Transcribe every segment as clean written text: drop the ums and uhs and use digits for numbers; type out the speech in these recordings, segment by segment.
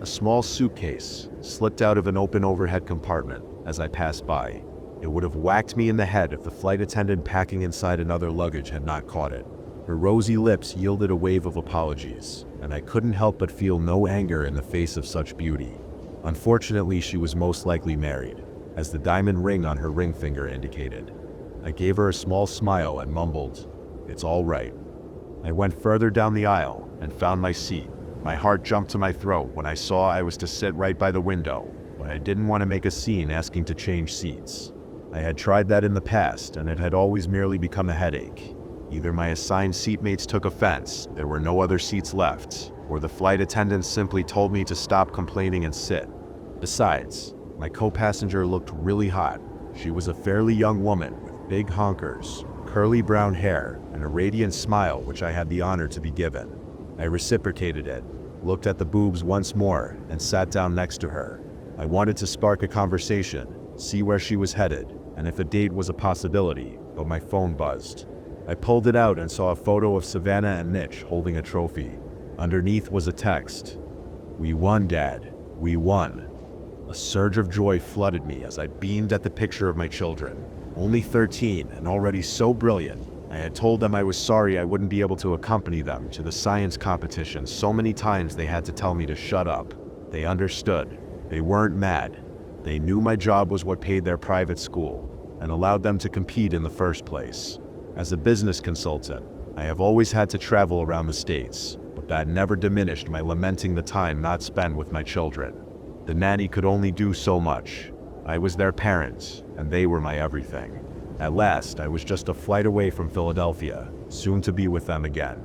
A small suitcase slipped out of an open overhead compartment as I passed by. It would have whacked me in the head if the flight attendant packing inside another luggage had not caught it. Her rosy lips yielded a wave of apologies, and I couldn't help but feel no anger in the face of such beauty. Unfortunately, she was most likely married, as the diamond ring on her ring finger indicated. I gave her a small smile and mumbled, "It's all right." I went further down the aisle and found my seat. My heart jumped to my throat when I saw I was to sit right by the window, but I didn't want to make a scene asking to change seats. I had tried that in the past, and it had always merely become a headache. Either my assigned seatmates took offense, there were no other seats left, or the flight attendants simply told me to stop complaining and sit. Besides, my co-passenger looked really hot. She was a fairly young woman with big honkers, curly brown hair, and a radiant smile which I had the honor to be given. I reciprocated it, looked at the boobs once more, and sat down next to her. I wanted to spark a conversation, see where she was headed, and if a date was a possibility, but my phone buzzed. I pulled it out and saw a photo of Savannah and Mitch holding a trophy. Underneath was a text. "We won, Dad. We won." A surge of joy flooded me as I beamed at the picture of my children. Only 13 and already so brilliant. I had told them I was sorry I wouldn't be able to accompany them to the science competition so many times they had to tell me to shut up. They understood. They weren't mad. They knew my job was what paid their private school and allowed them to compete in the first place. As a business consultant, I have always had to travel around the States, but that never diminished my lamenting the time not spent with my children. The nanny could only do so much. I was their parent, and they were my everything. At last, I was just a flight away from Philadelphia, soon to be with them again.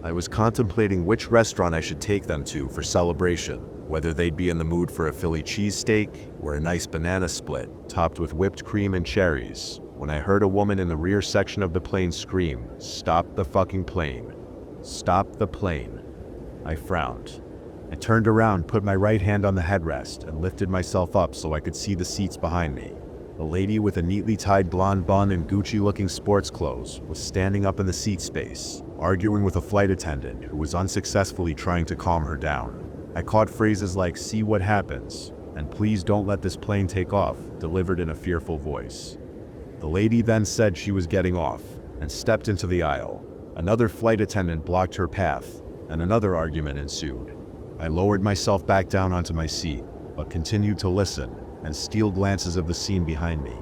I was contemplating which restaurant I should take them to for celebration, whether they'd be in the mood for a Philly cheesesteak or a nice banana split topped with whipped cream and cherries, when I heard a woman in the rear section of the plane scream, "Stop the fucking plane. Stop the plane." I frowned. I turned around, put my right hand on the headrest, and lifted myself up so I could see the seats behind me. A lady with a neatly tied blonde bun and Gucci-looking sports clothes was standing up in the seat space, arguing with a flight attendant who was unsuccessfully trying to calm her down. I caught phrases like, "See what happens," and "Please don't let this plane take off," delivered in a fearful voice. The lady then said she was getting off, and stepped into the aisle. Another flight attendant blocked her path, and another argument ensued. I lowered myself back down onto my seat, but continued to listen and steal glances of the scene behind me.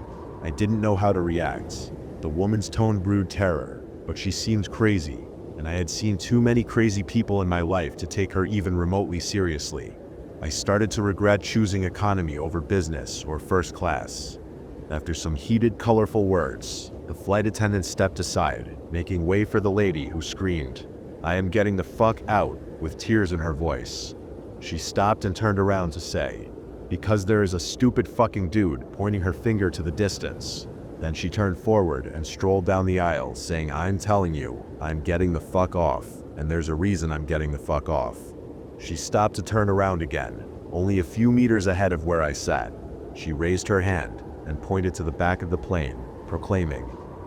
I didn't know how to react. The woman's tone brewed terror, but she seemed crazy, and I had seen too many crazy people in my life to take her even remotely seriously. I started to regret choosing economy over business or first class. After some heated, colorful words, the flight attendant stepped aside, making way for the lady who screamed, "I am getting the fuck out," with tears in her voice. She stopped and turned around to say, "Because there is a stupid fucking dude," pointing her finger to the distance. Then she turned forward and strolled down the aisle, saying, "I'm telling you, I'm getting the fuck off, and there's a reason I'm getting the fuck off." She stopped to turn around again, only a few meters ahead of where I sat. She raised her hand and pointed to the back of the plane, proclaiming,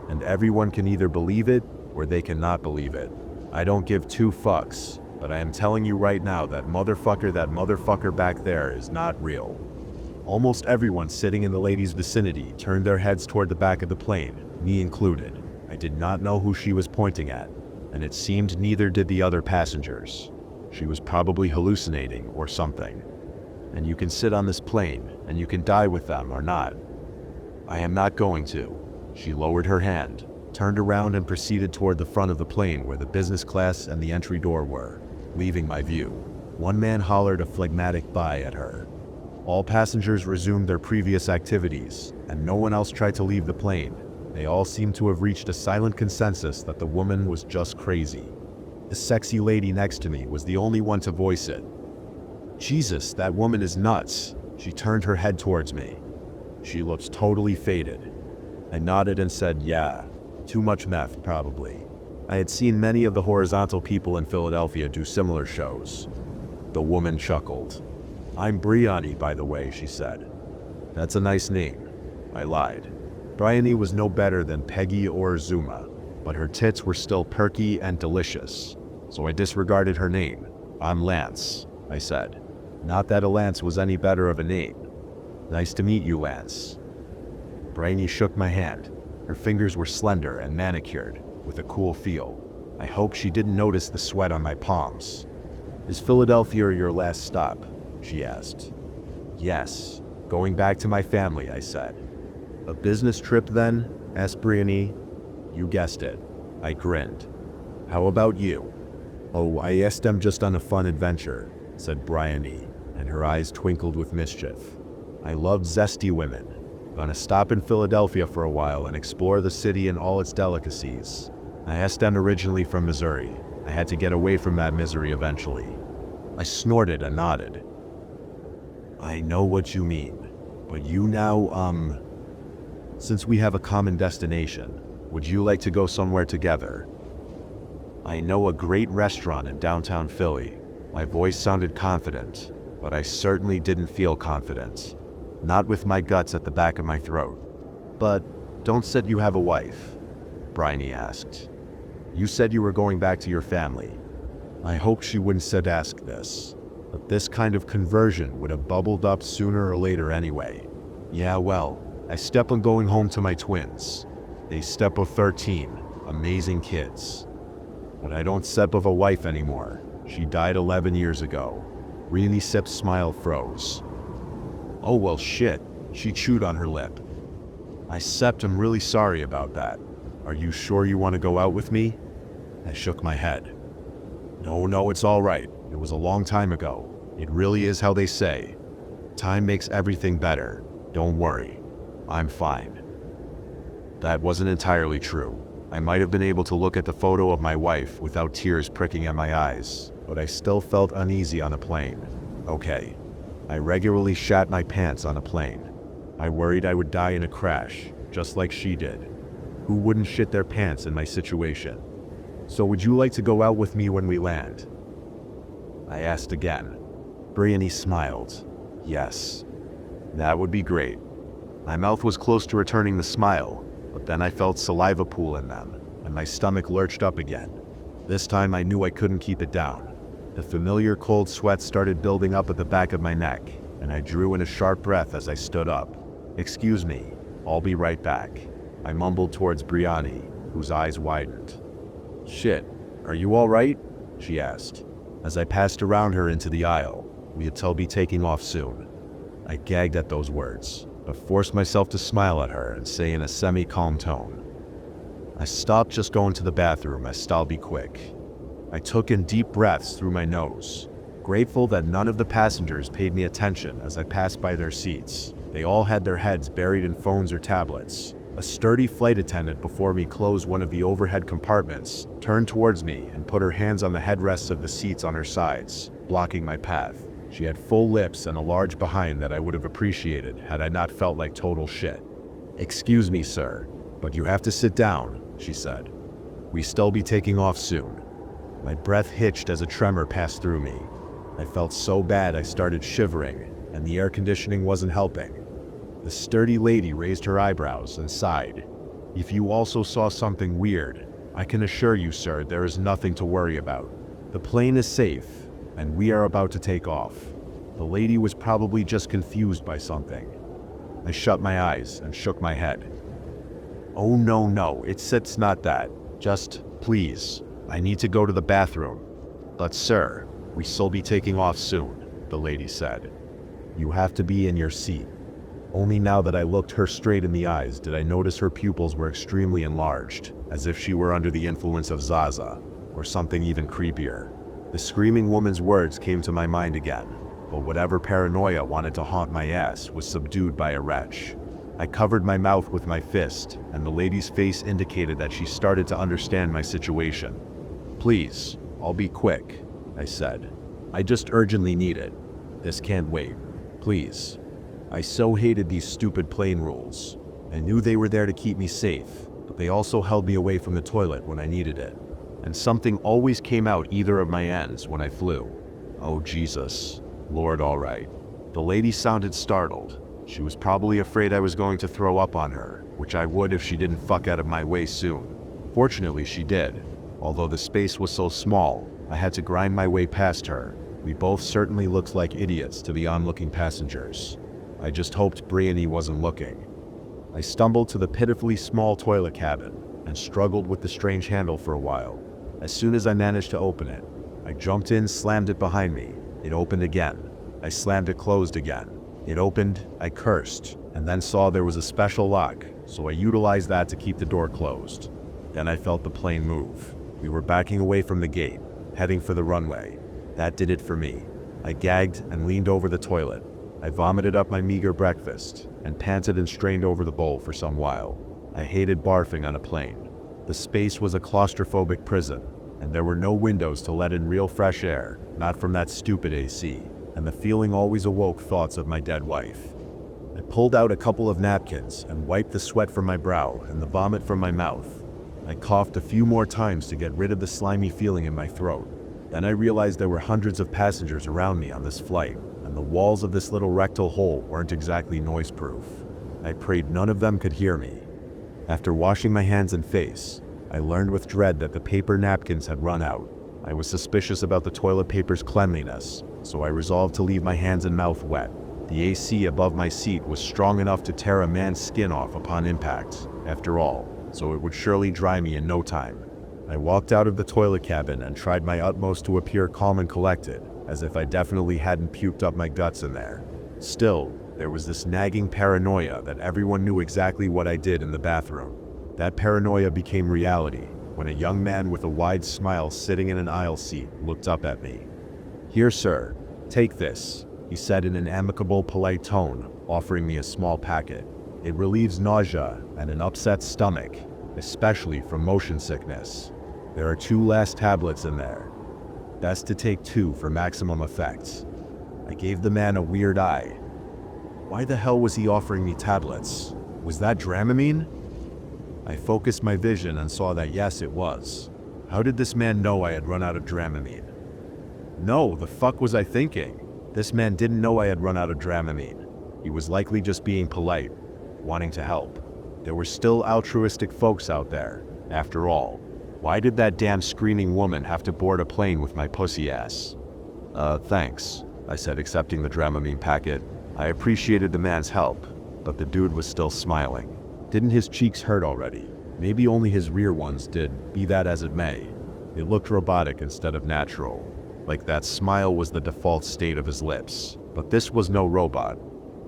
"And everyone can either believe it or they cannot believe it. I don't give two fucks, but I am telling you right now that motherfucker back there is not real." Almost everyone sitting in the lady's vicinity turned their heads toward the back of the plane, me included. I did not know who she was pointing at, and it seemed neither did the other passengers. She was probably hallucinating or something. "And you can sit on this plane, and you can die with them or not." "I am not going to." She lowered her hand, turned around and proceeded toward the front of the plane where the business class and the entry door were, leaving my view. One man hollered a phlegmatic bye at her. All passengers resumed their previous activities, and no one else tried to leave the plane. They all seemed to have reached a silent consensus that the woman was just crazy. The sexy lady next to me was the only one to voice it. "Jesus, that woman is nuts." She turned her head towards me. She looked totally faded. I nodded and said, "Yeah, too much meth, probably." I had seen many of the horizontal people in Philadelphia do similar shows. The woman chuckled. "I'm Briani, by the way," she said. "That's a nice name." I lied. Briani was no better than Peggy or Zuma, but her tits were still perky and delicious, so I disregarded her name. "I'm Lance," I said. Not that a Lance was any better of a name. Nice to meet you, Lance. Bryony shook my hand. Her fingers were slender and manicured, with a cool feel. I hope she didn't notice the sweat on my palms. Is Philadelphia your last stop? She asked. Yes. Going back to my family, I said. A business trip then? Asked Bryony. You guessed it. I grinned. How about you? Oh, I asked them just on a fun adventure, said Bryony, and her eyes twinkled with mischief. I love zesty women. Gonna stop in Philadelphia for a while and explore the city and all its delicacies. I asked them originally from Missouri. I had to get away from that misery eventually. I snorted and nodded. I know what you mean, but you now, since we have a common destination, would you like to go somewhere together? I know a great restaurant in downtown Philly. My voice sounded confident, but I certainly didn't feel confident. Not with my guts at the back of my throat. But don't say you have a wife, Bryony asked. You said you were going back to your family. I hoped she wouldn't ask this, but this kind of conversion would have bubbled up sooner or later anyway. Yeah, well, I step on going home to my twins. They step of 13, amazing kids. But I don't step of a wife anymore. She died 11 years ago. Really Sip's smile froze. Oh well shit, she chewed on her lip. I Sept am really sorry about that. Are you sure you want to go out with me? I shook my head. No, it's all right. It was a long time ago. It really is how they say. Time makes everything better. Don't worry. I'm fine. That wasn't entirely true. I might have been able to look at the photo of my wife without tears pricking at my eyes, but I still felt uneasy on a plane. Okay. I regularly shat my pants on a plane. I worried I would die in a crash, just like she did. Who wouldn't shit their pants in my situation? So would you like to go out with me when we land? I asked again. Bryony smiled. Yes. That would be great. My mouth was close to returning the smile, but then I felt saliva pool in them, and my stomach lurched up again. This time I knew I couldn't keep it down. The familiar cold sweat started building up at the back of my neck, and I drew in a sharp breath as I stood up. Excuse me, I'll be right back. I mumbled towards Bryony, whose eyes widened. Shit, are you all right? She asked. As I passed around her into the aisle, we'd be taking off soon. I gagged at those words, but forced myself to smile at her and say in a semi-calm tone, I stopped just going to the bathroom, I'll be quick. I took in deep breaths through my nose, grateful that none of the passengers paid me attention as I passed by their seats. They all had their heads buried in phones or tablets. A sturdy flight attendant before me closed one of the overhead compartments, turned towards me, and put her hands on the headrests of the seats on her sides, blocking my path. She had full lips and a large behind that I would have appreciated had I not felt like total shit. Excuse me, sir, but you have to sit down, she said. We still be taking off soon. My breath hitched as a tremor passed through me. I felt so bad I started shivering, and the air conditioning wasn't helping. The sturdy lady raised her eyebrows and sighed. If you also saw something weird, I can assure you, sir, there is nothing to worry about. The plane is safe, and we are about to take off. The lady was probably just confused by something. I shut my eyes and shook my head. Oh no, it's not that. Just, please, I need to go to the bathroom. But sir, we still be taking off soon, the lady said. You have to be in your seat. Only now that I looked her straight in the eyes did I notice her pupils were extremely enlarged, as if she were under the influence of Zaza, or something even creepier. The screaming woman's words came to my mind again, but whatever paranoia wanted to haunt my ass was subdued by a retch. I covered my mouth with my fist, and the lady's face indicated that she started to understand my situation. Please, I'll be quick, I said. I just urgently need it. This can't wait. Please. I so hated these stupid plane rules. I knew they were there to keep me safe, but they also held me away from the toilet when I needed it. And something always came out either of my ends when I flew. Oh Jesus, Lord, all right. The lady sounded startled. She was probably afraid I was going to throw up on her, which I would if she didn't fuck out of my way soon. Fortunately, she did. Although the space was so small, I had to grind my way past her. We both certainly looked like idiots to the onlooking passengers. I just hoped Briony wasn't looking. I stumbled to the pitifully small toilet cabin and struggled with the strange handle for a while. As soon as I managed to open it, I jumped in, slammed it behind me. It opened again. I slammed it closed again. It opened, I cursed, and then saw there was a special lock, so I utilized that to keep the door closed. Then I felt the plane move. We were backing away from the gate, heading for the runway. That did it for me. I gagged and leaned over the toilet. I vomited up my meager breakfast and panted and strained over the bowl for some while. I hated barfing on a plane. The space was a claustrophobic prison, and there were no windows to let in real fresh air, not from that stupid AC, and the feeling always awoke thoughts of my dead wife. I pulled out a couple of napkins and wiped the sweat from my brow and the vomit from my mouth. I coughed a few more times to get rid of the slimy feeling in my throat. Then I realized there were hundreds of passengers around me on this flight, and the walls of this little rectal hole weren't exactly noise-proof. I prayed none of them could hear me. After washing my hands and face, I learned with dread that the paper napkins had run out. I was suspicious about the toilet paper's cleanliness, so I resolved to leave my hands and mouth wet. The AC above my seat was strong enough to tear a man's skin off upon impact, after all, so it would surely dry me in no time. I walked out of the toilet cabin and tried my utmost to appear calm and collected, as if I definitely hadn't puked up my guts in there. Still, there was this nagging paranoia that everyone knew exactly what I did in the bathroom. That paranoia became reality when a young man with a wide smile sitting in an aisle seat looked up at me. "Here, sir, take this," he said in an amicable, polite tone, offering me a small packet. "It relieves nausea and an upset stomach, especially from motion sickness. There are 2 last tablets in there. Best to take 2 for maximum effect." I gave the man a weird eye. Why the hell was he offering me tablets? Was that Dramamine? I focused my vision and saw that yes, it was. How did this man know I had run out of Dramamine? No, the fuck was I thinking? This man didn't know I had run out of Dramamine. He was likely just being polite, wanting to help. There were still altruistic folks out there, after all. Why did that damn screaming woman have to board a plane with my pussy ass? Thanks, I said, accepting the Dramamine packet. I appreciated the man's help, but the dude was still smiling. Didn't his cheeks hurt already? Maybe only his rear ones did, be that as it may. It looked robotic instead of natural, like that smile was the default state of his lips. But this was no robot.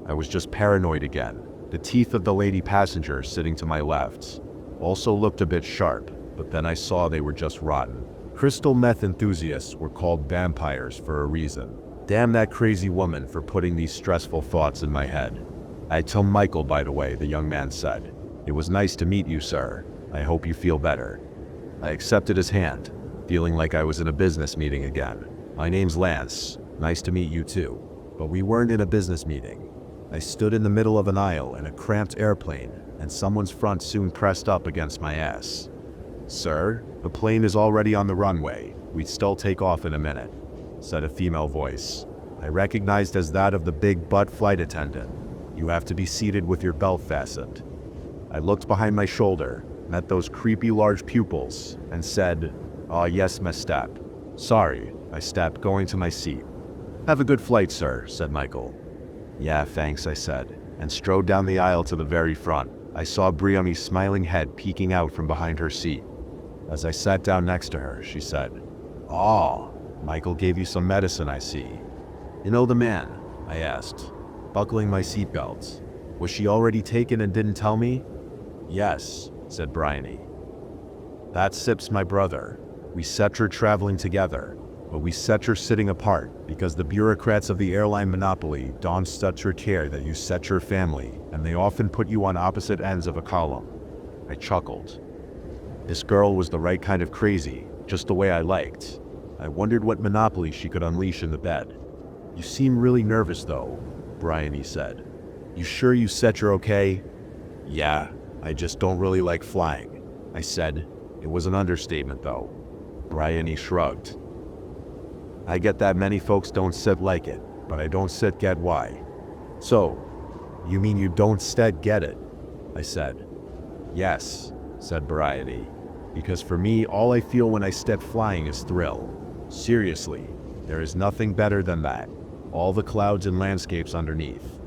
I was just paranoid again. The teeth of the lady passenger sitting to my left also looked a bit sharp, but then I saw they were just rotten. Crystal meth enthusiasts were called vampires for a reason. Damn that crazy woman for putting these stressful thoughts in my head. "I tell Michael, by the way," the young man said. "It was nice to meet you, sir. I hope you feel better." I accepted his hand, feeling like I was in a business meeting again. "My name's Lance. Nice to meet you too." But we weren't in a business meeting. I stood in the middle of an aisle in a cramped airplane, and someone's front soon pressed up against my ass. "Sir, the plane is already on the runway. We'd still take off in a minute," said a female voice. I recognized as that of the big butt flight attendant. "You have to be seated with your belt fastened." I looked behind my shoulder, met those creepy large pupils, and said, "Ah, yes, Mestap." "Sorry," I stepped, going to my seat. "Have a good flight, sir," said Michael. "Yeah, thanks," I said, and strode down the aisle to the very front. I saw Briony's smiling head peeking out from behind her seat. As I sat down next to her, she said, "Oh, Michael gave you some medicine, I see." "You know the man?" I asked, buckling my seatbelt. "Was she already taken and didn't tell me?" "Yes," said Bryony. "That's Sip's my brother. We set her traveling together, but we set her sitting apart because the bureaucrats of the airline monopoly don't such care that you set your family, and they often put you on opposite ends of a column." I chuckled. This girl was the right kind of crazy, just the way I liked. I wondered what monopoly she could unleash in the bed. "You seem really nervous though," Bryony said. "You sure you set her okay?" "Yeah, I just don't really like flying," I said. It was an understatement though. Bryony shrugged. "I get that many folks don't sit like it, but I don't sit get why." "So, you mean you don't stead get it?" I said. "Yes," said Bryony, "because for me all I feel when I step flying is thrill. Seriously, There is nothing better than that. All the clouds and landscapes underneath.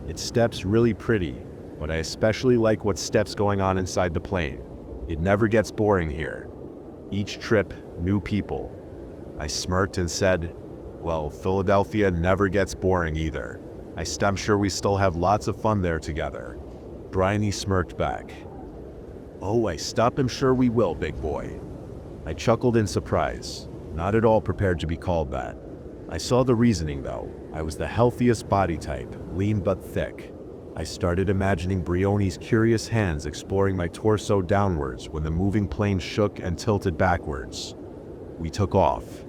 Its steps really pretty, but I especially like what steps going on inside the plane. It never gets boring here. Each trip, new people. I smirked and said, well, Philadelphia never gets boring either. I'm sure we still have lots of fun there together. Bryony smirked back. Oh, I'm sure we will, big boy. I chuckled in surprise, not at all prepared to be called that. I saw the reasoning though. I was the healthiest body type, lean but thick. I started imagining Brioni's curious hands exploring my torso downwards when the moving plane shook and tilted backwards. We took off.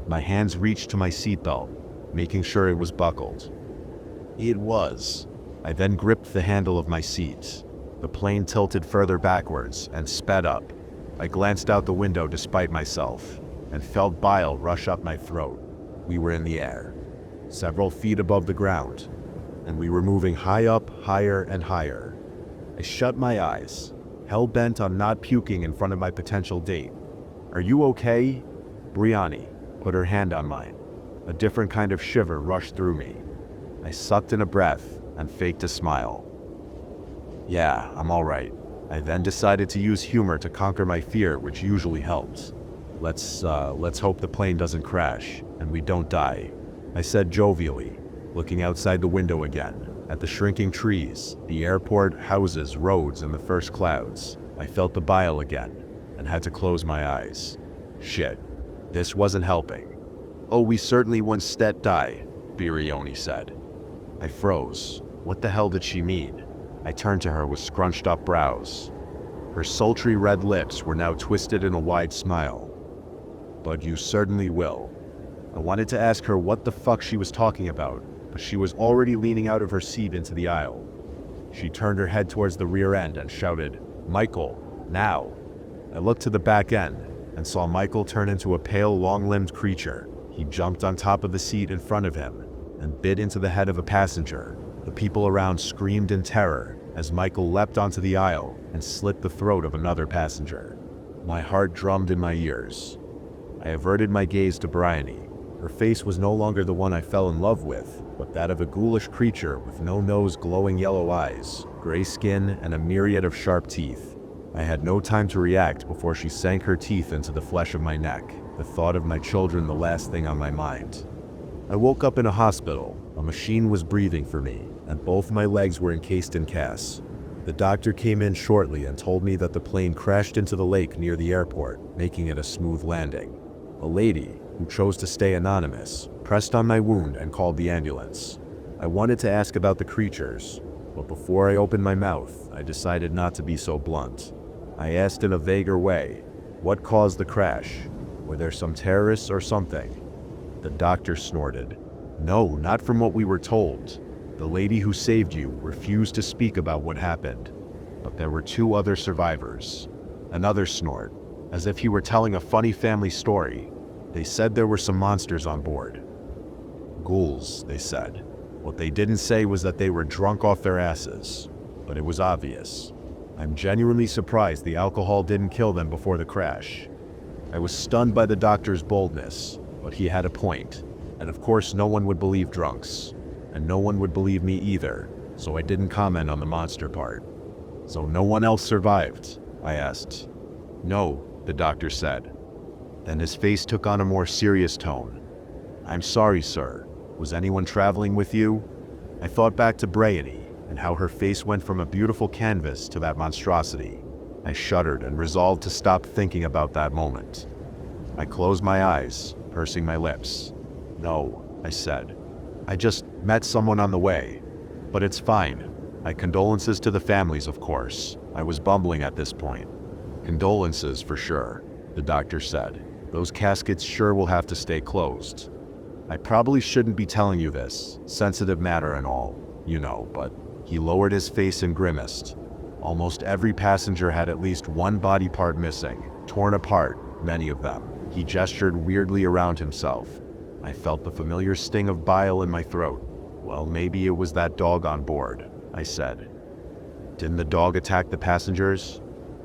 My hands reached to my seatbelt, making sure it was buckled. It was. I then gripped the handle of my seat. The plane tilted further backwards and sped up. I glanced out the window despite myself and felt bile rush up my throat. We were in the air, several feet above the ground, and we were moving high up, higher and higher. I shut my eyes, hell-bent on not puking in front of my potential date. Are you okay? Briony put her hand on mine. A different kind of shiver rushed through me. I sucked in a breath and faked a smile. Yeah, I'm all right. I then decided to use humor to conquer my fear, which usually helps. Let's hope the plane doesn't crash and we don't die, I said jovially, looking outside the window again, at the shrinking trees, the airport, houses, roads, and the first clouds. I felt the bile again and had to close my eyes. Shit, this wasn't helping. Oh, we certainly won't die, Briony said. I froze. What the hell did she mean? I turned to her with scrunched up brows. Her sultry red lips were now twisted in a wide smile. But you certainly will. I wanted to ask her what the fuck she was talking about, but she was already leaning out of her seat into the aisle. She turned her head towards the rear end and shouted, Michael, now. I looked to the back end and saw Michael turn into a pale, long-limbed creature. He jumped on top of the seat in front of him and bit into the head of a passenger. The people around screamed in terror as Michael leapt onto the aisle and slit the throat of another passenger. My heart drummed in my ears. I averted my gaze to Briony. Her face was no longer the one I fell in love with, but that of a ghoulish creature with no nose, glowing yellow eyes, gray skin, and a myriad of sharp teeth. I had no time to react before she sank her teeth into the flesh of my neck, the thought of my children the last thing on my mind. I woke up in a hospital. A machine was breathing for me, and both my legs were encased in casts. The doctor came in shortly and told me that the plane crashed into the lake near the airport, making it a smooth landing. A lady, who chose to stay anonymous, pressed on my wound and called the ambulance. I wanted to ask about the creatures, but before I opened my mouth, I decided not to be so blunt. I asked in a vaguer way, what caused the crash? Were there some terrorists or something? The doctor snorted. No, not from what we were told. The lady who saved you refused to speak about what happened, but there were 2 other survivors. Another snort, as if he were telling a funny family story. They said there were some monsters on board. Ghouls, they said. What they didn't say was that they were drunk off their asses, but it was obvious. I'm genuinely surprised the alcohol didn't kill them before the crash. I was stunned by the doctor's boldness, but he had a point. And of course no one would believe drunks, and no one would believe me either, so I didn't comment on the monster part. So no one else survived? I asked. No, the doctor said. Then his face took on a more serious tone. I'm sorry, sir. Was anyone traveling with you? I thought back to Briony and how her face went from a beautiful canvas to that monstrosity. I shuddered and resolved to stop thinking about that moment. I closed my eyes, pursing my lips. No, I said. I just met someone on the way. But it's fine. My condolences to the families, of course. I was bumbling at this point. Condolences for sure, the doctor said. Those caskets sure will have to stay closed. I probably shouldn't be telling you this, sensitive matter and all, you know, but he lowered his face and grimaced. Almost every passenger had at least one body part missing, torn apart, many of them. He gestured weirdly around himself. I felt the familiar sting of bile in my throat. Well, maybe it was that dog on board, I said. Didn't the dog attack the passengers?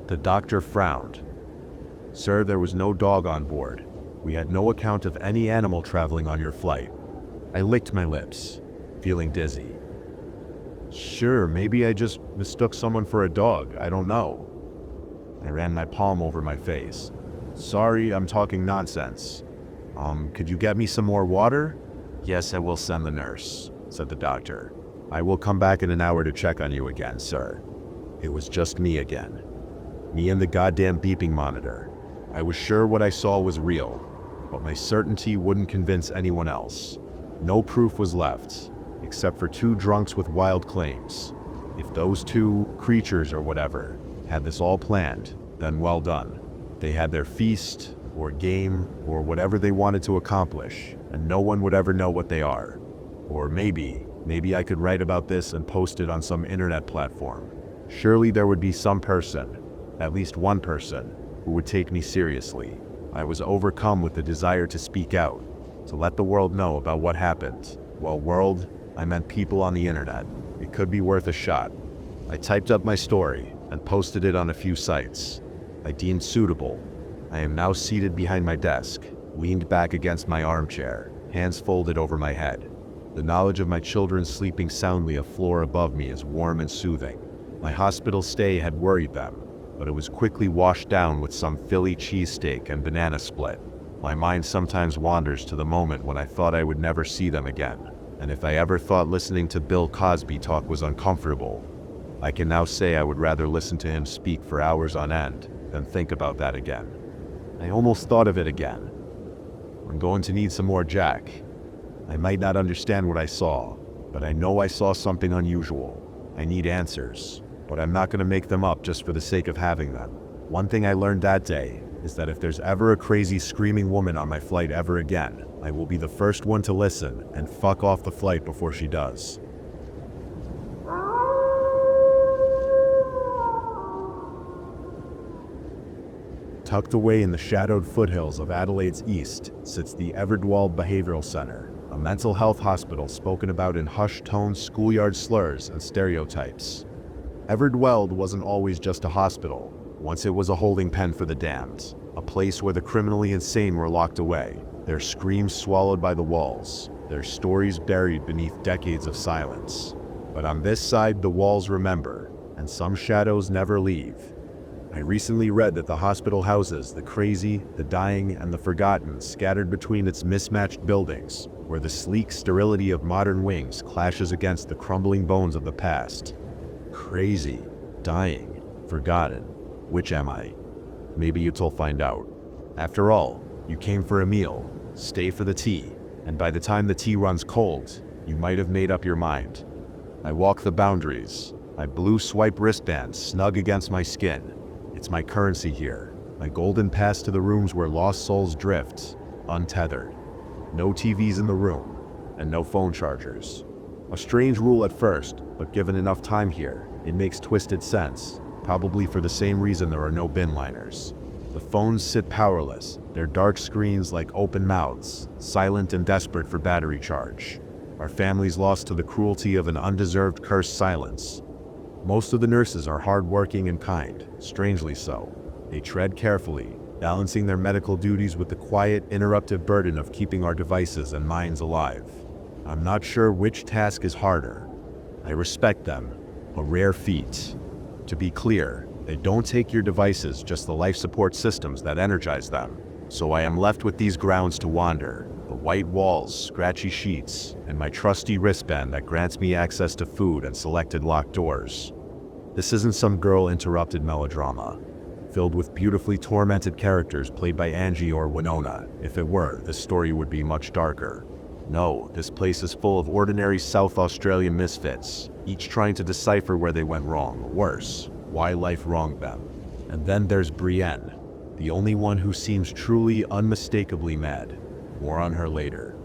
The doctor frowned. Sir, there was no dog on board. We had no account of any animal traveling on your flight. I licked my lips, feeling dizzy. Sure, maybe I just mistook someone for a dog, I don't know. I ran my palm over my face. Sorry, I'm talking nonsense. Could you get me some more water? Yes, I will send the nurse, said the doctor. I will come back in an hour to check on you again, sir. It was just me again. Me and the goddamn beeping monitor. I was sure what I saw was real, but my certainty wouldn't convince anyone else. No proof was left, except for two drunks with wild claims. If those two creatures or whatever had this all planned, then well done. They had their feast, or game, or whatever they wanted to accomplish, and no one would ever know what they are. Or maybe I could write about this and post it on some internet platform. Surely there would be some person, at least one person, who would take me seriously. I was overcome with the desire to speak out, to let the world know about what happened. Well, world, I meant people on the internet. It could be worth a shot. I typed up my story and posted it on a few sites I deemed suitable. I am now seated behind my desk, leaned back against my armchair, hands folded over my head. The knowledge of my children sleeping soundly a floor above me is warm and soothing. My hospital stay had worried them, but it was quickly washed down with some Philly cheesesteak and banana split. My mind sometimes wanders to the moment when I thought I would never see them again, and if I ever thought listening to Bill Cosby talk was uncomfortable, I can now say I would rather listen to him speak for hours on end than think about that again. I almost thought of it again. I'm going to need some more Jack. I might not understand what I saw, but I know I saw something unusual. I need answers, but I'm not going to make them up just for the sake of having them. One thing I learned that day is that if there's ever a crazy screaming woman on my flight ever again, I will be the first one to listen and fuck off the flight before she does. Tucked away in the shadowed foothills of Adelaide's east sits the Everdwald Behavioral Center, a mental health hospital spoken about in hushed-toned schoolyard slurs and stereotypes. Everdweld wasn't always just a hospital. Once it was a holding pen for the damned, a place where the criminally insane were locked away, their screams swallowed by the walls, their stories buried beneath decades of silence. But on this side, the walls remember, and some shadows never leave. I recently read that the hospital houses the crazy, the dying, and the forgotten scattered between its mismatched buildings, where the sleek sterility of modern wings clashes against the crumbling bones of the past. Crazy, dying, forgotten. Which am I? Maybe you'll find out. After all, you came for a meal, stay for the tea, and by the time the tea runs cold, you might have made up your mind. I walk the boundaries, my blue swipe wristband snug against my skin. It's my currency here, my golden pass to the rooms where lost souls drift, untethered. No TVs in the room, and no phone chargers. A strange rule at first, but given enough time here, it makes twisted sense, probably for the same reason there are no bin liners. The phones sit powerless, their dark screens like open mouths, silent and desperate for battery charge. Our families lost to the cruelty of an undeserved cursed silence. Most of the nurses are hardworking and kind, strangely so. They tread carefully, balancing their medical duties with the quiet, interruptive burden of keeping our devices and minds alive. I'm not sure which task is harder. I respect them, a rare feat. To be clear, they don't take your devices, just the life support systems that energize them. So I am left with these grounds to wander, the white walls, scratchy sheets, and my trusty wristband that grants me access to food and selected locked doors. This isn't some girl-interrupted melodrama, filled with beautifully tormented characters played by Angie or Winona. If it were, this story would be much darker. No, this place is full of ordinary South Australian misfits, each trying to decipher where they went wrong, or worse, why life wronged them. And then there's Brienne, the only one who seems truly, unmistakably mad. More on her later.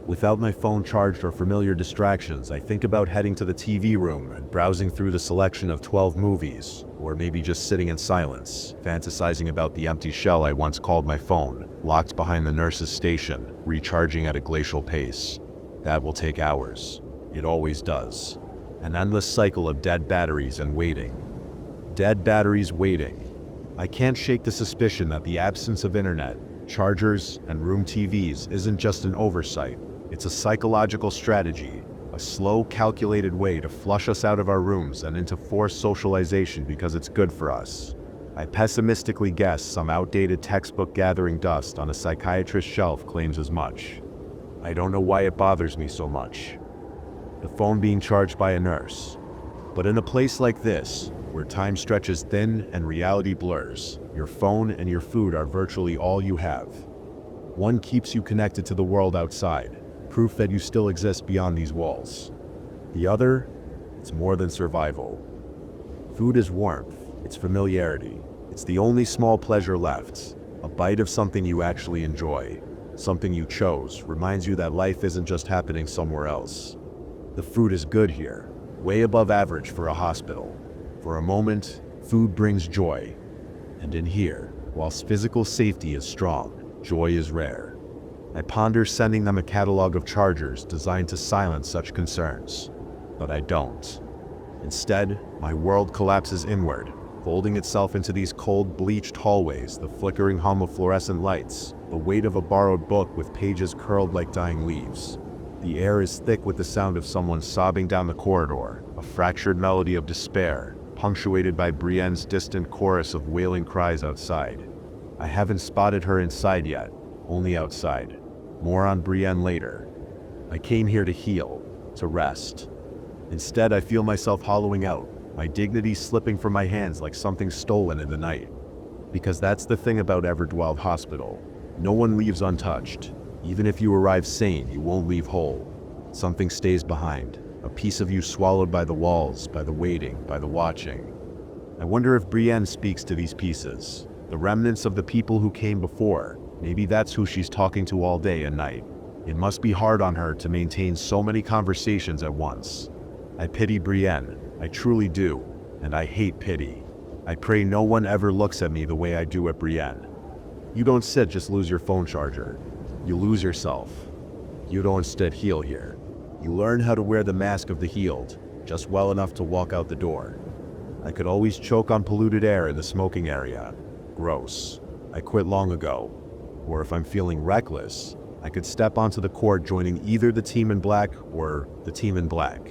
Without my phone charged or familiar distractions, I think about heading to the TV room and browsing through the selection of 12 movies, or maybe just sitting in silence, fantasizing about the empty shell I once called my phone, locked behind the nurse's station, recharging at a glacial pace. That will take hours. It always does. An endless cycle of dead batteries and waiting. Dead batteries waiting. I can't shake the suspicion that the absence of internet, Chargers and room TVs isn't just an oversight, it's a psychological strategy, a slow, calculated way to flush us out of our rooms and into forced socialization because it's good for us. I pessimistically guess some outdated textbook gathering dust on a psychiatrist's shelf claims as much. I don't know why it bothers me so much. The phone being charged by a nurse. But in a place like this, where time stretches thin and reality blurs, your phone and your food are virtually all you have. One keeps you connected to the world outside, proof that you still exist beyond these walls. The other, it's more than survival. Food is warmth, it's familiarity. It's the only small pleasure left. A bite of something you actually enjoy, something you chose, reminds you that life isn't just happening somewhere else. The food is good here, way above average for a hospital. For a moment, food brings joy. And in here, whilst physical safety is strong, joy is rare. I ponder sending them a catalog of chargers designed to silence such concerns. But I don't. Instead, my world collapses inward, folding itself into these cold, bleached hallways, the flickering hum of fluorescent lights, the weight of a borrowed book with pages curled like dying leaves. The air is thick with the sound of someone sobbing down the corridor, a fractured melody of despair, punctuated by Brienne's distant chorus of wailing cries outside. I haven't spotted her inside yet, only outside. More on Brienne later. I came here to heal, to rest. Instead, I feel myself hollowing out, my dignity slipping from my hands like something stolen in the night. Because that's the thing about Everdwell Hospital. No one leaves untouched. Even if you arrive sane, you won't leave whole. Something stays behind. A piece of you swallowed by the walls, by the waiting, by the watching. I wonder if Brienne speaks to these pieces. The remnants of the people who came before. Maybe that's who she's talking to all day and night. It must be hard on her to maintain so many conversations at once. I pity Brienne. I truly do. And I hate pity. I pray no one ever looks at me the way I do at Brienne. You don't sit just lose your phone charger. You lose yourself. You don't instead heal here. You learn how to wear the mask of the healed, just well enough to walk out the door. I could always choke on polluted air in the smoking area. Gross. I quit long ago. Or if I'm feeling reckless, I could step onto the court joining either the team in black or the team in black.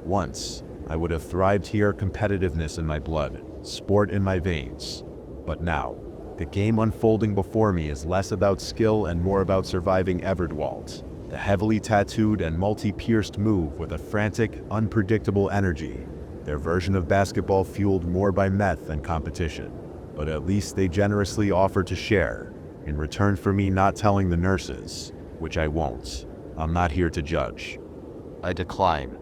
Once, I would have thrived here, competitiveness in my blood, sport in my veins. But now, the game unfolding before me is less about skill and more about surviving Everdwalt, the heavily tattooed and multi-pierced move with a frantic, unpredictable energy. Their version of basketball fueled more by meth than competition. But at least they generously offered to share, in return for me not telling the nurses, which I won't. I'm not here to judge. I decline.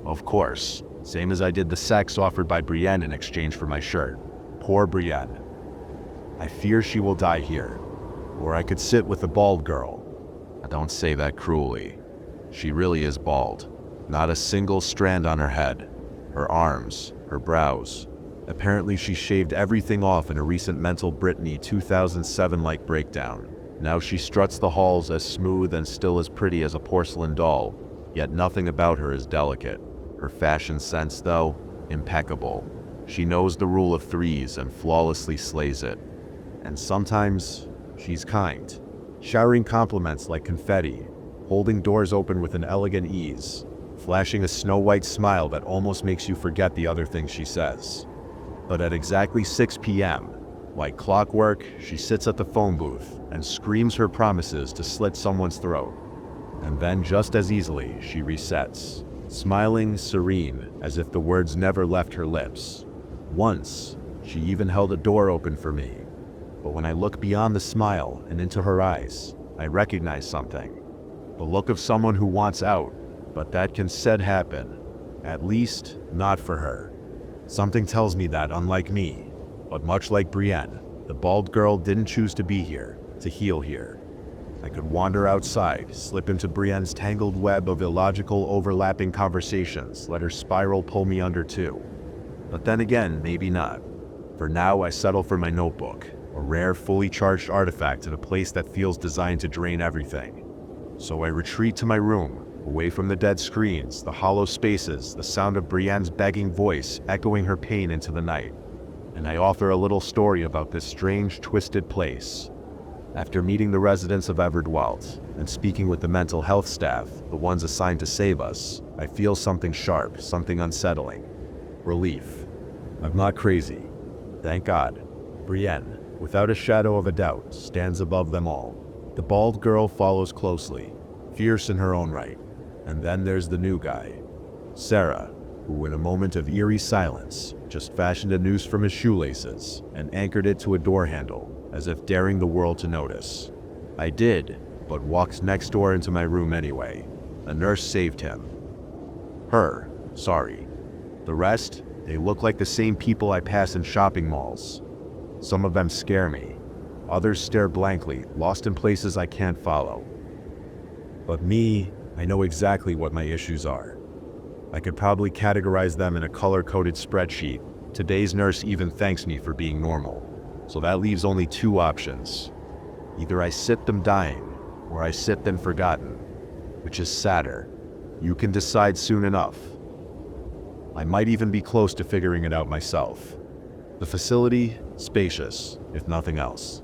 Of course, same as I did the sex offered by Brienne in exchange for my shirt. Poor Brienne. I fear she will die here, or I could sit with the bald girl. I don't say that cruelly. She really is bald. Not a single strand on her head. Her arms, her brows. Apparently she shaved everything off in a recent Mental Britney 2007-like breakdown. Now she struts the halls as smooth and still as pretty as a porcelain doll, yet nothing about her is delicate. Her fashion sense, though, impeccable. She knows the rule of threes and flawlessly slays it. And sometimes, she's kind, showering compliments like confetti, holding doors open with an elegant ease, flashing a snow-white smile that almost makes you forget the other things she says. But at exactly 6 p.m., like clockwork, she sits at the phone booth and screams her promises to slit someone's throat. And then just as easily, she resets, smiling, serene, as if the words never left her lips. Once, she even held a door open for me. But when I look beyond the smile and into her eyes, I recognize something. The look of someone who wants out, but that can said happen. At least, not for her. Something tells me that, unlike me, but much like Brienne, the bald girl didn't choose to be here, to heal here. I could wander outside, slip into Brienne's tangled web of illogical, overlapping conversations, let her spiral pull me under too. But then again, maybe not. For now, I settle for my notebook, a rare, fully charged artifact in a place that feels designed to drain everything. So I retreat to my room, away from the dead screens, the hollow spaces, the sound of Brienne's begging voice echoing her pain into the night. And I author a little story about this strange, twisted place. After meeting the residents of Everdwelt and speaking with the mental health staff, the ones assigned to save us, I feel something sharp, something unsettling. Relief. I'm not crazy. Thank God. Brienne, without a shadow of a doubt, stands above them all. The bald girl follows closely, fierce in her own right. And then there's the new guy, Sarah, who in a moment of eerie silence just fashioned a noose from his shoelaces and anchored it to a door handle, as if daring the world to notice. I did, but walked next door into my room anyway. A nurse saved him. Her, sorry. The rest, they look like the same people I pass in shopping malls. Some of them scare me. Others stare blankly, lost in places I can't follow. But me, I know exactly what my issues are. I could probably categorize them in a color-coded spreadsheet. Today's nurse even thanks me for being normal. So that leaves only two options. Either I sit them dying, or I sit them forgotten. Which is sadder. You can decide soon enough. I might even be close to figuring it out myself. The facility, spacious, if nothing else.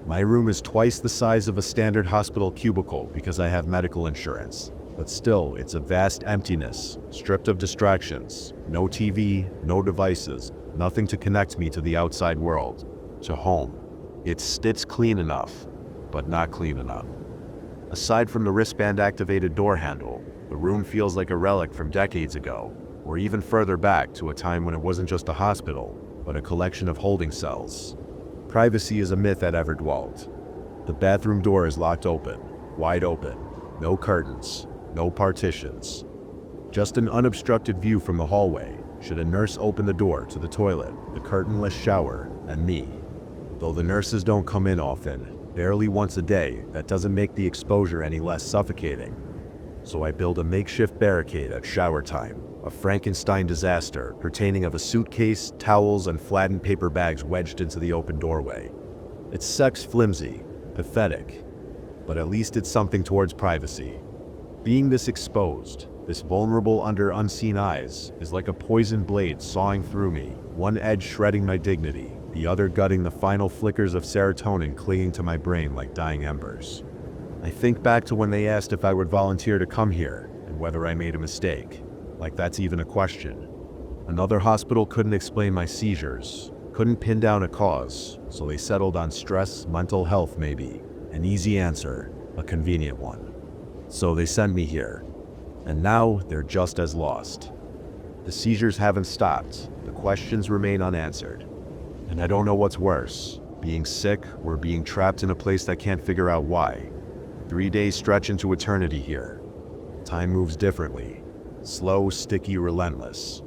My room is twice the size of a standard hospital cubicle because I have medical insurance. But still, it's a vast emptiness, stripped of distractions. No TV, no devices, nothing to connect me to the outside world. To home. It's clean enough, but not clean enough. Aside from the wristband-activated door handle, the room feels like a relic from decades ago, or even further back to a time when it wasn't just a hospital, but a collection of holding cells. Privacy is a myth at Everdwelt. The bathroom door is locked open, wide open, no curtains, no partitions. Just an unobstructed view from the hallway, should a nurse open the door to the toilet, the curtainless shower, and me. Though the nurses don't come in often, barely once a day, that doesn't make the exposure any less suffocating. So I build a makeshift barricade at shower time, a Frankenstein disaster pertaining of a suitcase, towels, and flattened paper bags wedged into the open doorway. It's sex flimsy, pathetic, but at least it's something towards privacy. Being this exposed, this vulnerable under unseen eyes, is like a poisoned blade sawing through me, one edge shredding my dignity, the other gutting the final flickers of serotonin clinging to my brain like dying embers. I think back to when they asked if I would volunteer to come here, and whether I made a mistake. Like that's even a question. Another hospital couldn't explain my seizures, couldn't pin down a cause, so they settled on stress, mental health maybe. An easy answer, a convenient one. So they sent me here. And now they're just as lost. The seizures haven't stopped, the questions remain unanswered. And I don't know what's worse, being sick or being trapped in a place that can't figure out why. 3 days stretch into eternity here. Time moves differently. Slow, sticky, relentless.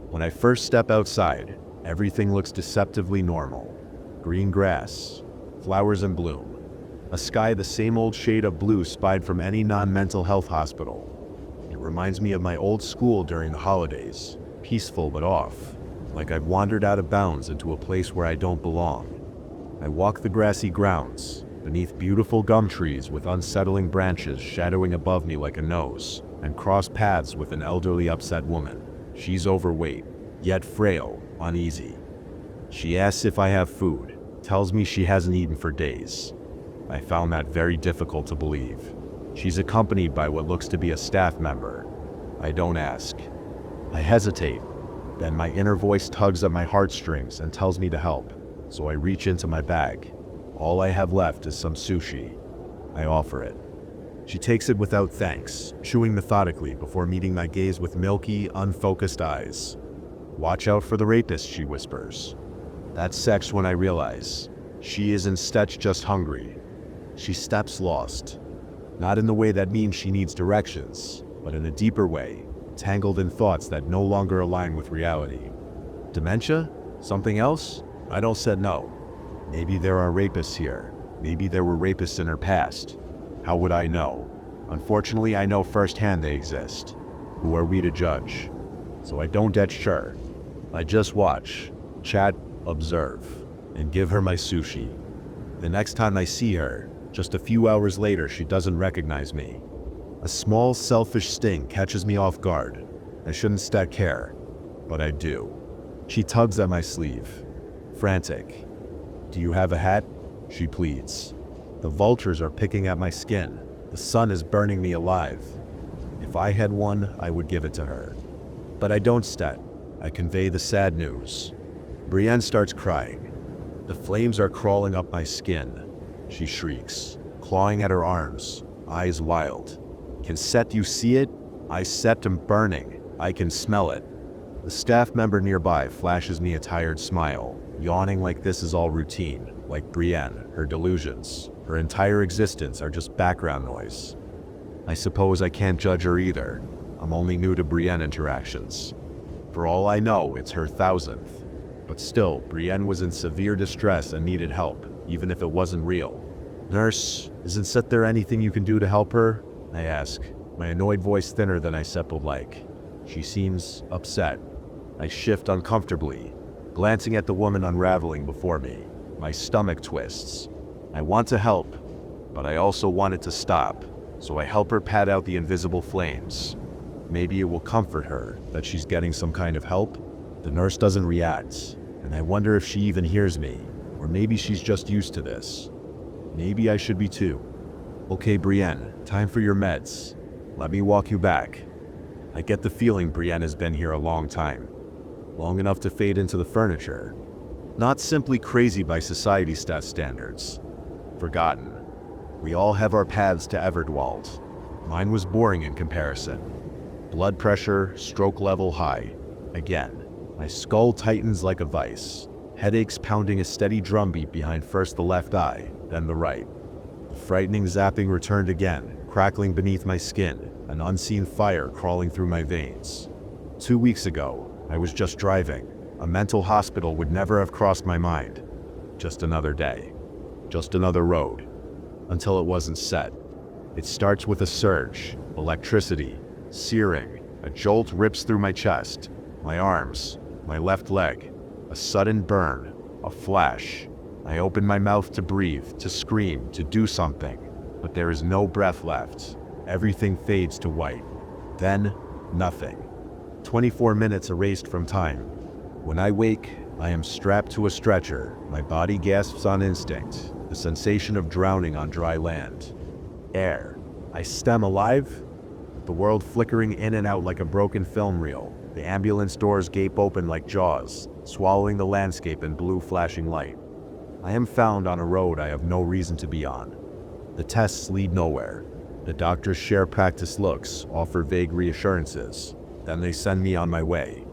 When I first step outside, everything looks deceptively normal. Green grass, flowers in bloom, a sky the same old shade of blue spied from any non-mental health hospital. It reminds me of my old school during the holidays, peaceful but off, like I've wandered out of bounds into a place where I don't belong. I walk the grassy grounds, beneath beautiful gum trees with unsettling branches shadowing above me like a nose, and cross paths with an elderly upset woman. She's overweight, yet frail, uneasy. She asks if I have food, tells me she hasn't eaten for days. I found that very difficult to believe. She's accompanied by what looks to be a staff member. I don't ask. I hesitate. Then my inner voice tugs at my heartstrings and tells me to help, so I reach into my bag. All I have left is some sushi. I offer it. She takes it without thanks, chewing methodically before meeting my gaze with milky, unfocused eyes. "Watch out for the rapist," she whispers. That's sex when I realize she is instead just hungry. She steps lost. Not in the way that means she needs directions, but in a deeper way, tangled in thoughts that no longer align with reality. Dementia? Something else? I don't said no. Maybe there are rapists here. Maybe there were rapists in her past. How would I know? Unfortunately, I know firsthand they exist. Who are we to judge? So I don't get sure. I just watch, chat, observe, and give her my sushi. The next time I see her, just a few hours later, she doesn't recognize me. A small, selfish sting catches me off guard. I shouldn't stack care, but I do. She tugs at my sleeve. Frantic. "Do you have a hat?" she pleads. The vultures are picking at my skin. The sun is burning me alive. If I had one, I would give it to her. But I don't stat. I convey the sad news. Brienne starts crying. The flames are crawling up my skin. She shrieks, clawing at her arms, eyes wild. Can Set you see it? I Set am burning. I can smell it. The staff member nearby flashes me a tired smile, yawning like this is all routine, like Brienne, her delusions, her entire existence are just background noise. I suppose I can't judge her either. I'm only new to Brienne interactions. For all I know, it's her 1000th. But still, Brienne was in severe distress and needed help, even if it wasn't real. Nurse, isn't there anything you can do to help her? I ask, my annoyed voice thinner than I Set would like. She seems upset. I shift uncomfortably, glancing at the woman unraveling before me. My stomach twists. I want to help, but I also want it to stop, so I help her pat out the invisible flames. Maybe it will comfort her that she's getting some kind of help. The nurse doesn't react, and I wonder if she even hears me, or maybe she's just used to this. Maybe I should be too. Okay, Brienne, time for your meds. Let me walk you back. I get the feeling Brienne has been here a long time. Long enough to fade into the furniture. Not simply crazy by society standards. Forgotten. We all have our paths to Everdwald. Mine was boring in comparison. Blood pressure, stroke level high. Again, my skull tightens like a vice. Headaches pounding a steady drumbeat behind first the left eye, then the right. The frightening zapping returned again, crackling beneath my skin, an unseen fire crawling through my veins. 2 weeks ago, I was just driving. A mental hospital would never have crossed my mind. Just another day. Just another road. Until it wasn't Set. It starts with a surge, electricity, searing. A jolt rips through my chest, my arms, my left leg. A sudden burn, a flash. I open my mouth to breathe, to scream, to do something. But there is no breath left. Everything fades to white. Then, nothing. 24 minutes erased from time. When I wake, I am strapped to a stretcher. My body gasps on instinct, the sensation of drowning on dry land. Air. I stem alive? The world flickering in and out like a broken film reel. The ambulance doors gape open like jaws, swallowing the landscape in blue flashing light. I am found on a road I have no reason to be on. The tests lead nowhere. The doctors share practice looks, offer vague reassurances. Then they send me on my way.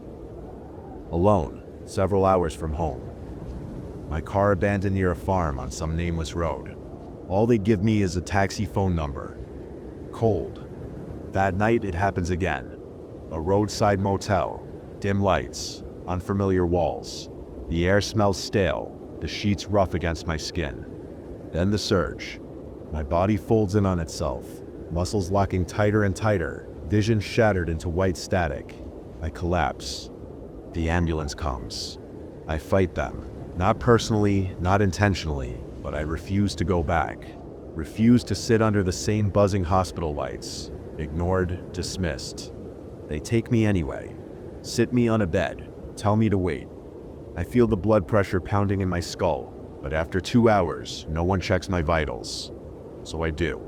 Alone, several hours from home. My car abandoned near a farm on some nameless road. All they give me is a taxi phone number. Cold. That night it happens again. A roadside motel. Dim lights. Unfamiliar walls. The air smells stale. The sheets rough against my skin. Then the surge. My body folds in on itself. Muscles locking tighter and tighter. Vision shattered into white static. I collapse. The ambulance comes. I fight them. Not personally, not intentionally, but I refuse to go back. Refuse to sit under the same buzzing hospital lights. Ignored, dismissed. They take me anyway. Sit me on a bed. Tell me to wait. I feel the blood pressure pounding in my skull, but after 2 hours, no one checks my vitals. So I do.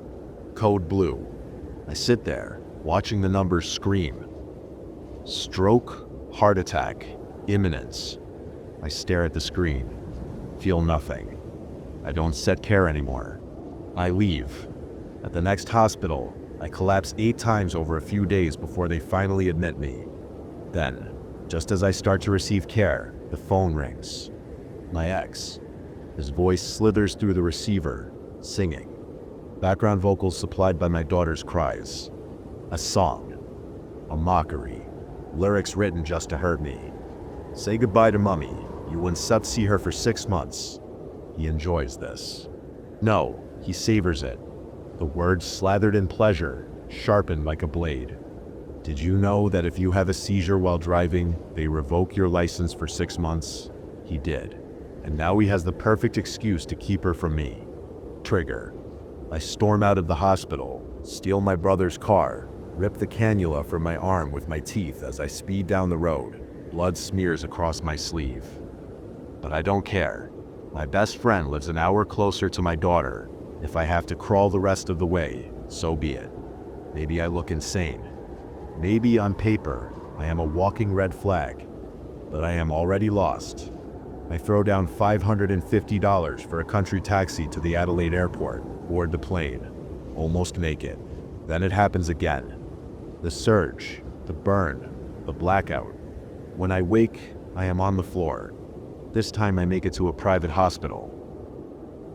Code blue. I sit there, watching the numbers scream. Stroke, heart attack, imminence. I stare at the screen. Feel nothing. I don't set care anymore. I leave. At the next hospital, I collapse 8 times over a few days before they finally admit me. Then, just as I start to receive care, the phone rings. My ex. His voice slithers through the receiver, singing. Background vocals supplied by my daughter's cries. A song. A mockery. Lyrics written just to hurt me. Say goodbye to Mummy. You won't see her for 6 months. He enjoys this. No, he savors it. The words slathered in pleasure, sharpened like a blade. Did you know that if you have a seizure while driving, they revoke your license for 6 months? He did. And now he has the perfect excuse to keep her from me. Trigger. I storm out of the hospital, steal my brother's car, rip the cannula from my arm with my teeth as I speed down the road. Blood smears across my sleeve. But I don't care. My best friend lives an hour closer to my daughter. If I have to crawl the rest of the way, so be it. Maybe I look insane. Maybe on paper, I am a walking red flag, but I am already lost. I throw down $550 for a country taxi to the Adelaide airport, board the plane, almost make it. Then it happens again. The surge, the burn, the blackout. When I wake, I am on the floor. This time I make it to a private hospital.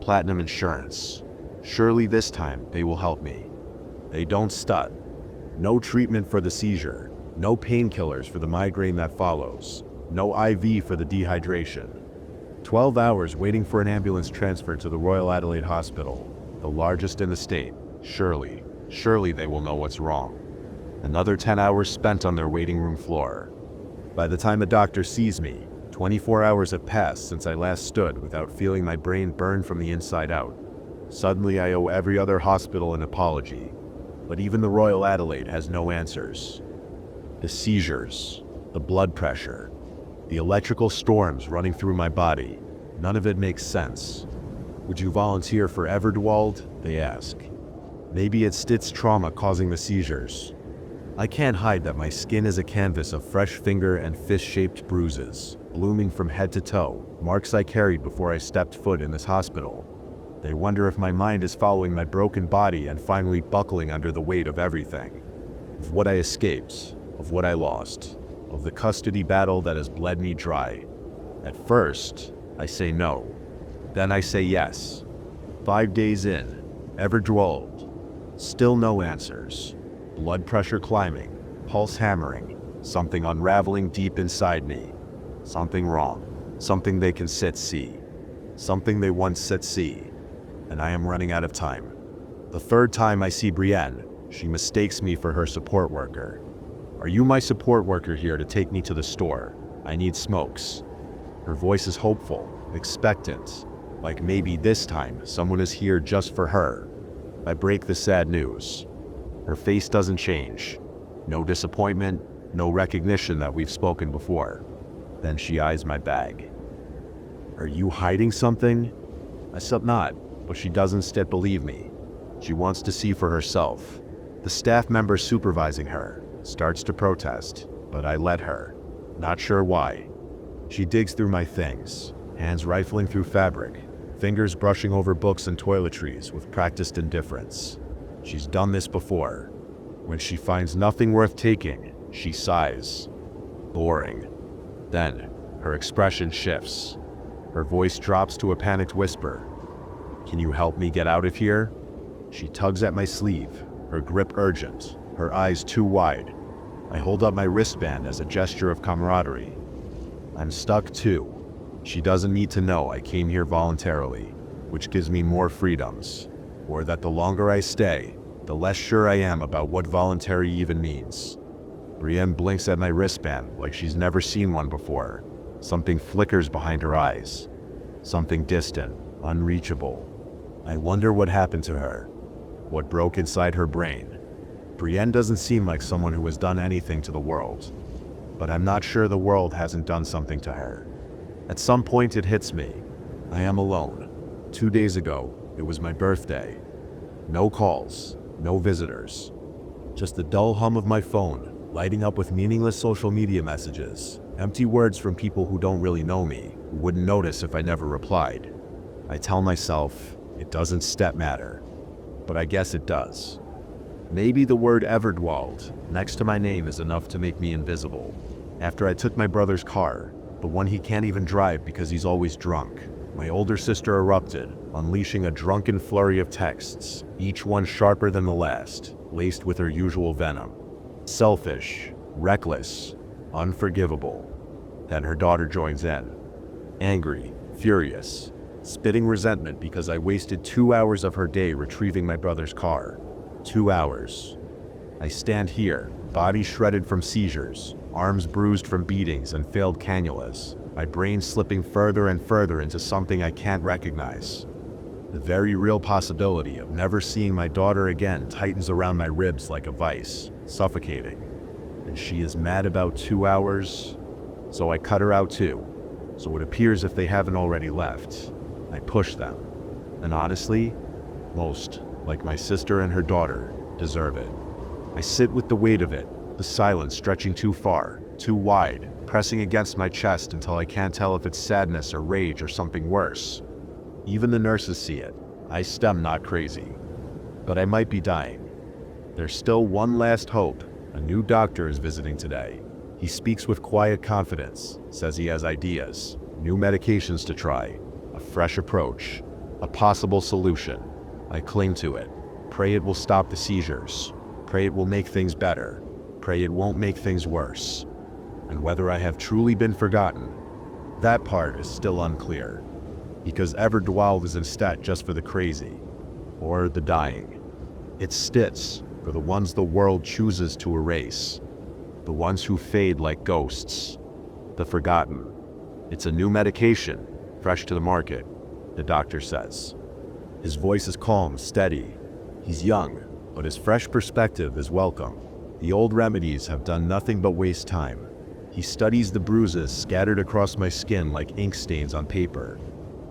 Platinum insurance. Surely this time they will help me. They don't stut. No treatment for the seizure. No painkillers for the migraine that follows. No IV for the dehydration. 12 hours waiting for an ambulance transfer to the Royal Adelaide Hospital, the largest in the state. Surely they will know what's wrong. Another 10 hours spent on their waiting room floor. By the time a doctor sees me, 24 hours have passed since I last stood without feeling my brain burn from the inside out. Suddenly I owe every other hospital an apology, but even the Royal Adelaide has no answers. The seizures, the blood pressure, the electrical storms running through my body, none of it makes sense. Would you volunteer for Everdwald? They ask. Maybe it's Stitt's trauma causing the seizures. I can't hide that my skin is a canvas of fresh finger and fist-shaped bruises, blooming from head to toe, marks I carried before I stepped foot in this hospital. They wonder if my mind is following my broken body and finally buckling under the weight of everything. Of what I escaped, of what I lost, of the custody battle that has bled me dry. At first, I say no. Then I say yes. 5 days in, Everdwald. Still no answers. Blood pressure climbing, pulse hammering, something unraveling deep inside me. Something wrong, something they can see. Something they once see. And I am running out of time. The third time I see Brienne, she mistakes me for her support worker. Are you my support worker here to take me to the store? I need smokes. Her voice is hopeful, expectant, like maybe this time someone is here just for her. I break the sad news. Her face doesn't change. No disappointment, no recognition that we've spoken before. Then she eyes my bag. Are you hiding something? I sub not, but she doesn't still believe me. She wants to see for herself. The staff member supervising her starts to protest, but I let her. Not sure why. She digs through my things, hands rifling through fabric, fingers brushing over books and toiletries with practiced indifference. She's done this before. When she finds nothing worth taking, she sighs. Boring. Then, her expression shifts. Her voice drops to a panicked whisper. Can you help me get out of here? She tugs at my sleeve, her grip urgent, her eyes too wide. I hold up my wristband as a gesture of camaraderie. I'm stuck too. She doesn't need to know I came here voluntarily, which gives me more freedoms, or that the longer I stay, the less sure I am about what voluntary even means. Brienne blinks at my wristband like she's never seen one before. Something flickers behind her eyes. Something distant, unreachable. I wonder what happened to her. What broke inside her brain. Brienne doesn't seem like someone who has done anything to the world. But I'm not sure the world hasn't done something to her. At some point it hits me. I am alone. 2 days ago, it was my birthday. No calls, no visitors. Just the dull hum of my phone, lighting up with meaningless social media messages. Empty words from people who don't really know me, who wouldn't notice if I never replied. I tell myself, it doesn't step matter. But I guess it does. Maybe the word Everdwald next to my name is enough to make me invisible. After I took my brother's car, the one he can't even drive because he's always drunk, my older sister erupted, unleashing a drunken flurry of texts, each one sharper than the last, laced with her usual venom. Selfish, reckless, unforgivable. Then her daughter joins in. Angry, furious, spitting resentment because I wasted 2 hours of her day retrieving my brother's car. 2 hours. I stand here, body shredded from seizures, arms bruised from beatings and failed cannulas, my brain slipping further and further into something I can't recognize. The very real possibility of never seeing my daughter again tightens around my ribs like a vice, suffocating. And she is mad about 2 hours, so I cut her out too. So it appears if they haven't already left, I push them. And honestly, Most, like my sister and her daughter, deserve it. I sit with the weight of it, the silence stretching too far, too wide, pressing against my chest until I can't tell if it's sadness or rage or something worse. Even the nurses see it. I stem not crazy. But I might be dying. There's still one last hope. A new doctor is visiting today. He speaks with quiet confidence, says he has ideas, new medications to try, a fresh approach, a possible solution. I cling to it. Pray it will stop the seizures. Pray it will make things better. Pray it won't make things worse. And whether I have truly been forgotten, that part is still unclear. Because Everdwald is instead just for the crazy, or the dying. It's stits for the ones the world chooses to erase, the ones who fade like ghosts, the forgotten. It's a new medication, fresh to the market, the doctor says. His voice is calm, steady. He's young, but his fresh perspective is welcome. The old remedies have done nothing but waste time. He studies the bruises scattered across my skin like ink stains on paper.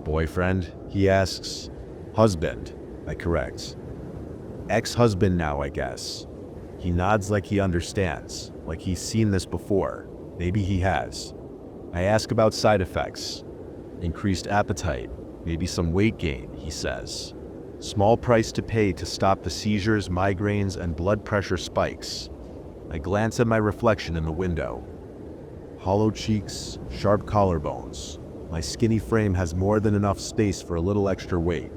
Boyfriend, he asks. Husband, I correct. Ex-husband now, I guess. He nods like he understands, like he's seen this before. Maybe he has. I ask about side effects. Increased appetite, maybe some weight gain, he says. Small price to pay to stop the seizures, migraines, and blood pressure spikes. I glance at my reflection in the window. Hollow cheeks, sharp collarbones. My skinny frame has more than enough space for a little extra weight.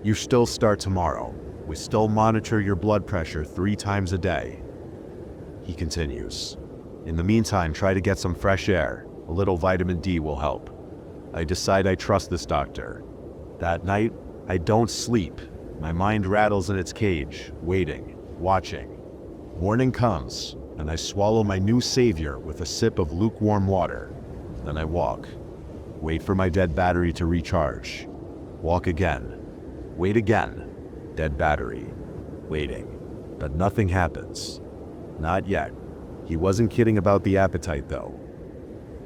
You still start tomorrow. We still monitor your blood pressure 3 times a day. He continues. In the meantime, try to get some fresh air. A little vitamin D will help. I decide I trust this doctor. That night, I don't sleep. My mind rattles in its cage, waiting, watching. Morning comes, and I swallow my new savior with a sip of lukewarm water. Then I walk. Wait for my dead battery to recharge. Walk again. Wait again. Dead battery. Waiting. But nothing happens. Not yet. He wasn't kidding about the appetite, though.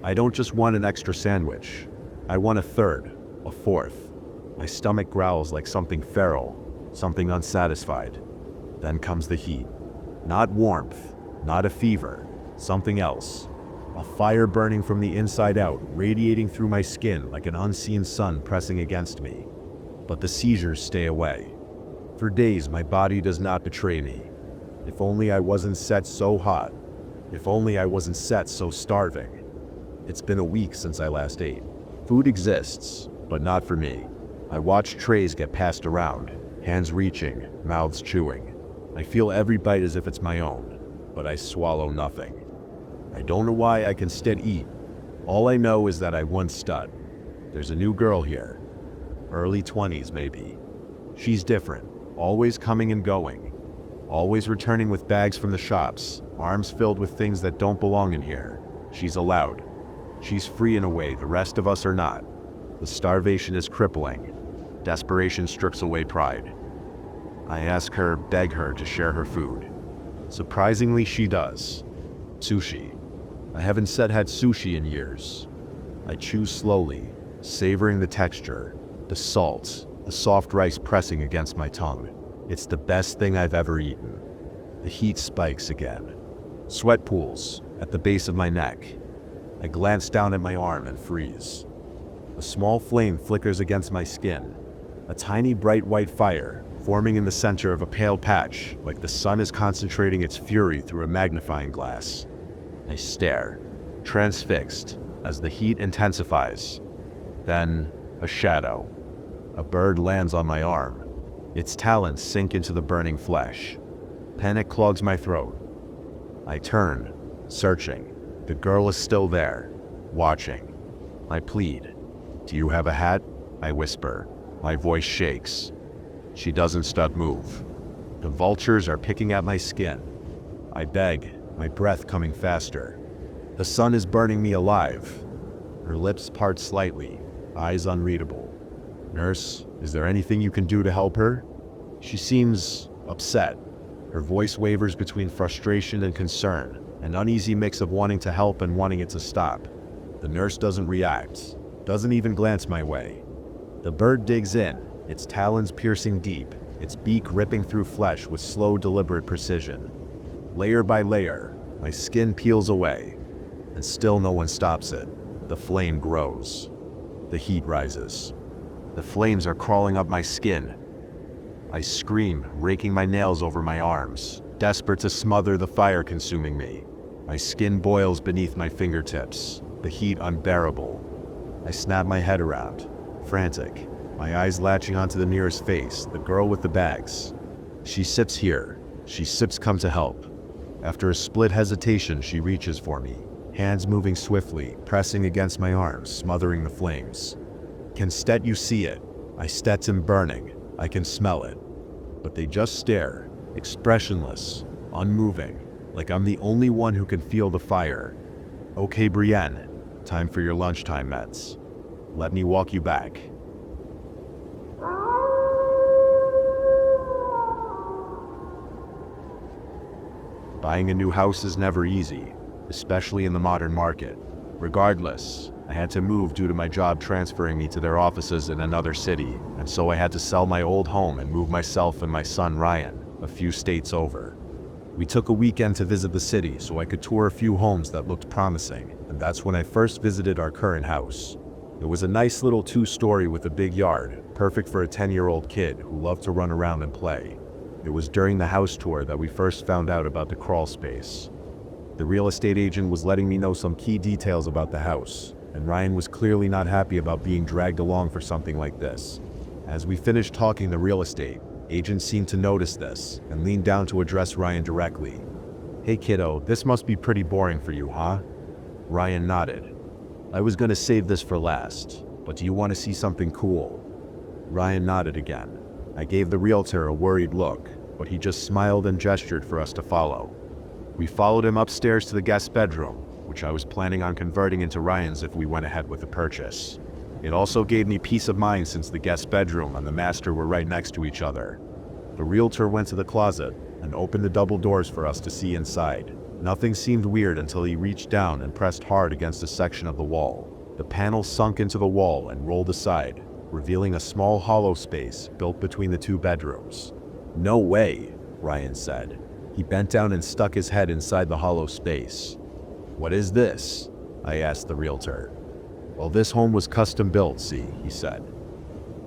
I don't just want an extra sandwich. I want a third, a fourth. My stomach growls like something feral, something unsatisfied. Then comes the heat. Not warmth, not a fever, something else. A fire burning from the inside out, radiating through my skin like an unseen sun pressing against me. But the seizures stay away. For days, my body does not betray me. If only I wasn't set so hot. If only I wasn't set so starving. It's been a week since I last ate. Food exists, but not for me. I watch trays get passed around, hands reaching, mouths chewing. I feel every bite as if it's my own, but I swallow nothing. I don't know why I can still eat. All I know is that I once stud. There's a new girl here. Early 20s, maybe. She's different, always coming and going. Always returning with bags from the shops, arms filled with things that don't belong in here. She's allowed. She's free in a way the rest of us are not. The starvation is crippling. Desperation strips away pride. I ask her, beg her to share her food. Surprisingly, she does. Sushi. I haven't had sushi in years. I chew slowly, savoring the texture, the salt, the soft rice pressing against my tongue. It's the best thing I've ever eaten. The heat spikes again. Sweat pools at the base of my neck. I glance down at my arm and freeze. A small flame flickers against my skin. A tiny bright white fire forming in the center of a pale patch, like the sun is concentrating its fury through a magnifying glass. I stare, transfixed, as the heat intensifies. Then, a shadow. A bird lands on my arm. Its talons sink into the burning flesh. Panic clogs my throat. I turn, searching. The girl is still there, watching. I plead. Do you have a hat? I whisper. My voice shakes. She doesn't move. The vultures are picking at my skin. I beg, my breath coming faster. The sun is burning me alive. Her lips part slightly, eyes unreadable. Nurse, is there anything you can do to help her? She seems upset. Her voice wavers between frustration and concern, an uneasy mix of wanting to help and wanting it to stop. The nurse doesn't react, doesn't even glance my way. The bird digs in, its talons piercing deep, its beak ripping through flesh with slow, deliberate precision. Layer by layer, my skin peels away, and still no one stops it. The flame grows. The heat rises. The flames are crawling up my skin. I scream, raking my nails over my arms, desperate to smother the fire consuming me. My skin boils beneath my fingertips, the heat unbearable. I snap my head around, frantic, my eyes latching onto the nearest face, the girl with the bags. She sips here. She sips come to help. After a split hesitation, she reaches for me, hands moving swiftly, pressing against my arms, smothering the flames. Can Stet you see it? My Stet's burning. I can smell it. But they just stare, expressionless, unmoving, like I'm the only one who can feel the fire. Okay, Brienne, time for your lunchtime meds. Let me walk you back. Buying a new house is never easy, especially in the modern market. Regardless, I had to move due to my job transferring me to their offices in another city, and so I had to sell my old home and move myself and my son Ryan a few states over. We took a weekend to visit the city so I could tour a few homes that looked promising, and that's when I first visited our current house. It was a nice little 2-story with a big yard, perfect for a 10-year-old kid who loved to run around and play. It was during the house tour that we first found out about the crawl space. The real estate agent was letting me know some key details about the house, and Ryan was clearly not happy about being dragged along for something like this. As we finished talking the real estate, agent seemed to notice this and leaned down to address Ryan directly. Hey kiddo, this must be pretty boring for you, huh? Ryan nodded. I was gonna save this for last, but do you want to see something cool? Ryan nodded again. I gave the realtor a worried look, but he just smiled and gestured for us to follow. We followed him upstairs to the guest bedroom, which I was planning on converting into Ryan's if we went ahead with the purchase. It also gave me peace of mind since the guest bedroom and the master were right next to each other. The realtor went to the closet and opened the double doors for us to see inside. Nothing seemed weird until he reached down and pressed hard against a section of the wall. The panel sunk into the wall and rolled aside, revealing a small hollow space built between the two bedrooms. No way, Ryan said. He bent down and stuck his head inside the hollow space. What is this? I asked the realtor. Well, this home was custom built, see, he said.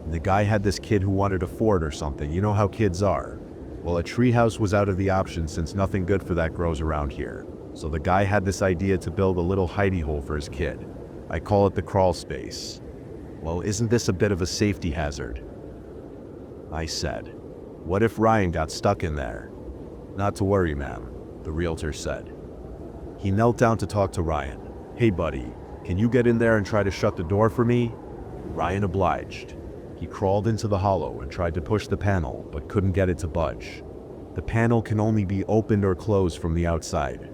The guy had this kid who wanted a fort or something, you know how kids are. Well, a treehouse was out of the option since nothing good for that grows around here. So the guy had this idea to build a little hidey hole for his kid. I call it the crawl space. Well, isn't this a bit of a safety hazard? I said. What if Ryan got stuck in there? Not to worry, ma'am, the realtor said. He knelt down to talk to Ryan. Hey buddy, can you get in there and try to shut the door for me? Ryan obliged. He crawled into the hollow and tried to push the panel, but couldn't get it to budge. The panel can only be opened or closed from the outside,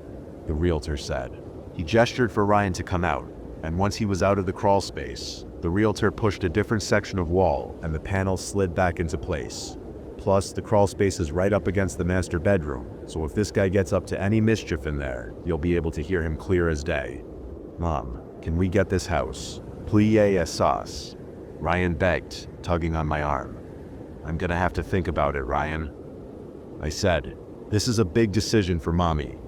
the realtor said. He gestured for Ryan to come out, and once he was out of the crawl space, the realtor pushed a different section of wall and the panel slid back into place. Plus, the crawl space is right up against the master bedroom, so if this guy gets up to any mischief in there, you'll be able to hear him clear as day. Mom, can we get this house? Pliez sauce. Ryan begged, tugging on my arm. I'm gonna have to think about it, Ryan. I said, this is a big decision for Mommy.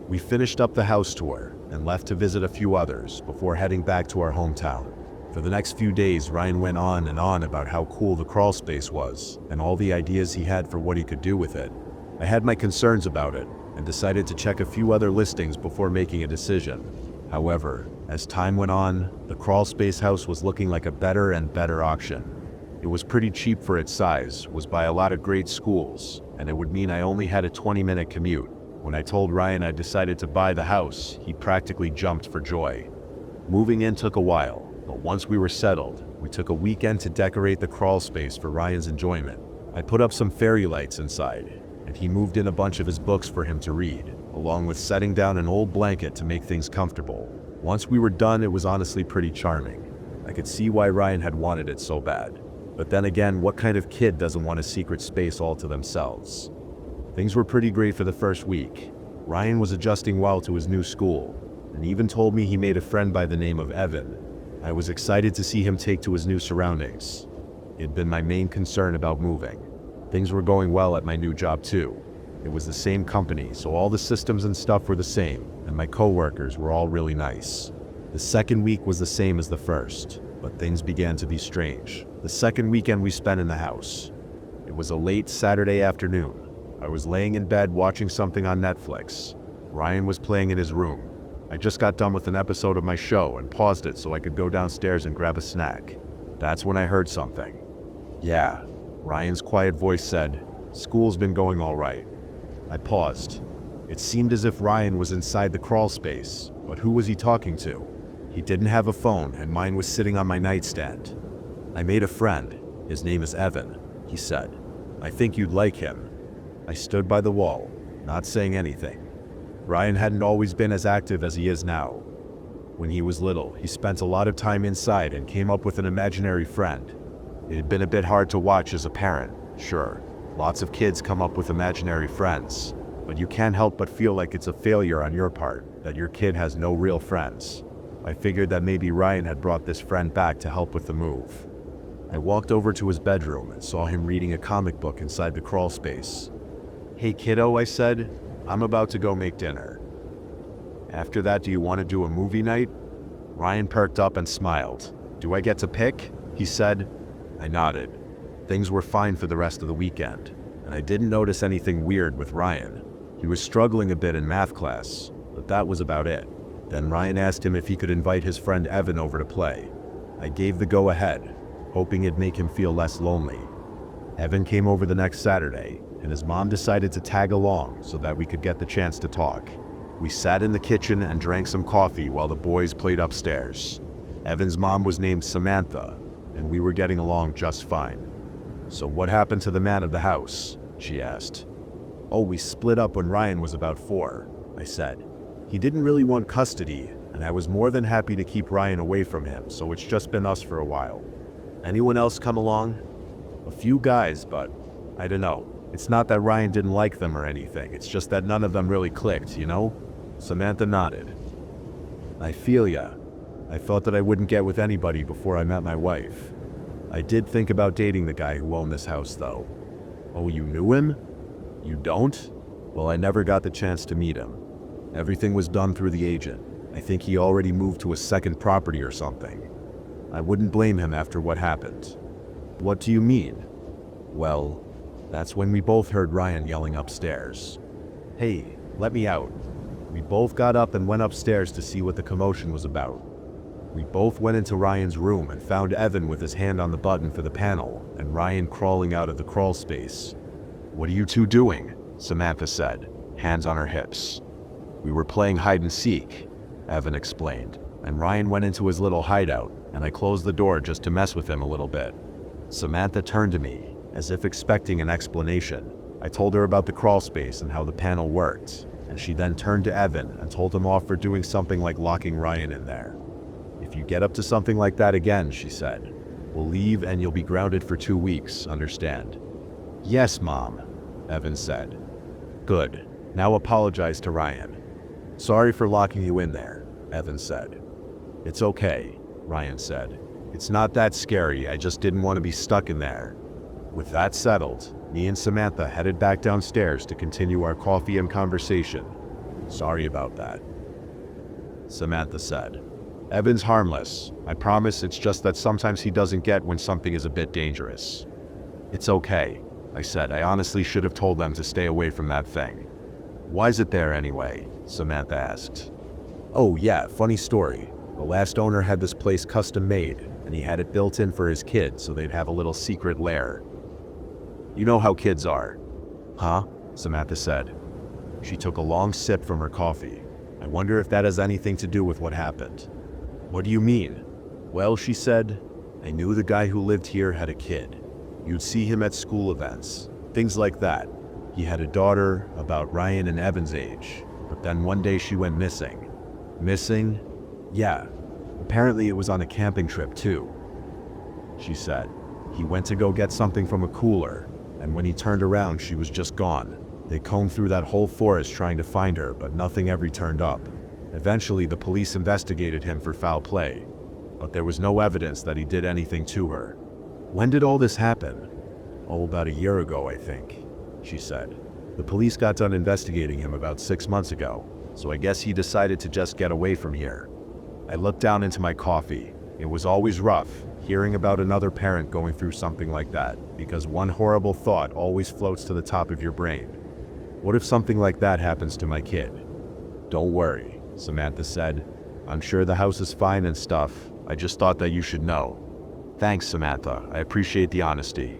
We finished up the house tour and left to visit a few others before heading back to our hometown. For the next few days, Ryan went on and on about how cool the crawl space was and all the ideas he had for what he could do with it. I had my concerns about it and decided to check a few other listings before making a decision. However, as time went on, the crawl space house was looking like a better and better auction. It was pretty cheap for its size, was by a lot of great schools, and it would mean I only had a 20-minute commute. When I told Ryan I decided to buy the house, he practically jumped for joy. Moving in took a while, but once we were settled, we took a weekend to decorate the crawl space for Ryan's enjoyment. I put up some fairy lights inside, and he moved in a bunch of his books for him to read, along with setting down an old blanket to make things comfortable. Once we were done, it was honestly pretty charming. I could see why Ryan had wanted it so bad. But then again, what kind of kid doesn't want a secret space all to themselves? Things were pretty great for the first week. Ryan was adjusting well to his new school, and even told me he made a friend by the name of Evan. I was excited to see him take to his new surroundings. It had been my main concern about moving. Things were going well at my new job too. It was the same company, so all the systems and stuff were the same, and my coworkers were all really nice. The second week was the same as the first, but things began to be strange. The second weekend we spent in the house. It was a late Saturday afternoon. I was laying in bed watching something on Netflix. Ryan was playing in his room. I just got done with an episode of my show and paused it so I could go downstairs and grab a snack. That's when I heard something. "Yeah," Ryan's quiet voice said. "School's been going all right." I paused. It seemed as if Ryan was inside the crawl space, but who was he talking to? He didn't have a phone, and mine was sitting on my nightstand. "I made a friend. His name is Evan," he said. "I think you'd like him." I stood by the wall, not saying anything. Ryan hadn't always been as active as he is now. When he was little, he spent a lot of time inside and came up with an imaginary friend. It had been a bit hard to watch as a parent, sure. Lots of kids come up with imaginary friends, but you can't help but feel like it's a failure on your part, that your kid has no real friends. I figured that maybe Ryan had brought this friend back to help with the move. I walked over to his bedroom and saw him reading a comic book inside the crawl space. "Hey kiddo," I said, "I'm about to go make dinner. After that, do you want to do a movie night?" Ryan perked up and smiled. "Do I get to pick?" he said. I nodded. Things were fine for the rest of the weekend, and I didn't notice anything weird with Ryan. He was struggling a bit in math class, but that was about it. Then Ryan asked him if he could invite his friend Evan over to play. I gave the go-ahead, hoping it'd make him feel less lonely. Evan came over the next Saturday, and his mom decided to tag along so that we could get the chance to talk. We sat in the kitchen and drank some coffee while the boys played upstairs. Evan's mom was named Samantha, and we were getting along just fine. "So what happened to the man of the house?" she asked. "Oh, we split up when Ryan was about 4, I said. "He didn't really want custody, and I was more than happy to keep Ryan away from him, so it's just been us for a while." "Anyone else come along?" "A few guys, but I don't know. It's not that Ryan didn't like them or anything, it's just that none of them really clicked, you know?" Samantha nodded. "I feel ya. I thought that I wouldn't get with anybody before I met my wife. I did think about dating the guy who owned this house, though." "Oh, you knew him?" "You don't?" "Well, I never got the chance to meet him. Everything was done through the agent. I think he already moved to a second property or something. I wouldn't blame him after what happened." "What do you mean?" "Well, that's when we both heard Ryan yelling upstairs. 'Hey, let me out.' We both got up and went upstairs to see what the commotion was about. We both went into Ryan's room and found Evan with his hand on the button for the panel and Ryan crawling out of the crawl space. "What are you two doing?" Samantha said, hands on her hips. "We were playing hide and seek," Evan explained, and Ryan went into his little hideout, and I closed the door just to mess with him a little bit. Samantha turned to me, as if expecting an explanation. I told her about the crawl space and how the panel worked, and she then turned to Evan and told him off for doing something like locking Ryan in there. "If you get up to something like that again," she said, "we'll leave and you'll be grounded for 2 weeks, understand?" "Yes, Mom," Evan said. "Good. Now apologize to Ryan." "Sorry for locking you in there," Evan said. "It's okay," Ryan said. "It's not that scary, I just didn't want to be stuck in there." With that settled, me and Samantha headed back downstairs to continue our coffee and conversation. "Sorry about that," Samantha said. "Evan's harmless. I promise, it's just that sometimes he doesn't get when something is a bit dangerous." "It's okay," I said. I honestly should have told them to stay away from that thing. "Why's it there anyway?" Samantha asked. "Oh yeah, funny story. The last owner had this place custom made, and he had it built in for his kids so they'd have a little secret lair. You know how kids are." "Huh?" Samantha said. She took a long sip from her coffee. "I wonder if that has anything to do with what happened." "What do you mean?" "Well," she said, "I knew the guy who lived here had a kid. You'd see him at school events, things like that. He had a daughter about Ryan and Evan's age, but then one day she went missing." "Missing?" "Yeah. Apparently it was on a camping trip too," she said. "He went to go get something from a cooler, and when he turned around she was just gone. They combed through that whole forest trying to find her, but nothing ever turned up. Eventually the police investigated him for foul play, but there was no evidence that he did anything to her." "When did all this happen?" Oh, about a year ago, I think, she said. The police got done investigating him about 6 months ago, so I guess he decided to just get away from here. I looked down into my coffee. It was always rough, hearing about another parent going through something like that, because one horrible thought always floats to the top of your brain. What if something like that happens to my kid? Don't worry, Samantha said. I'm sure the house is fine and stuff. I just thought that you should know. Thanks, Samantha. I appreciate the honesty.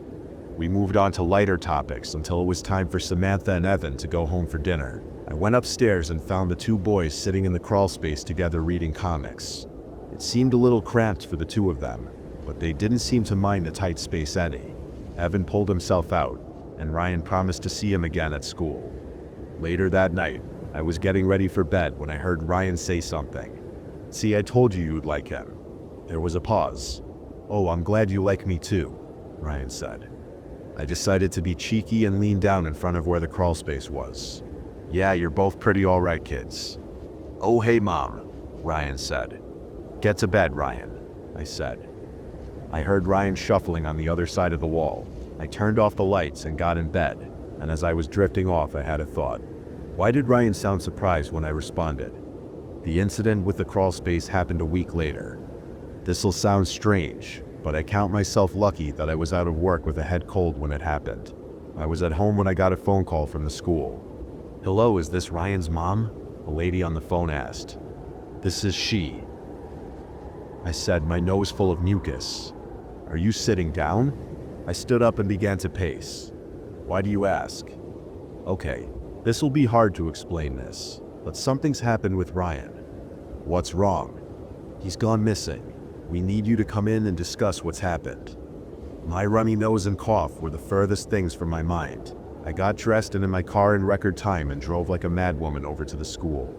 We moved on to lighter topics until it was time for Samantha and Evan to go home for dinner. I went upstairs and found the two boys sitting in the crawl space together reading comics. It seemed a little cramped for the two of them, but they didn't seem to mind the tight space any. Evan pulled himself out, and Ryan promised to see him again at school. Later that night, I was getting ready for bed when I heard Ryan say something. See, I told you you'd like him. There was a pause. Oh, I'm glad you like me too, Ryan said. I decided to be cheeky and lean down in front of where the crawl space was. Yeah, you're both pretty alright, kids. Oh, hey, Mom, Ryan said. Get to bed, Ryan, I said. I heard Ryan shuffling on the other side of the wall. I turned off the lights and got in bed, and as I was drifting off, I had a thought. Why did Ryan sound surprised when I responded? The incident with the crawl space happened a week later. This'll sound strange, but I count myself lucky that I was out of work with a head cold when it happened. I was at home when I got a phone call from the school. Hello, is this Ryan's mom? A lady on the phone asked. This is she, I said, my nose full of mucus. Are you sitting down? I stood up and began to pace. Why do you ask? Okay, this will be hard to explain this, but something's happened with Ryan. What's wrong? He's gone missing. We need you to come in and discuss what's happened. My runny nose and cough were the furthest things from my mind. I got dressed and in my car in record time and drove like a madwoman over to the school.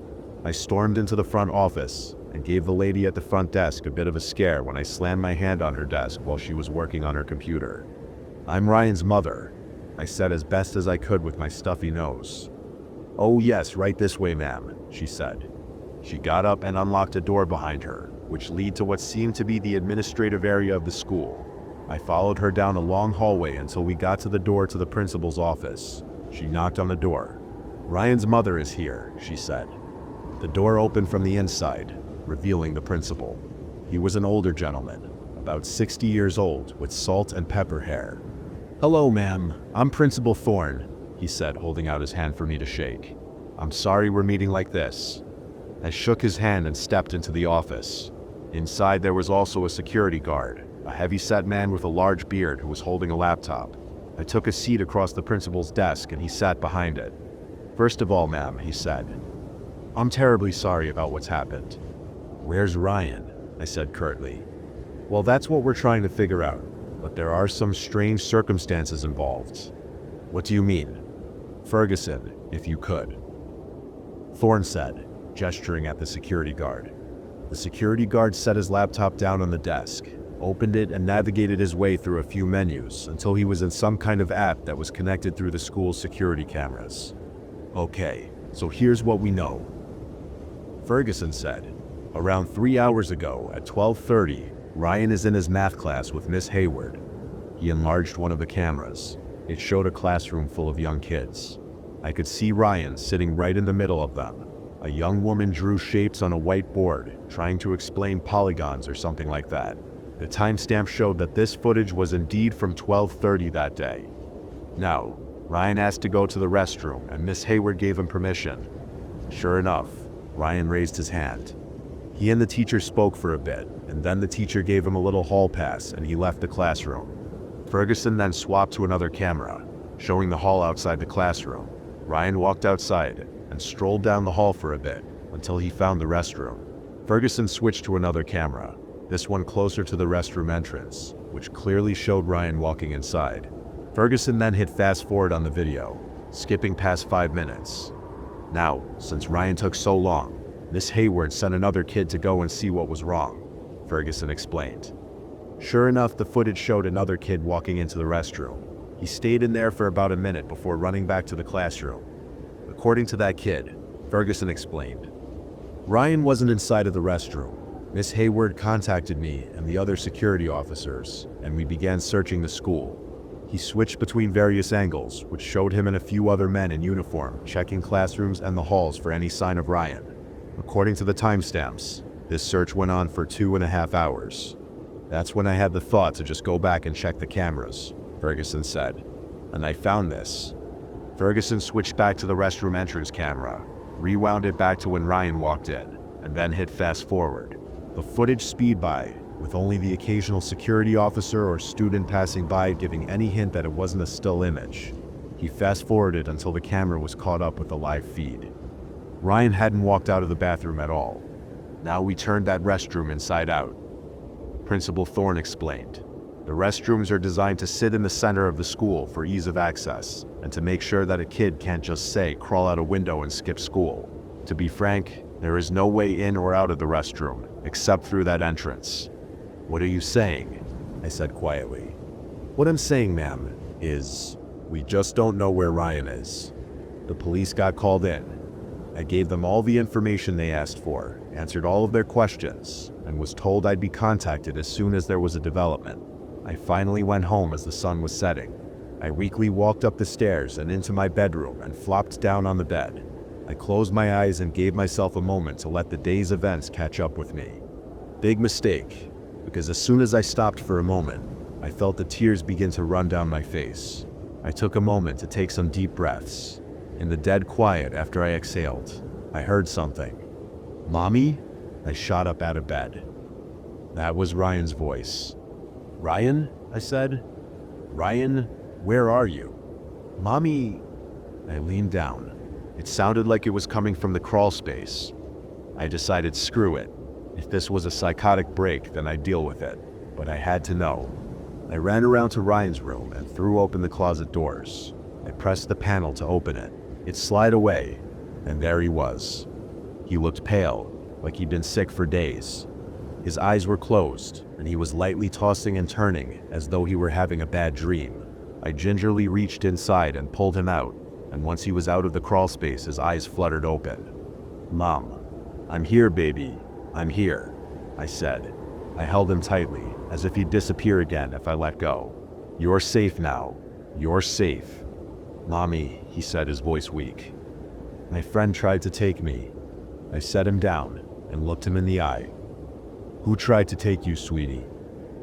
I stormed into the front office and gave the lady at the front desk a bit of a scare when I slammed my hand on her desk while she was working on her computer. I'm Ryan's mother, I said as best as I could with my stuffy nose. Oh yes, right this way, ma'am, she said. She got up and unlocked a door behind her, which led to what seemed to be the administrative area of the school. I followed her down a long hallway until we got to the door to the principal's office. She knocked on the door. Ryan's mother is here, she said. The door opened from the inside, revealing the principal. He was an older gentleman, about 60 years old, with salt and pepper hair. Hello, ma'am. I'm Principal Thorne, he said, holding out his hand for me to shake. I'm sorry we're meeting like this. I shook his hand and stepped into the office. Inside there was also a security guard, a heavy-set man with a large beard who was holding a laptop. I took a seat across the principal's desk and he sat behind it. First of all, ma'am, he said, I'm terribly sorry about what's happened. Where's Ryan? I said curtly. Well, that's what we're trying to figure out, but there are some strange circumstances involved. What do you mean? Ferguson, if you could. Thorne said, gesturing at the security guard. The security guard set his laptop down on the desk, opened it and navigated his way through a few menus until he was in some kind of app that was connected through the school's security cameras. Okay, so here's what we know. Ferguson said, around 3 hours ago at 12:30, Ryan is in his math class with Miss Hayward. He enlarged one of the cameras. It showed a classroom full of young kids. I could see Ryan sitting right in the middle of them. A young woman drew shapes on a white board, trying to explain polygons or something like that. The timestamp showed that this footage was indeed from 12:30 that day. Now, Ryan asked to go to the restroom and Miss Hayward gave him permission. Sure enough, Ryan raised his hand. He and the teacher spoke for a bit, and then the teacher gave him a little hall pass and he left the classroom. Ferguson then swapped to another camera, showing the hall outside the classroom. Ryan walked outside and strolled down the hall for a bit until he found the restroom. Ferguson switched to another camera, this one closer to the restroom entrance, which clearly showed Ryan walking inside. Ferguson then hit fast forward on the video, skipping past 5 minutes. Now, since Ryan took so long, Miss Hayward sent another kid to go and see what was wrong, Ferguson explained. Sure enough, the footage showed another kid walking into the restroom. He stayed in there for about a minute before running back to the classroom. According to that kid, Ferguson explained, Ryan wasn't inside of the restroom. Miss Hayward contacted me and the other security officers, and we began searching the school. He switched between various angles, which showed him and a few other men in uniform checking classrooms and the halls for any sign of Ryan. According to the timestamps, this search went on for 2.5 hours. That's when I had the thought to just go back and check the cameras, Ferguson said. And I found this. Ferguson switched back to the restroom entrance camera, rewound it back to when Ryan walked in, and then hit fast forward. The footage speed by, with only the occasional security officer or student passing by giving any hint that it wasn't a still image. He fast forwarded until the camera was caught up with the live feed. Ryan hadn't walked out of the bathroom at all. Now we turned that restroom inside out. Principal Thorne explained. The restrooms are designed to sit in the center of the school for ease of access, and to make sure that a kid can't just say, crawl out a window and skip school. To be frank, there is no way in or out of the restroom, except through that entrance. What are you saying? I said quietly. What I'm saying, ma'am, is we just don't know where Ryan is. The police got called in. I gave them all the information they asked for, answered all of their questions, and was told I'd be contacted as soon as there was a development. I finally went home as the sun was setting. I weakly walked up the stairs and into my bedroom and flopped down on the bed. I closed my eyes and gave myself a moment to let the day's events catch up with me. Big mistake, because as soon as I stopped for a moment, I felt the tears begin to run down my face. I took a moment to take some deep breaths. In the dead quiet after I exhaled, I heard something. Mommy? I shot up out of bed. That was Ryan's voice. Ryan? I said. Ryan, where are you? Mommy. I leaned down. It sounded like it was coming from the crawl space. I decided screw it. If this was a psychotic break, then I'd deal with it. But I had to know. I ran around to Ryan's room and threw open the closet doors. I pressed the panel to open it. It slid away, and there he was. He looked pale, like he'd been sick for days. His eyes were closed, and he was lightly tossing and turning as though he were having a bad dream. I gingerly reached inside and pulled him out, and once he was out of the crawl space, his eyes fluttered open. Mom, I'm here, baby. I'm here, I said. I held him tightly, as if he'd disappear again if I let go. You're safe now. You're safe. Mommy, he said, his voice weak. My friend tried to take me. I set him down and looked him in the eye. Who tried to take you, sweetie?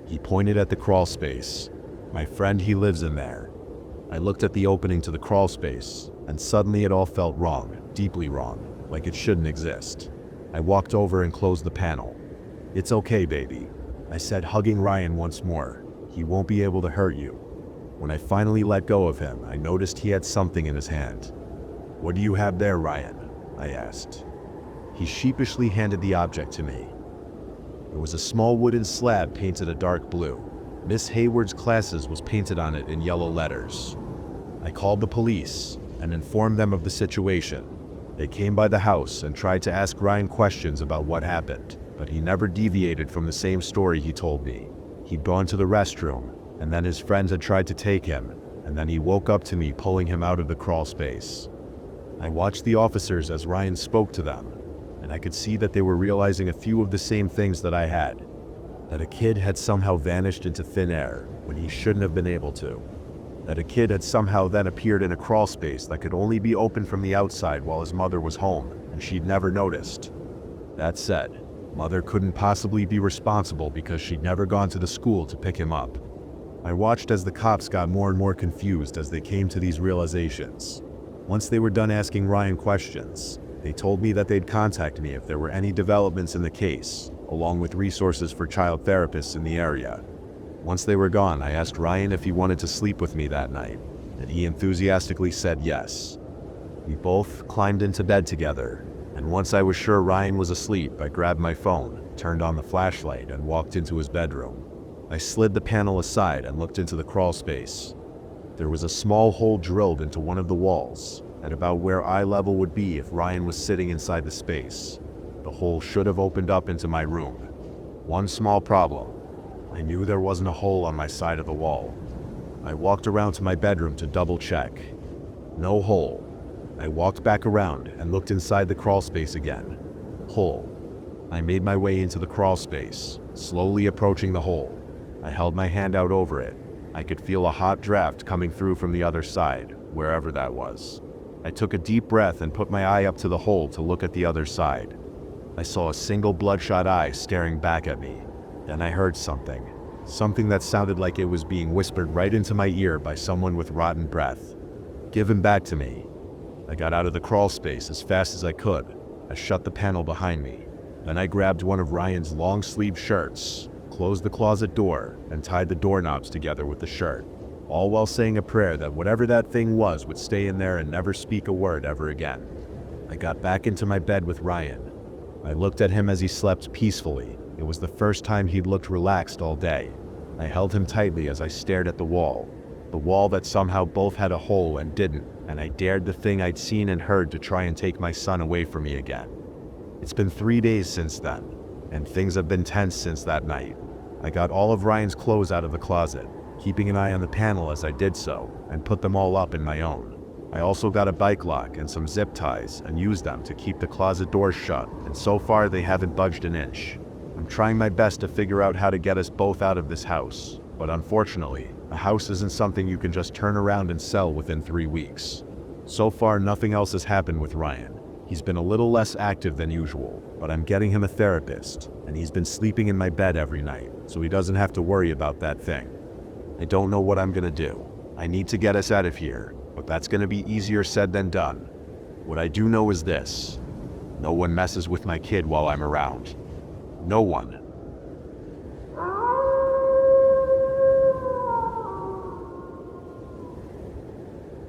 He pointed at the crawl space. My friend, he lives in there. I looked at the opening to the crawl space, and suddenly it all felt wrong, deeply wrong, like it shouldn't exist. I walked over and closed the panel. It's okay, baby, I said, hugging Ryan once more. He won't be able to hurt you. When I finally let go of him, I noticed he had something in his hand. What do you have there, Ryan? I asked. He sheepishly handed the object to me. It was a small wooden slab painted a dark blue. Miss Hayward's classes was painted on it in yellow letters. I called the police and informed them of the situation. They came by the house and tried to ask Ryan questions about what happened, but he never deviated from the same story he told me. He'd gone to the restroom, and then his friends had tried to take him, and then he woke up to me pulling him out of the crawl space. I watched the officers as Ryan spoke to them, and I could see that they were realizing a few of the same things that I had. That a kid had somehow vanished into thin air when he shouldn't have been able to. That a kid had somehow then appeared in a crawl space that could only be opened from the outside while his mother was home, and she'd never noticed. That said, Mother couldn't possibly be responsible because she'd never gone to the school to pick him up. I watched as the cops got more and more confused as they came to these realizations. Once they were done asking Ryan questions, they told me that they'd contact me if there were any developments in the case, along with resources for child therapists in the area. Once they were gone, I asked Ryan if he wanted to sleep with me that night, and he enthusiastically said yes. We both climbed into bed together, and once I was sure Ryan was asleep, I grabbed my phone, turned on the flashlight, and walked into his bedroom. I slid the panel aside and looked into the crawl space. There was a small hole drilled into one of the walls, at about where eye level would be if Ryan was sitting inside the space. The hole should have opened up into my room. One small problem. I knew there wasn't a hole on my side of the wall. I walked around to my bedroom to double check. No hole. I walked back around and looked inside the crawl space again. Hole. I made my way into the crawl space, slowly approaching the hole. I held my hand out over it. I could feel a hot draft coming through from the other side, wherever that was. I took a deep breath and put my eye up to the hole to look at the other side. I saw a single bloodshot eye staring back at me. Then I heard something. Something that sounded like it was being whispered right into my ear by someone with rotten breath. "Give him back to me." I got out of the crawl space as fast as I could. I shut the panel behind me. Then I grabbed one of Ryan's long-sleeve shirts, closed the closet door, and tied the doorknobs together with the shirt, all while saying a prayer that whatever that thing was would stay in there and never speak a word ever again. I got back into my bed with Ryan. I looked at him as he slept peacefully. It was the first time he'd looked relaxed all day. I held him tightly as I stared at the wall that somehow both had a hole and didn't, and I dared the thing I'd seen and heard to try and take my son away from me again. It's been 3 days since then, and things have been tense since that night. I got all of Ryan's clothes out of the closet, keeping an eye on the panel as I did so, and put them all up in my own. I also got a bike lock and some zip ties and used them to keep the closet doors shut, and so far they haven't budged an inch. I'm trying my best to figure out how to get us both out of this house, but unfortunately, a house isn't something you can just turn around and sell within 3 weeks. So far, nothing else has happened with Ryan. He's been a little less active than usual, but I'm getting him a therapist, and he's been sleeping in my bed every night, so he doesn't have to worry about that thing. I don't know what I'm gonna do. I need to get us out of here, but that's gonna be easier said than done. What I do know is this: no one messes with my kid while I'm around. No one.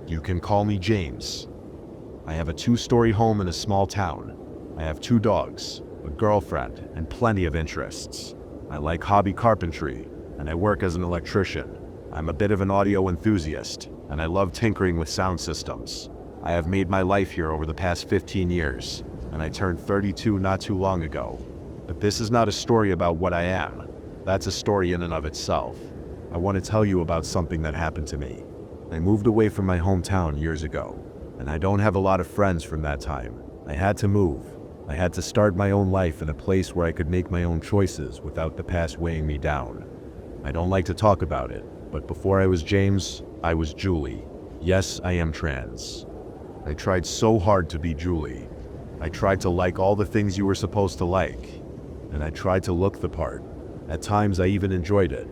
You can call me James. I have a 2-story home in a small town. I have 2 dogs, a girlfriend, and plenty of interests. I like hobby carpentry, and I work as an electrician. I'm a bit of an audio enthusiast, and I love tinkering with sound systems. I have made my life here over the past 15 years, and I turned 32 not too long ago. But this is not a story about what I am. That's a story in and of itself. I want to tell you about something that happened to me. I moved away from my hometown years ago, and I don't have a lot of friends from that time. I had to move. I had to start my own life in a place where I could make my own choices without the past weighing me down. I don't like to talk about it, but before I was James, I was Julie. Yes, I am trans. I tried so hard to be Julie. I tried to like all the things you were supposed to like, and I tried to look the part. At times I even enjoyed it.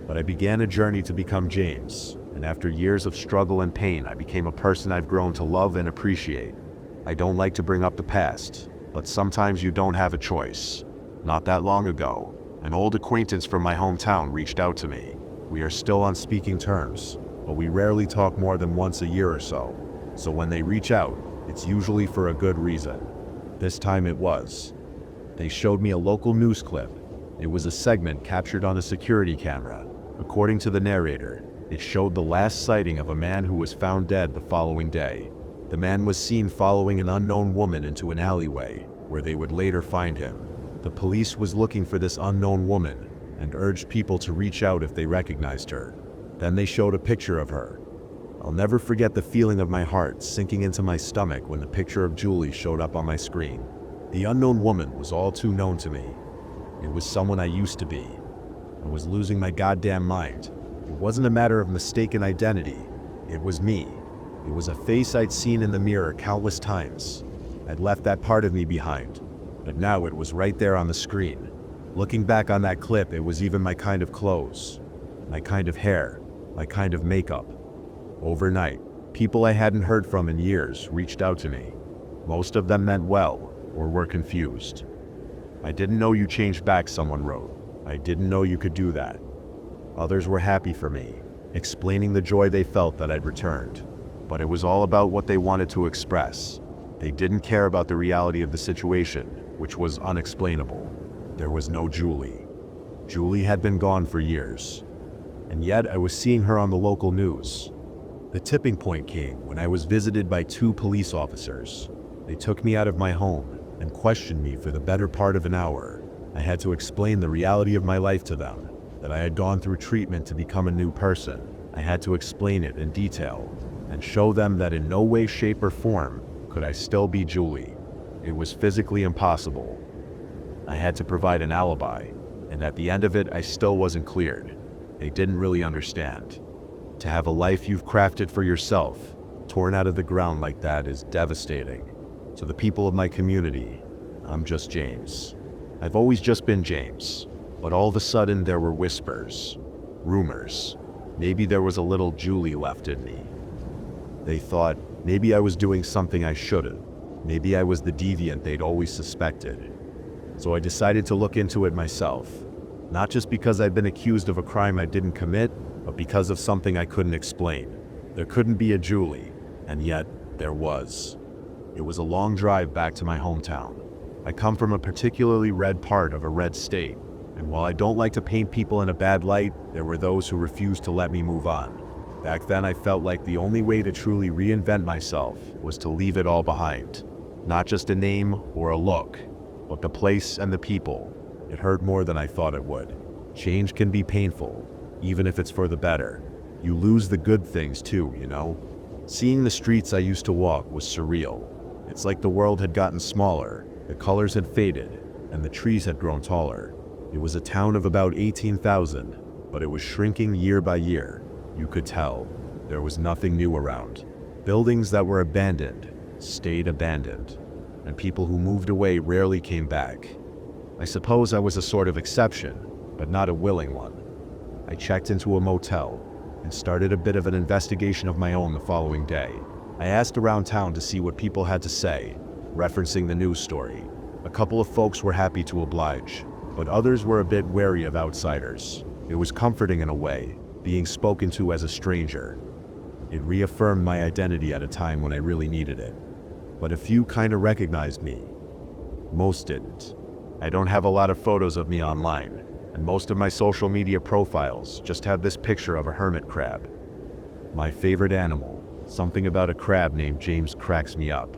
But I began a journey to become James, and after years of struggle and pain, I became a person I've grown to love and appreciate. I don't like to bring up the past, but sometimes you don't have a choice. Not that long ago, an old acquaintance from my hometown reached out to me. We are still on speaking terms, but we rarely talk more than once a year or so. So when they reach out, it's usually for a good reason. This time it was. They showed me a local news clip. It was a segment captured on a security camera. According to the narrator, it showed the last sighting of a man who was found dead the following day. The man was seen following an unknown woman into an alleyway, where they would later find him. The police was looking for this unknown woman and urged people to reach out if they recognized her. Then they showed a picture of her. I'll never forget the feeling of my heart sinking into my stomach when the picture of Julie showed up on my screen. The unknown woman was all too known to me. It was someone I used to be. I was losing my goddamn mind. It wasn't a matter of mistaken identity. It was me. It was a face I'd seen in the mirror countless times. I'd left that part of me behind, but now it was right there on the screen. Looking back on that clip, it was even my kind of clothes, my kind of hair, my kind of makeup. Overnight, people I hadn't heard from in years reached out to me. Most of them meant well, or were confused. "I didn't know you changed back," someone wrote. "I didn't know you could do that." Others were happy for me, explaining the joy they felt that I'd returned. But it was all about what they wanted to express. They didn't care about the reality of the situation, which was unexplainable. There was no Julie. Julie had been gone for years. And yet I was seeing her on the local news. The tipping point came when I was visited by 2 police officers. They took me out of my home and questioned me for the better part of an hour. I had to explain the reality of my life to them, that I had gone through treatment to become a new person. I had to explain it in detail and show them that in no way, shape, or form could I still be Julie. It was physically impossible. I had to provide an alibi, and at the end of it, I still wasn't cleared. They didn't really understand. To have a life you've crafted for yourself torn out of the ground like that is devastating. To the people of my community, I'm just James. I've always just been James, but all of a sudden there were whispers, rumors. Maybe there was a little Julie left in me. They thought maybe I was doing something I shouldn't. Maybe I was the deviant they'd always suspected. So I decided to look into it myself. Not just because I'd been accused of a crime I didn't commit, but because of something I couldn't explain. There couldn't be a Julie, and yet there was. It was a long drive back to my hometown. I come from a particularly red part of a red state, and while I don't like to paint people in a bad light, there were those who refused to let me move on. Back then I felt like the only way to truly reinvent myself was to leave it all behind. Not just a name or a look, but the place and the people. It hurt more than I thought it would. Change can be painful, even if it's for the better. You lose the good things too, you know? Seeing the streets I used to walk was surreal. It's like the world had gotten smaller, the colors had faded, and the trees had grown taller. It was a town of about 18,000, but it was shrinking year by year. You could tell. There was nothing new around. Buildings that were abandoned stayed abandoned, and people who moved away rarely came back. I suppose I was a sort of exception, but not a willing one. I checked into a motel and started a bit of an investigation of my own the following day. I asked around town to see what people had to say, referencing the news story. A couple of folks were happy to oblige, but others were a bit wary of outsiders. It was comforting in a way, being spoken to as a stranger. It reaffirmed my identity at a time when I really needed it. But a few kinda recognized me. Most didn't. I don't have a lot of photos of me online, and most of my social media profiles just have this picture of a hermit crab. My favorite animal. Something about a crab named James cracks me up.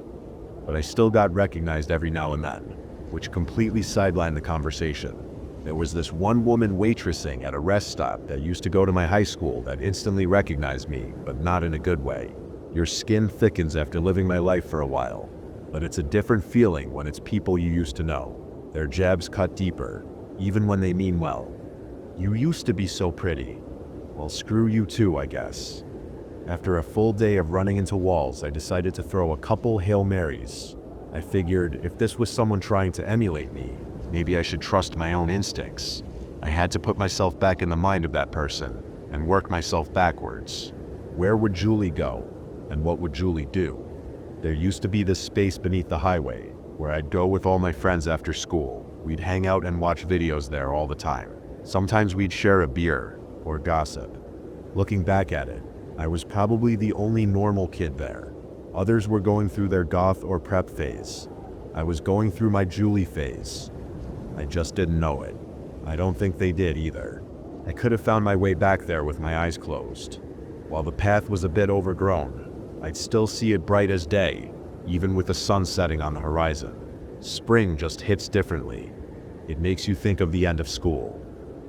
But I still got recognized every now and then, which completely sidelined the conversation. There was this one woman waitressing at a rest stop that used to go to my high school that instantly recognized me, but not in a good way. Your skin thickens after living my life for a while, but it's a different feeling when it's people you used to know. Their jabs cut deeper, even when they mean well. You used to be so pretty. Well, screw you too, I guess. After a full day of running into walls, I decided to throw a couple Hail Marys. I figured if this was someone trying to emulate me, maybe I should trust my own instincts. I had to put myself back in the mind of that person and work myself backwards. Where would Julie go? And what would Julie do? There used to be this space beneath the highway where I'd go with all my friends after school. We'd hang out and watch videos there all the time. Sometimes we'd share a beer or gossip. Looking back at it, I was probably the only normal kid there. Others were going through their goth or prep phase. I was going through my Julie phase. I just didn't know it. I don't think they did either. I could have found my way back there with my eyes closed. While the path was a bit overgrown, I'd still see it bright as day, even with the sun setting on the horizon. Spring just hits differently. It makes you think of the end of school.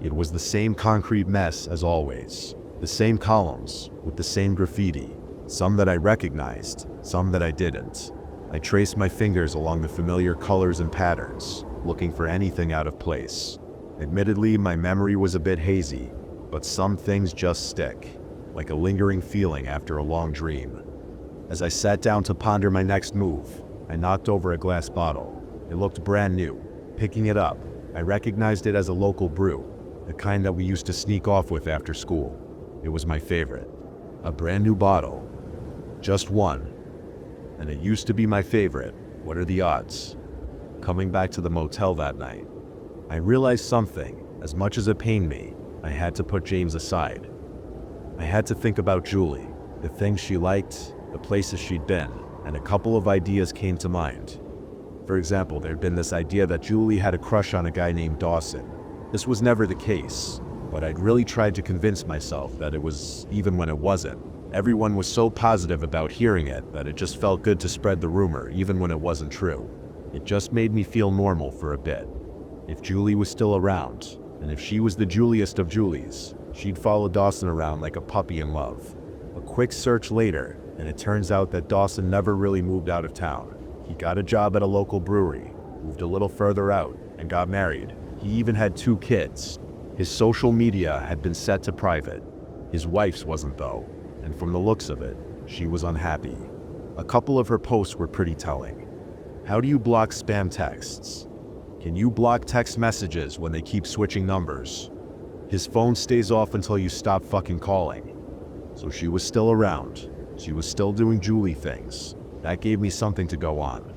It was the same concrete mess as always. The same columns with the same graffiti. Some that I recognized, some that I didn't. I traced my fingers along the familiar colors and patterns, looking for anything out of place. Admittedly, my memory was a bit hazy, but some things just stick, like a lingering feeling after a long dream. As I sat down to ponder my next move, I knocked over a glass bottle. It looked brand new. Picking it up, I recognized it as a local brew, the kind that we used to sneak off with after school. It was my favorite. A brand new bottle. Just one. And it used to be my favorite. What are the odds? Coming back to the motel that night, I realized something. As much as it pained me, I had to put James aside. I had to think about Julie, the things she liked, the places she'd been, and a couple of ideas came to mind. For example, there'd been this idea that Julie had a crush on a guy named Dawson. This was never the case, but I'd really tried to convince myself that it was, even when it wasn't. Everyone was so positive about hearing it that it just felt good to spread the rumor, even when it wasn't true. It just made me feel normal for a bit. If Julie was still around, and if she was the Juliest of Julies, she'd follow Dawson around like a puppy in love. A quick search later, and it turns out that Dawson never really moved out of town. He got a job at a local brewery, moved a little further out, and got married. He even had 2 kids. His social media had been set to private. His wife's wasn't though, and from the looks of it, she was unhappy. A couple of her posts were pretty telling. How do you block spam texts? Can you block text messages when they keep switching numbers? His phone stays off until you stop fucking calling. So she was still around. She was still doing Julie things. That gave me something to go on.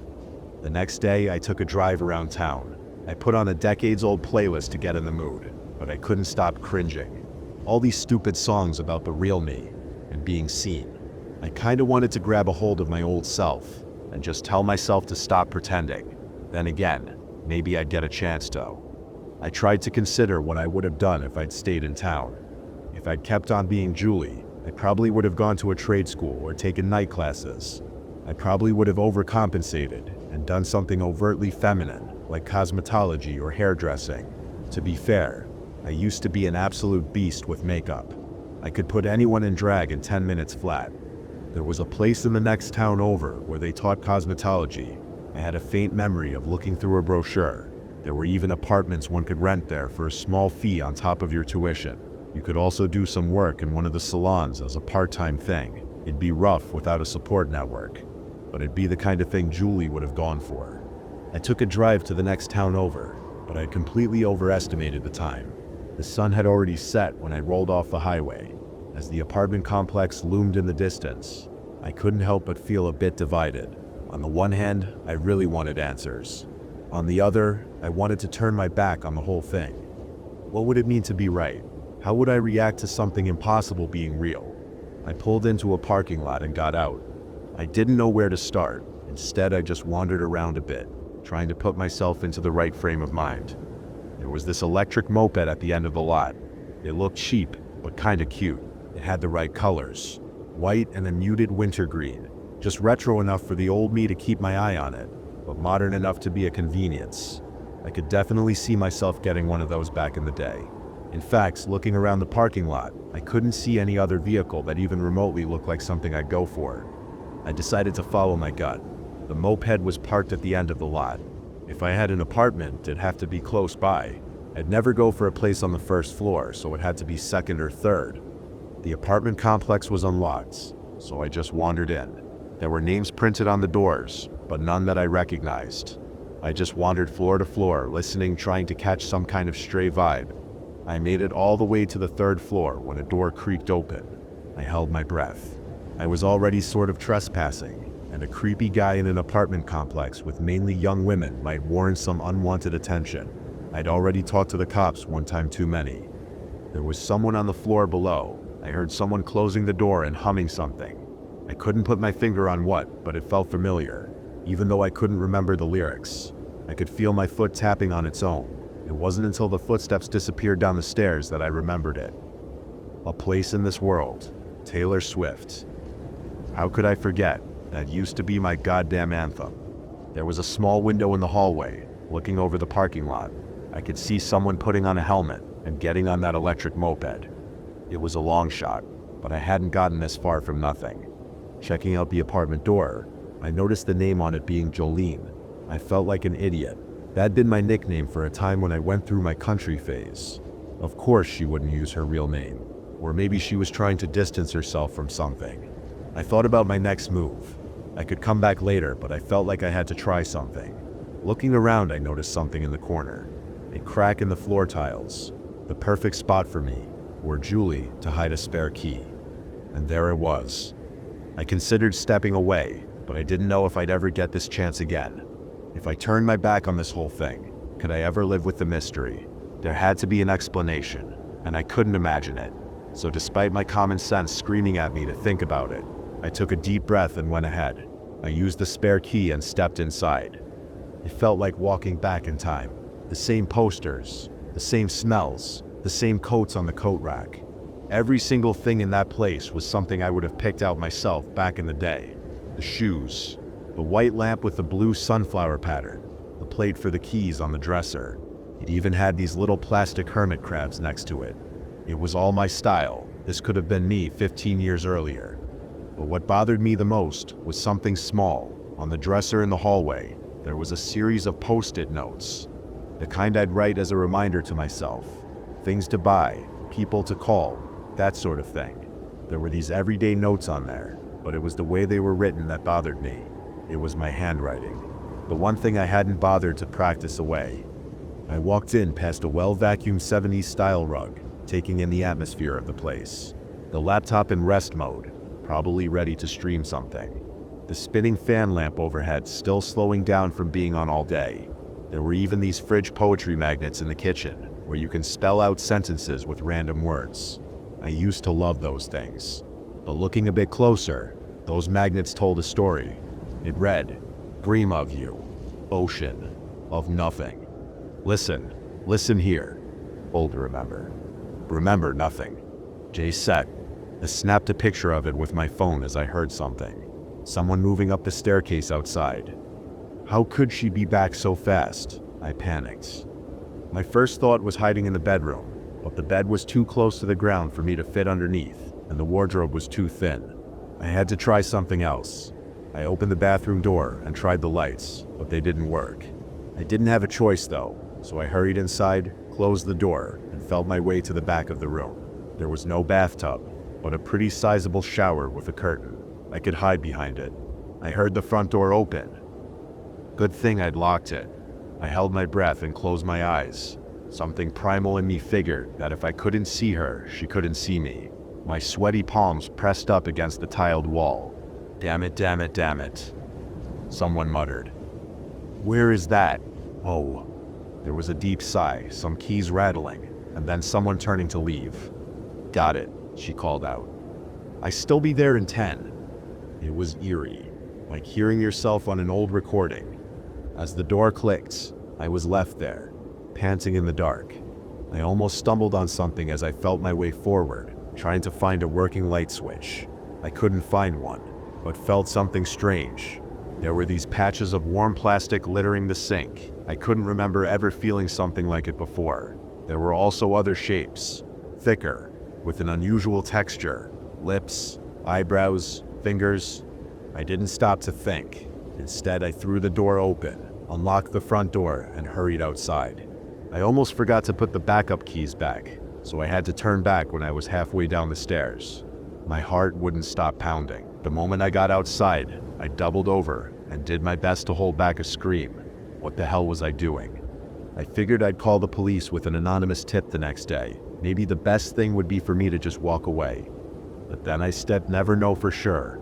The next day, I took a drive around town. I put on a decades-old playlist to get in the mood, but I couldn't stop cringing. All these stupid songs about the real me and being seen. I kinda wanted to grab a hold of my old self and just tell myself to stop pretending. Then again, maybe I'd get a chance to. I tried to consider what I would have done if I'd stayed in town. If I'd kept on being Julie, I probably would have gone to a trade school or taken night classes. I probably would have overcompensated and done something overtly feminine, like cosmetology or hairdressing. To be fair, I used to be an absolute beast with makeup. I could put anyone in drag in 10 minutes flat. There was a place in the next town over where they taught cosmetology. I had a faint memory of looking through a brochure. There were even apartments one could rent there for a small fee on top of your tuition. You could also do some work in one of the salons as a part-time thing. It'd be rough without a support network, but it'd be the kind of thing Julie would have gone for. I took a drive to the next town over, but I completely overestimated the time. The sun had already set when I rolled off the highway. As the apartment complex loomed in the distance, I couldn't help but feel a bit divided. On the one hand, I really wanted answers. On the other, I wanted to turn my back on the whole thing. What would it mean to be right? How would I react to something impossible being real? I pulled into a parking lot and got out. I didn't know where to start. Instead, I just wandered around a bit, trying to put myself into the right frame of mind. There was this electric moped at the end of the lot. It looked cheap, but kinda cute. It had the right colors, white and a muted wintergreen, just retro enough for the old me to keep my eye on it, but modern enough to be a convenience. I could definitely see myself getting one of those back in the day. In fact, looking around the parking lot, I couldn't see any other vehicle that even remotely looked like something I'd go for. I decided to follow my gut. The moped was parked at the end of the lot. If I had an apartment, it'd have to be close by. I'd never go for a place on the first floor, so it had to be second or third. The apartment complex was unlocked, so I just wandered in. There were names printed on the doors, but none that I recognized. I just wandered floor to floor, listening, trying to catch some kind of stray vibe. I made it all the way to the third floor when a door creaked open. I held my breath. I was already sort of trespassing, and a creepy guy in an apartment complex with mainly young women might warrant some unwanted attention. I'd already talked to the cops one time too many. There was someone on the floor below. I heard someone closing the door and humming something. I couldn't put my finger on what, but it felt familiar, even though I couldn't remember the lyrics. I could feel my foot tapping on its own. It wasn't until the footsteps disappeared down the stairs that I remembered it. A Place in This World, Taylor Swift. How could I forget? That used to be my goddamn anthem. There was a small window in the hallway, looking over the parking lot. I could see someone putting on a helmet and getting on that electric moped. It was a long shot, but I hadn't gotten this far from nothing. Checking out the apartment door, I noticed the name on it being Jolene. I felt like an idiot. That'd been my nickname for a time when I went through my country phase. Of course she wouldn't use her real name. Or maybe she was trying to distance herself from something. I thought about my next move. I could come back later, but I felt like I had to try something. Looking around, I noticed something in the corner. A crack in the floor tiles. The perfect spot for me, or Julie, to hide a spare key. And there it was. I considered stepping away, but I didn't know if I'd ever get this chance again. If I turned my back on this whole thing, could I ever live with the mystery? There had to be an explanation, and I couldn't imagine it. So despite my common sense screaming at me to think about it, I took a deep breath and went ahead. I used the spare key and stepped inside. It felt like walking back in time. The same posters, the same smells, the same coats on the coat rack. Every single thing in that place was something I would have picked out myself back in the day. The shoes, the white lamp with the blue sunflower pattern, the plate for the keys on the dresser. It even had these little plastic hermit crabs next to it. It was all my style. This could have been me 15 years earlier. But what bothered me the most was something small. On the dresser in the hallway, there was a series of post-it notes. The kind I'd write as a reminder to myself. things to buy, people to call, that sort of thing. There were these everyday notes on there, but it was the way they were written that bothered me. It was my handwriting. The one thing I hadn't bothered to practice away. I walked in past a well-vacuumed 70s style rug, taking in the atmosphere of the place. The laptop in rest mode, probably ready to stream something. The spinning fan lamp overhead still slowing down from being on all day. There were even these fridge poetry magnets in the kitchen, where you can spell out sentences with random words. I used to love those things. But looking a bit closer, those magnets told a story. It read, "Dream of you, ocean of nothing. Listen here. Old remember. Remember nothing." Jay said. I snapped a picture of it with my phone as I heard something. Someone moving up the staircase outside. How could she be back so fast? I panicked. My first thought was hiding in the bedroom, but the bed was too close to the ground for me to fit underneath, and the wardrobe was too thin. I had to try something else. I opened the bathroom door and tried the lights, but they didn't work. I didn't have a choice though, so I hurried inside, closed the door, and felt my way to the back of the room. There was no bathtub, but a pretty sizable shower with a curtain. I could hide behind it. I heard the front door open. Good thing I'd locked it. I held my breath and closed my eyes. Something primal in me figured that if I couldn't see her, she couldn't see me. My sweaty palms pressed up against the tiled wall. Damn it, damn it, damn it. Someone muttered. Where is that? Oh. There was a deep sigh, some keys rattling, and then someone turning to leave. Got it, she called out. I still be there in 10. It was eerie, like hearing yourself on an old recording. As the door clicked, I was left there, panting in the dark. I almost stumbled on something as I felt my way forward, trying to find a working light switch. I couldn't find one, but felt something strange. There were these patches of warm plastic littering the sink. I couldn't remember ever feeling something like it before. There were also other shapes, thicker, with an unusual texture. Lips, eyebrows, fingers. I didn't stop to think. Instead, I threw the door open, unlocked the front door, and hurried outside. I almost forgot to put the backup keys back, so I had to turn back when I was halfway down the stairs. My heart wouldn't stop pounding. The moment I got outside, I doubled over and did my best to hold back a scream. What the hell was I doing? I figured I'd call the police with an anonymous tip the next day. Maybe the best thing would be for me to just walk away. But then I never know for sure.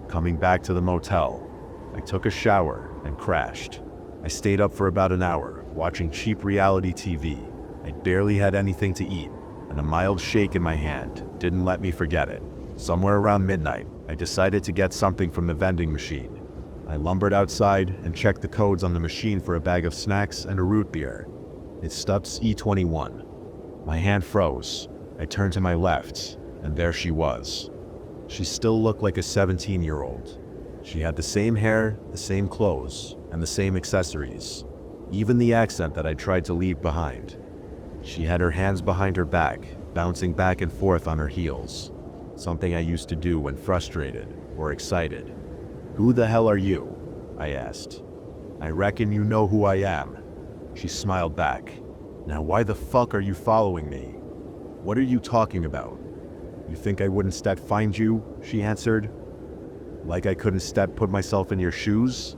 Coming back to the motel, I took a shower and crashed. I stayed up for about an hour, watching cheap reality TV. I barely had anything to eat, and a mild shake in my hand didn't let me forget it. Somewhere around midnight, I decided to get something from the vending machine. I lumbered outside and checked the codes on the machine for a bag of snacks and a root beer. It Stubbs E21. My hand froze. I turned to my left, and there she was. She still looked like a 17-year-old. She had the same hair, the same clothes, and the same accessories. Even the accent that I tried to leave behind. She had her hands behind her back, bouncing back and forth on her heels. Something I used to do when frustrated or excited. Who the hell are you? I asked. I reckon you know who I am. She smiled back. Now why the fuck are you following me? What are you talking about? You think I wouldn't find you? She answered. Like I couldn't put myself in your shoes?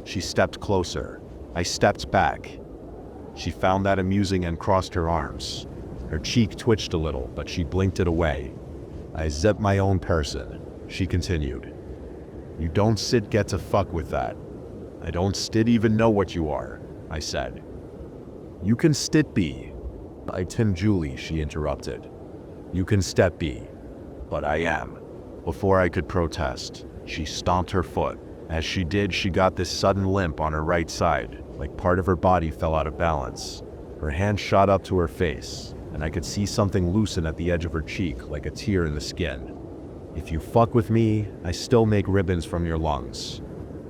She stepped closer. I stepped back. She found that amusing and crossed her arms. Her cheek twitched a little, but she blinked it away. I zipped my own person, she continued. You don't get to fuck with that. I don't even know what you are, I said. You can be. I Tim Julie, she interrupted. You can be. But I am. Before I could protest, she stomped her foot. As she did, she got this sudden limp on her right side, like part of her body fell out of balance. Her hand shot up to her face, and I could see something loosen at the edge of her cheek, like a tear in the skin. If you fuck with me, I still make ribbons from your lungs.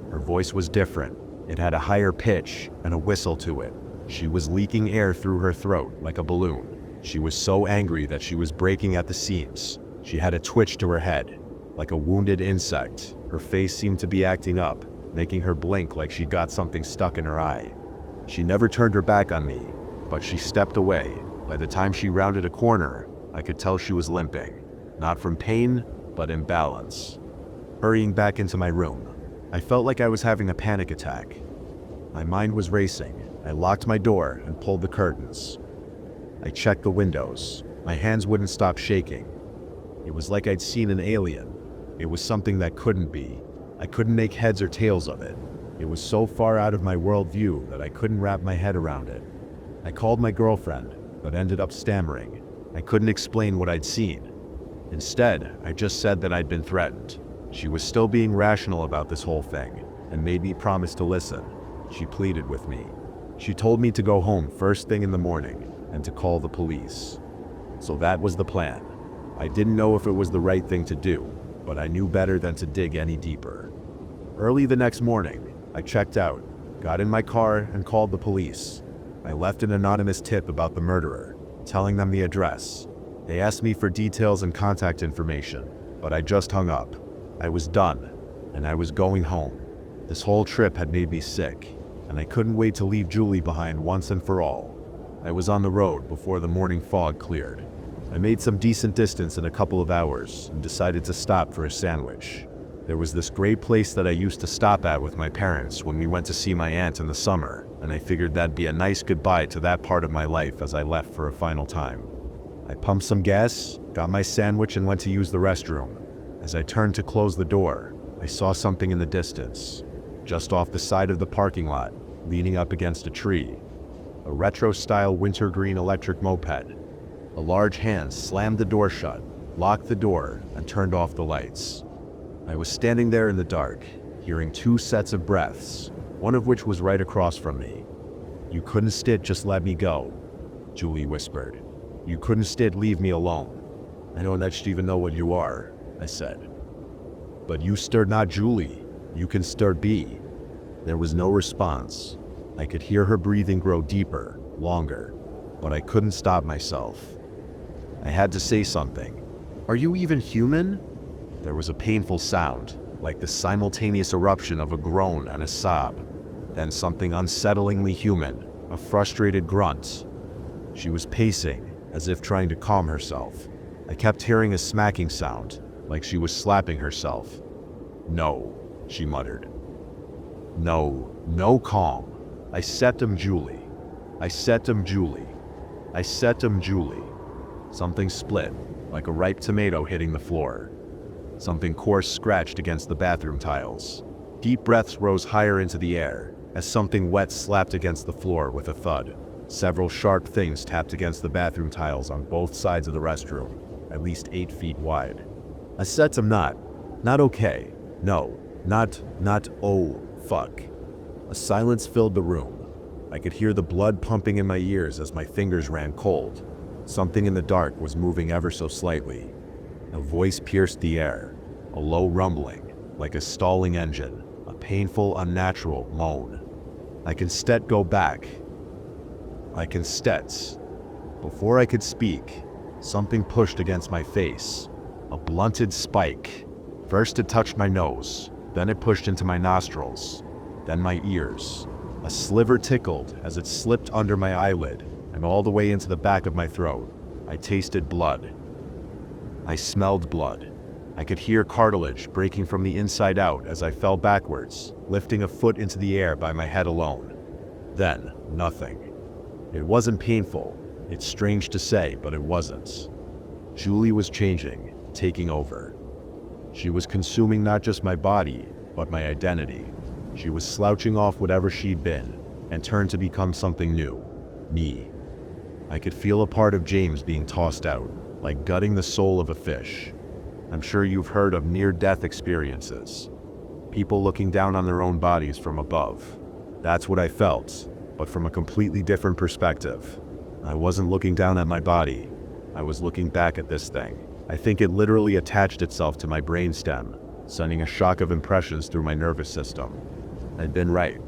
Her voice was different. It had a higher pitch and a whistle to it. She was leaking air through her throat like a balloon. She was so angry that she was breaking at the seams. She had a twitch to her head, like a wounded insect. Her face seemed to be acting up, making her blink like she got something stuck in her eye. She never turned her back on me, but she stepped away, By the time she rounded a corner, I could tell she was limping, not from pain, but imbalance. Hurrying back into my room, I felt like I was having a panic attack. My mind was racing. I locked my door and pulled the curtains. I checked the windows. My hands wouldn't stop shaking. It was like I'd seen an alien. It was something that couldn't be. I couldn't make heads or tails of it. It was so far out of my worldview that I couldn't wrap my head around it. I called my girlfriend, but ended up stammering. I couldn't explain what I'd seen. Instead, I just said that I'd been threatened. She was still being rational about this whole thing, and made me promise to listen. She pleaded with me. She told me to go home first thing in the morning, and to call the police. So that was the plan. I didn't know if it was the right thing to do, but I knew better than to dig any deeper. Early the next morning, I checked out, got in my car, and called the police. I left an anonymous tip about the murderer, telling them the address. They asked me for details and contact information, but I just hung up. I was done, and I was going home. This whole trip had made me sick, and I couldn't wait to leave Julie behind once and for all. I was on the road before the morning fog cleared. I made some decent distance in a couple of hours and decided to stop for a sandwich. There was this great place that I used to stop at with my parents when we went to see my aunt in the summer, and I figured that'd be a nice goodbye to that part of my life as I left for a final time. I pumped some gas, got my sandwich, and went to use the restroom. As I turned to close the door, I saw something in the distance, just off the side of the parking lot, leaning up against a tree. A retro-style wintergreen electric moped. A large hand slammed the door shut, locked the door, and turned off the lights. I was standing there in the dark, hearing two sets of breaths, one of which was right across from me. "You couldn't stit just let me go," Julie whispered. "You couldn't stit leave me alone." "I don't actually even know what you are," I said. "But you stirred not Julie. You can stir be." There was no response. I could hear her breathing grow deeper, longer, but I couldn't stop myself. I had to say something. "Are you even human?" There was a painful sound, like the simultaneous eruption of a groan and a sob. Then something unsettlingly human, a frustrated grunt. She was pacing, as if trying to calm herself. I kept hearing a smacking sound, like she was slapping herself. "No," she muttered. "No, no calm. I set him Julie. I set him Julie. I set him Julie." Something split, like a ripe tomato hitting the floor. Something coarse scratched against the bathroom tiles. Deep breaths rose higher into the air, as something wet slapped against the floor with a thud. Several sharp things tapped against the bathroom tiles on both sides of the restroom, at least 8 feet wide. I set him not okay. No, not oh, fuck. A silence filled the room. I could hear the blood pumping in my ears as my fingers ran cold. Something in the dark was moving ever so slightly. A voice pierced the air, a low rumbling, like a stalling engine, a painful, unnatural moan. "I can stet go back. I can stet." Before I could speak, something pushed against my face. A blunted spike. First it touched my nose, then it pushed into my nostrils, then my ears. A sliver tickled as it slipped under my eyelid and all the way into the back of my throat. I tasted blood. I smelled blood. I could hear cartilage breaking from the inside out as I fell backwards, lifting a foot into the air by my head alone. Then, nothing. It wasn't painful. It's strange to say, but it wasn't. Julie was changing, taking over. She was consuming not just my body, but my identity. She was slouching off whatever she'd been, and turned to become something new. Me. I could feel a part of James being tossed out, like gutting the soul of a fish. I'm sure you've heard of near-death experiences. People looking down on their own bodies from above. That's what I felt, but from a completely different perspective. I wasn't looking down at my body. I was looking back at this thing. I think it literally attached itself to my brainstem, sending a shock of impressions through my nervous system. I'd been right.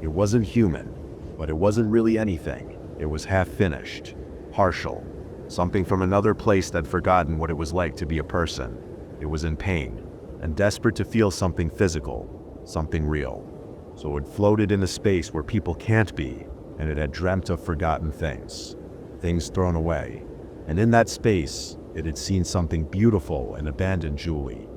It wasn't human, but it wasn't really anything. It was half-finished, partial, something from another place that'd forgotten what it was like to be a person. It was in pain, and desperate to feel something physical, something real. So it floated in a space where people can't be, and it had dreamt of forgotten things. things thrown away. And in that space, it had seen something beautiful and abandoned Julie.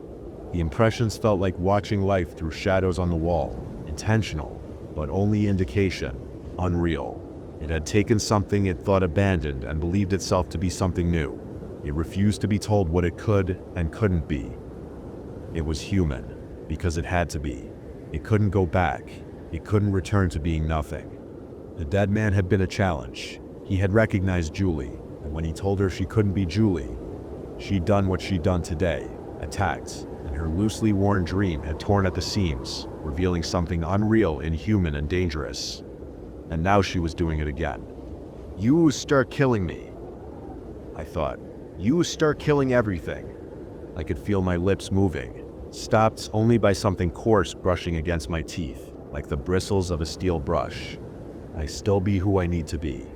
The impressions felt like watching life through shadows on the wall, intentional, but only indication, unreal. It had taken something it thought abandoned and believed itself to be something new. It refused to be told what it could and couldn't be. It was human, because it had to be. It couldn't go back. It couldn't return to being nothing. The dead man had been a challenge. He had recognized Julie, and when he told her she couldn't be Julie, she'd done what she'd done today, attacked, and her loosely worn dream had torn at the seams, revealing something unreal, inhuman, and dangerous. And now she was doing it again. "You start killing me," I thought. "You start killing everything." I could feel my lips moving, stopped only by something coarse brushing against my teeth, like the bristles of a steel brush. I still be who I need to be.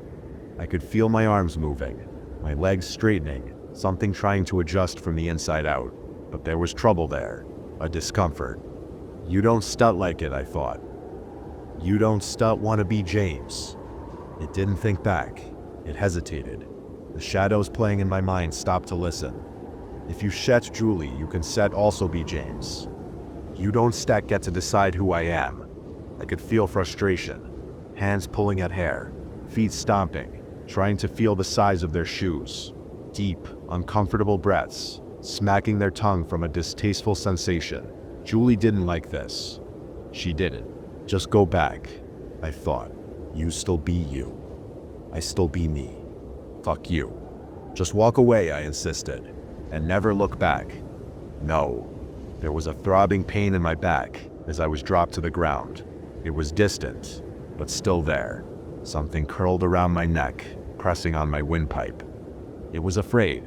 I could feel my arms moving, my legs straightening, something trying to adjust from the inside out. But there was trouble there, a discomfort. "You don't stunt like it," I thought. "You don't stunt want to be James." It didn't think back. It hesitated. The shadows playing in my mind stopped to listen. "If you shet Julie, you can set also be James. You don't stack get to decide who I am." I could feel frustration. Hands pulling at hair, feet stomping, trying to feel the size of their shoes. Deep, uncomfortable breaths, smacking their tongue from a distasteful sensation. Julie didn't like this. She didn't. "Just go back," I thought. "You still be you. I still be me. Fuck you. Just walk away," I insisted, "and never look back." No. There was a throbbing pain in my back as I was dropped to the ground. It was distant, but still there. Something curled around my neck, pressing on my windpipe. It was afraid.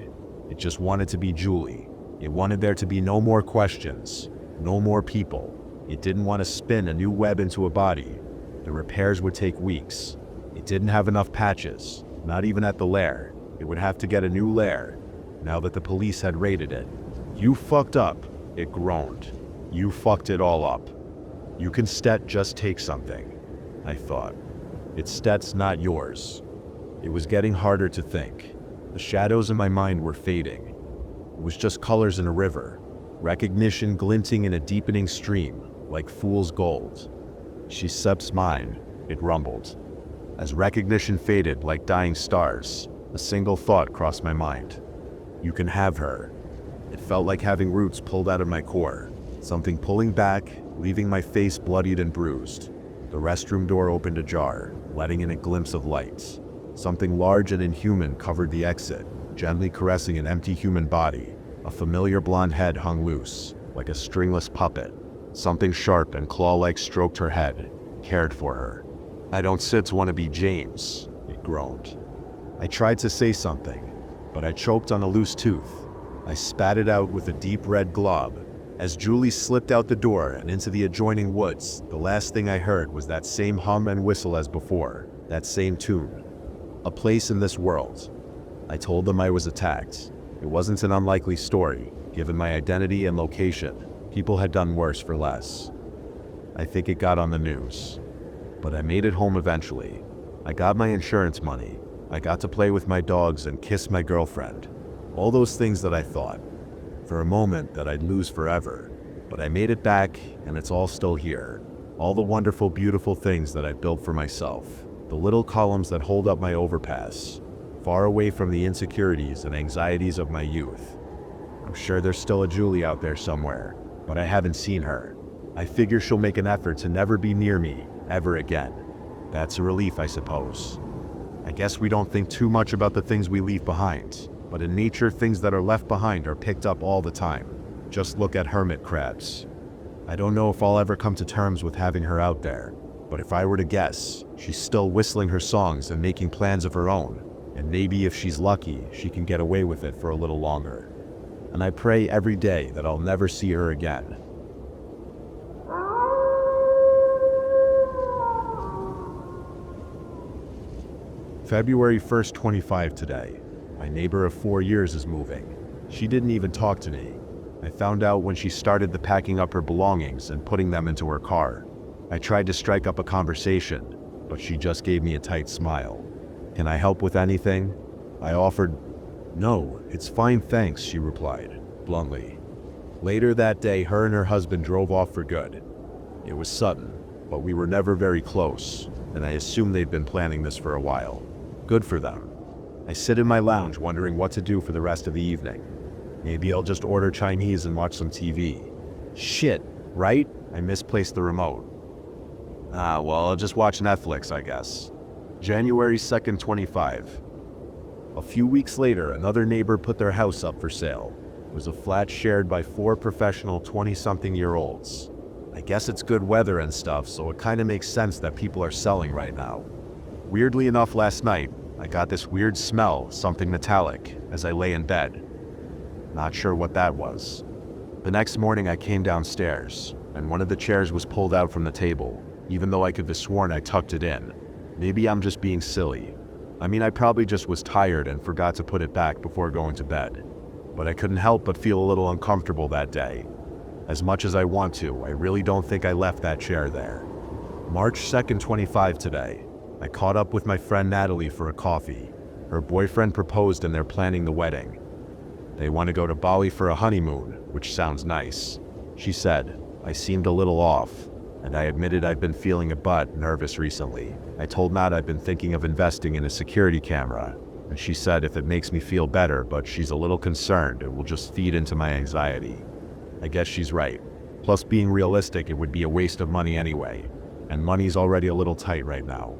It just wanted to be Julie. It wanted there to be no more questions, no more people. It didn't want to spin a new web into a body. The repairs would take weeks. It didn't have enough patches, not even at the lair. It would have to get a new lair, now that the police had raided it. "You fucked up," it groaned. "You fucked it all up. You can just take something," I thought. "It's Stet's, not yours." It was getting harder to think. The shadows in my mind were fading. It was just colors in a river, recognition glinting in a deepening stream, like fool's gold. "She's Sep's mine," it rumbled. As recognition faded like dying stars, a single thought crossed my mind. "You can have her." It felt like having roots pulled out of my core, something pulling back, leaving my face bloodied and bruised. The restroom door opened ajar, letting in a glimpse of light. Something large and inhuman covered the exit, gently caressing an empty human body. A familiar blonde head hung loose, like a stringless puppet. Something sharp and claw-like stroked her head, cared for her. "I don't want to be James," it groaned. I tried to say something, but I choked on a loose tooth. I spat it out with a deep red glob. As Julie slipped out the door and into the adjoining woods, the last thing I heard was that same hum and whistle as before, that same tune. A place in this world. I told them I was attacked. It wasn't an unlikely story, given my identity and location. People had done worse for less. I think it got on the news. But I made it home eventually. I got my insurance money. I got to play with my dogs and kiss my girlfriend. All those things that I thought, for a moment, that I'd lose forever. But I made it back, and it's all still here. All the wonderful, beautiful things that I built for myself. The little columns that hold up my overpass, far away from the insecurities and anxieties of my youth. I'm sure there's still a Julie out there somewhere, but I haven't seen her. I figure she'll make an effort to never be near me, ever again. That's a relief, I suppose. I guess we don't think too much about the things we leave behind, but in nature, things that are left behind are picked up all the time. Just look at hermit crabs. I don't know if I'll ever come to terms with having her out there, but if I were to guess, she's still whistling her songs and making plans of her own, and maybe if she's lucky, she can get away with it for a little longer. And I pray every day that I'll never see her again. February 1st, 25 today. My neighbor of 4 years is moving. She didn't even talk to me. I found out when she started the packing up her belongings and putting them into her car. I tried to strike up a conversation, but she just gave me a tight smile. "Can I help with anything?" I offered. "No, it's fine, thanks," she replied, bluntly. Later that day, her and her husband drove off for good. It was sudden, but we were never very close, and I assumed they'd been planning this for a while. Good for them. I sit in my lounge wondering what to do for the rest of the evening. Maybe I'll just order Chinese and watch some TV. Shit, right? I misplaced the remote. Well, I'll just watch Netflix, I guess. January 2nd, 25. A few weeks later, another neighbor put their house up for sale. It was a flat shared by 4 professional 20-something-year-olds. I guess it's good weather and stuff, so it kind of makes sense that people are selling right now. Weirdly enough, last night, I got this weird smell, something metallic, as I lay in bed. Not sure what that was. The next morning I came downstairs, and one of the chairs was pulled out from the table, even though I could have sworn I tucked it in. Maybe I'm just being silly. I mean, I probably just was tired and forgot to put it back before going to bed. But I couldn't help but feel a little uncomfortable that day. As much as I want to, I really don't think I left that chair there. March 2nd, 25 today. I caught up with my friend Natalie for a coffee. Her boyfriend proposed and they're planning the wedding. They want to go to Bali for a honeymoon, which sounds nice. She said. I seemed a little off, and I admitted I'd been feeling a bit nervous recently. I told Nat I'd been thinking of investing in a security camera, and she said if it makes me feel better, but she's a little concerned it will just feed into my anxiety. I guess she's right. Plus, being realistic, it would be a waste of money anyway, and money's already a little tight right now.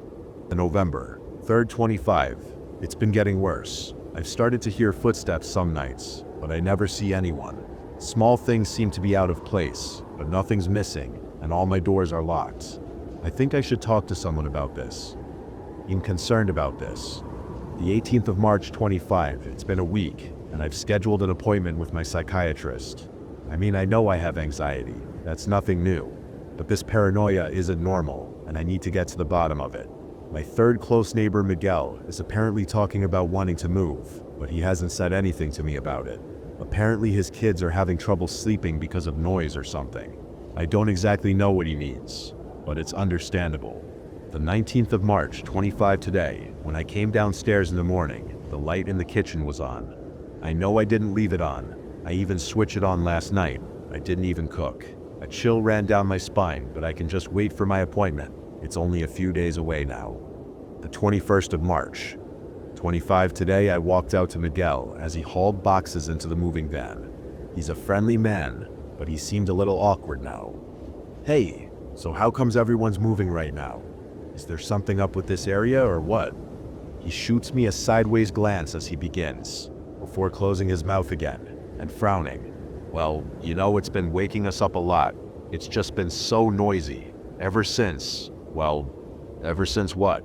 November 3rd, 25. It's been getting worse. I've started to hear footsteps some nights, but I never see anyone. Small things seem to be out of place, but nothing's missing, and all my doors are locked. I think I should talk to someone about this. I'm concerned about this. The 18th of March, 25. It's been a week, and I've scheduled an appointment with my psychiatrist. I mean, I know I have anxiety. That's nothing new. But this paranoia isn't normal, and I need to get to the bottom of it. My third close neighbor, Miguel, is apparently talking about wanting to move, but he hasn't said anything to me about it. Apparently his kids are having trouble sleeping because of noise or something. I don't exactly know what he means, but it's understandable. The 19th of March, 25 today, when I came downstairs in the morning, the light in the kitchen was on. I know I didn't leave it on. I even switched it on last night. I didn't even cook. A chill ran down my spine, but I can just wait for my appointment. It's only a few days away now. The 21st of March, 25 today, I walked out to Miguel as he hauled boxes into the moving van. He's a friendly man, but he seemed a little awkward now. Hey, so how comes everyone's moving right now? Is there something up with this area or what? He shoots me a sideways glance as he begins, before closing his mouth again and frowning. Well, you know, it's been waking us up a lot. It's just been so noisy. Ever since what?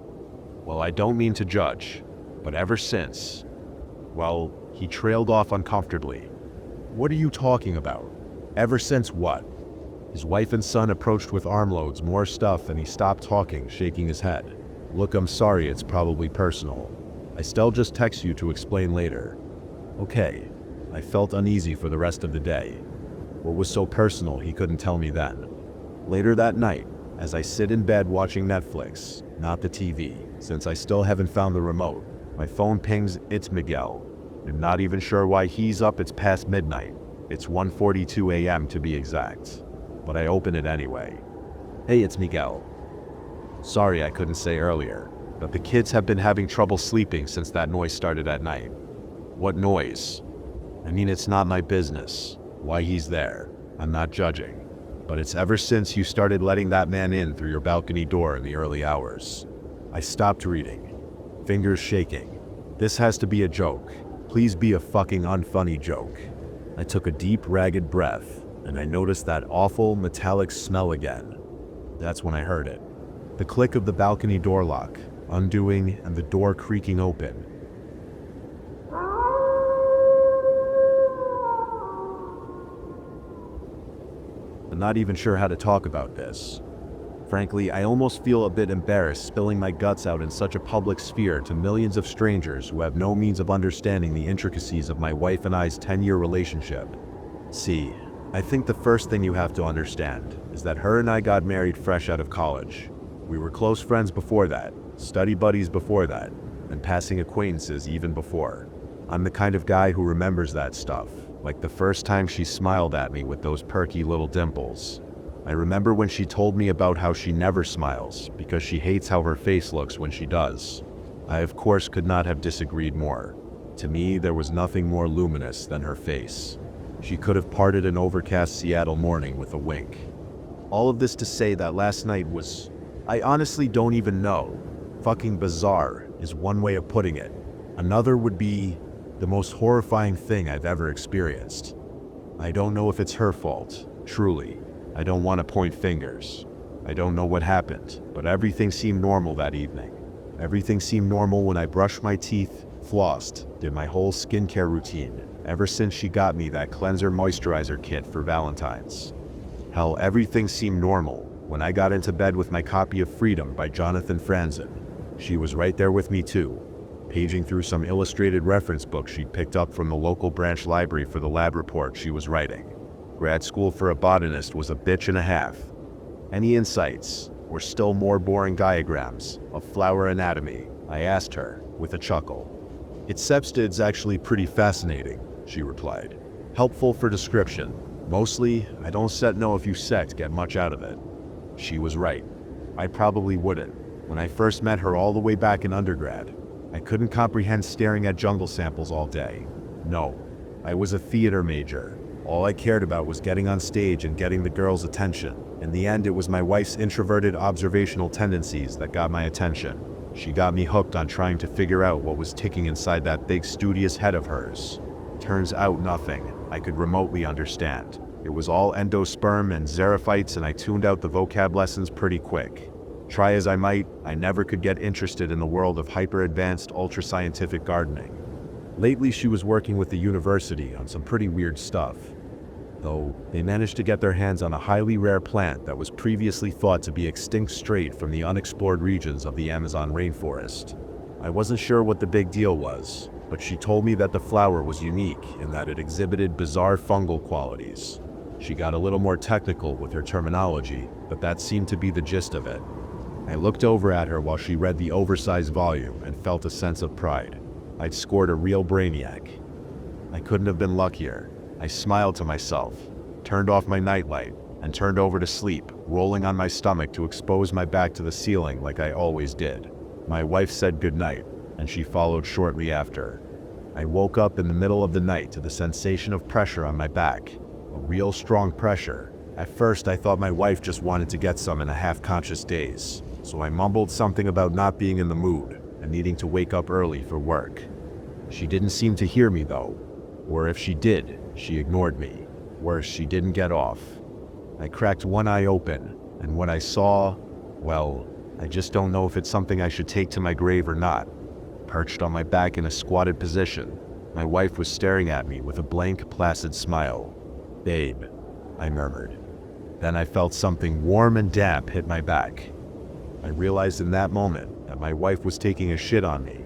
Well, I don't mean to judge, but ever since. Well, he trailed off uncomfortably. What are you talking about? Ever since what? His wife and son approached with armloads, more stuff, and he stopped talking, shaking his head. Look, I'm sorry, it's probably personal. I still just text you to explain later. Okay. I felt uneasy for the rest of the day. What was so personal he couldn't tell me then? Later that night, as I sit in bed watching Netflix, not the TV, since I still haven't found the remote, my phone pings, it's Miguel. I'm not even sure why he's up, it's past midnight. It's 1:42 a.m. to be exact. But I open it anyway. Hey, it's Miguel. Sorry I couldn't say earlier, but the kids have been having trouble sleeping since that noise started at night. What noise? I mean, it's not my business why he's there. I'm not judging. But it's ever since you started letting that man in through your balcony door in the early hours. I stopped reading, fingers shaking. This has to be a joke. Please be a fucking unfunny joke. I took a deep, ragged breath, and I noticed that awful metallic smell again. That's when I heard it. The click of the balcony door lock, undoing, and the door creaking open. I'm not even sure how to talk about this. Frankly, I almost feel a bit embarrassed spilling my guts out in such a public sphere to millions of strangers who have no means of understanding the intricacies of my wife and I's 10-year relationship. See, I think the first thing you have to understand is that her and I got married fresh out of college. We were close friends before that, study buddies before that, and passing acquaintances even before. I'm the kind of guy who remembers that stuff, like the first time she smiled at me with those perky little dimples. I remember when she told me about how she never smiles because she hates how her face looks when she does. I of course could not have disagreed more. To me, there was nothing more luminous than her face. She could have parted an overcast Seattle morning with a wink. All of this to say that last night was, I honestly don't even know. Fucking bizarre is one way of putting it. Another would be the most horrifying thing I've ever experienced. I don't know if it's her fault, truly. I don't want to point fingers. I don't know what happened, but everything seemed normal that evening. Everything seemed normal when I brushed my teeth, flossed, did my whole skincare routine, ever since she got me that cleanser moisturizer kit for Valentine's. Hell, everything seemed normal when I got into bed with my copy of Freedom by Jonathan Franzen. She was right there with me too, paging through some illustrated reference book she'd picked up from the local branch library for the lab report she was writing. Grad school for a botanist was a bitch and a half. Any insights, or still more boring diagrams, of flower anatomy? I asked her, with a chuckle. Its sepstid's actually pretty fascinating, she replied. Helpful for description. Mostly, I don't know if you sect get much out of it. She was right. I probably wouldn't. When I first met her all the way back in undergrad, I couldn't comprehend staring at jungle samples all day. No, I was a theater major. All I cared about was getting on stage and getting the girls' attention. In the end, it was my wife's introverted observational tendencies that got my attention. She got me hooked on trying to figure out what was ticking inside that big studious head of hers. Turns out nothing I could remotely understand. It was all endosperm and xerophytes, and I tuned out the vocab lessons pretty quick. Try as I might, I never could get interested in the world of hyper-advanced, ultra-scientific gardening. Lately, she was working with the university on some pretty weird stuff. Though, they managed to get their hands on a highly rare plant that was previously thought to be extinct straight from the unexplored regions of the Amazon rainforest. I wasn't sure what the big deal was, but she told me that the flower was unique in that it exhibited bizarre fungal qualities. She got a little more technical with her terminology, but that seemed to be the gist of it. I looked over at her while she read the oversized volume and felt a sense of pride. I'd scored a real brainiac. I couldn't have been luckier. I smiled to myself, turned off my nightlight, and turned over to sleep, rolling on my stomach to expose my back to the ceiling like I always did. My wife said goodnight, and she followed shortly after. I woke up in the middle of the night to the sensation of pressure on my back, a real strong pressure. At first, I thought my wife just wanted to get some in a half-conscious daze, so I mumbled something about not being in the mood and needing to wake up early for work. She didn't seem to hear me though, or if she did, she ignored me. Worse, she didn't get off. I cracked one eye open, and what I saw, well, I just don't know if it's something I should take to my grave or not. Perched on my back in a squatted position, my wife was staring at me with a blank, placid smile. "Babe," I murmured. Then I felt something warm and damp hit my back. I realized in that moment that my wife was taking a shit on me.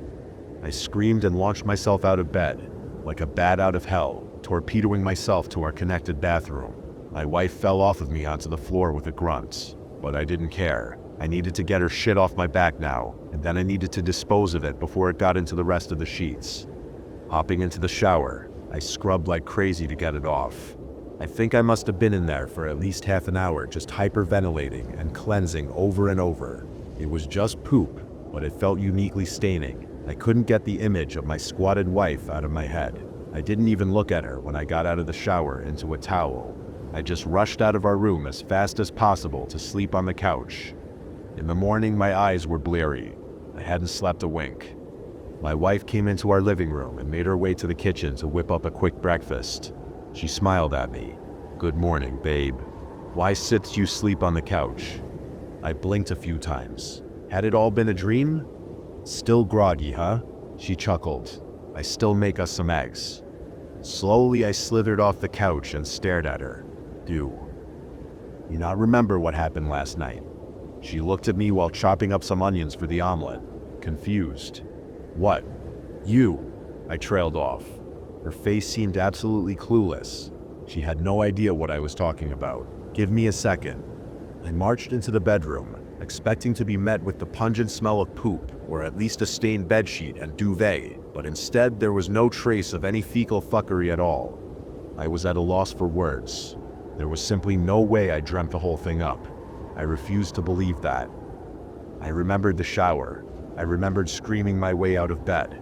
I screamed and launched myself out of bed, like a bat out of hell, torpedoing myself to our connected bathroom. My wife fell off of me onto the floor with a grunt, but I didn't care. I needed to get her shit off my back now, and then I needed to dispose of it before it got into the rest of the sheets. Hopping into the shower, I scrubbed like crazy to get it off. I think I must have been in there for at least half an hour just hyperventilating and cleansing over and over. It was just poop, but it felt uniquely staining. I couldn't get the image of my squatted wife out of my head. I didn't even look at her when I got out of the shower into a towel. I just rushed out of our room as fast as possible to sleep on the couch. In the morning, my eyes were bleary. I hadn't slept a wink. My wife came into our living room and made her way to the kitchen to whip up a quick breakfast. She smiled at me. "Good morning, babe. Why sit'st you sleep on the couch?" I blinked a few times. Had it all been a dream? "Still groggy, huh?" She chuckled. "I still make us some eggs." Slowly, I slithered off the couch and stared at her. "Do you not remember what happened last night?" She looked at me while chopping up some onions for the omelet, confused. "What? You?" I trailed off. Her face seemed absolutely clueless. She had no idea what I was talking about. "Give me a second." I marched into the bedroom expecting to be met with the pungent smell of poop, or at least a stained bedsheet and duvet, but instead there was no trace of any fecal fuckery at all. I was at a loss for words. There was simply no way I dreamt the whole thing up. I refused to believe that. I remembered the shower. I remembered screaming my way out of bed.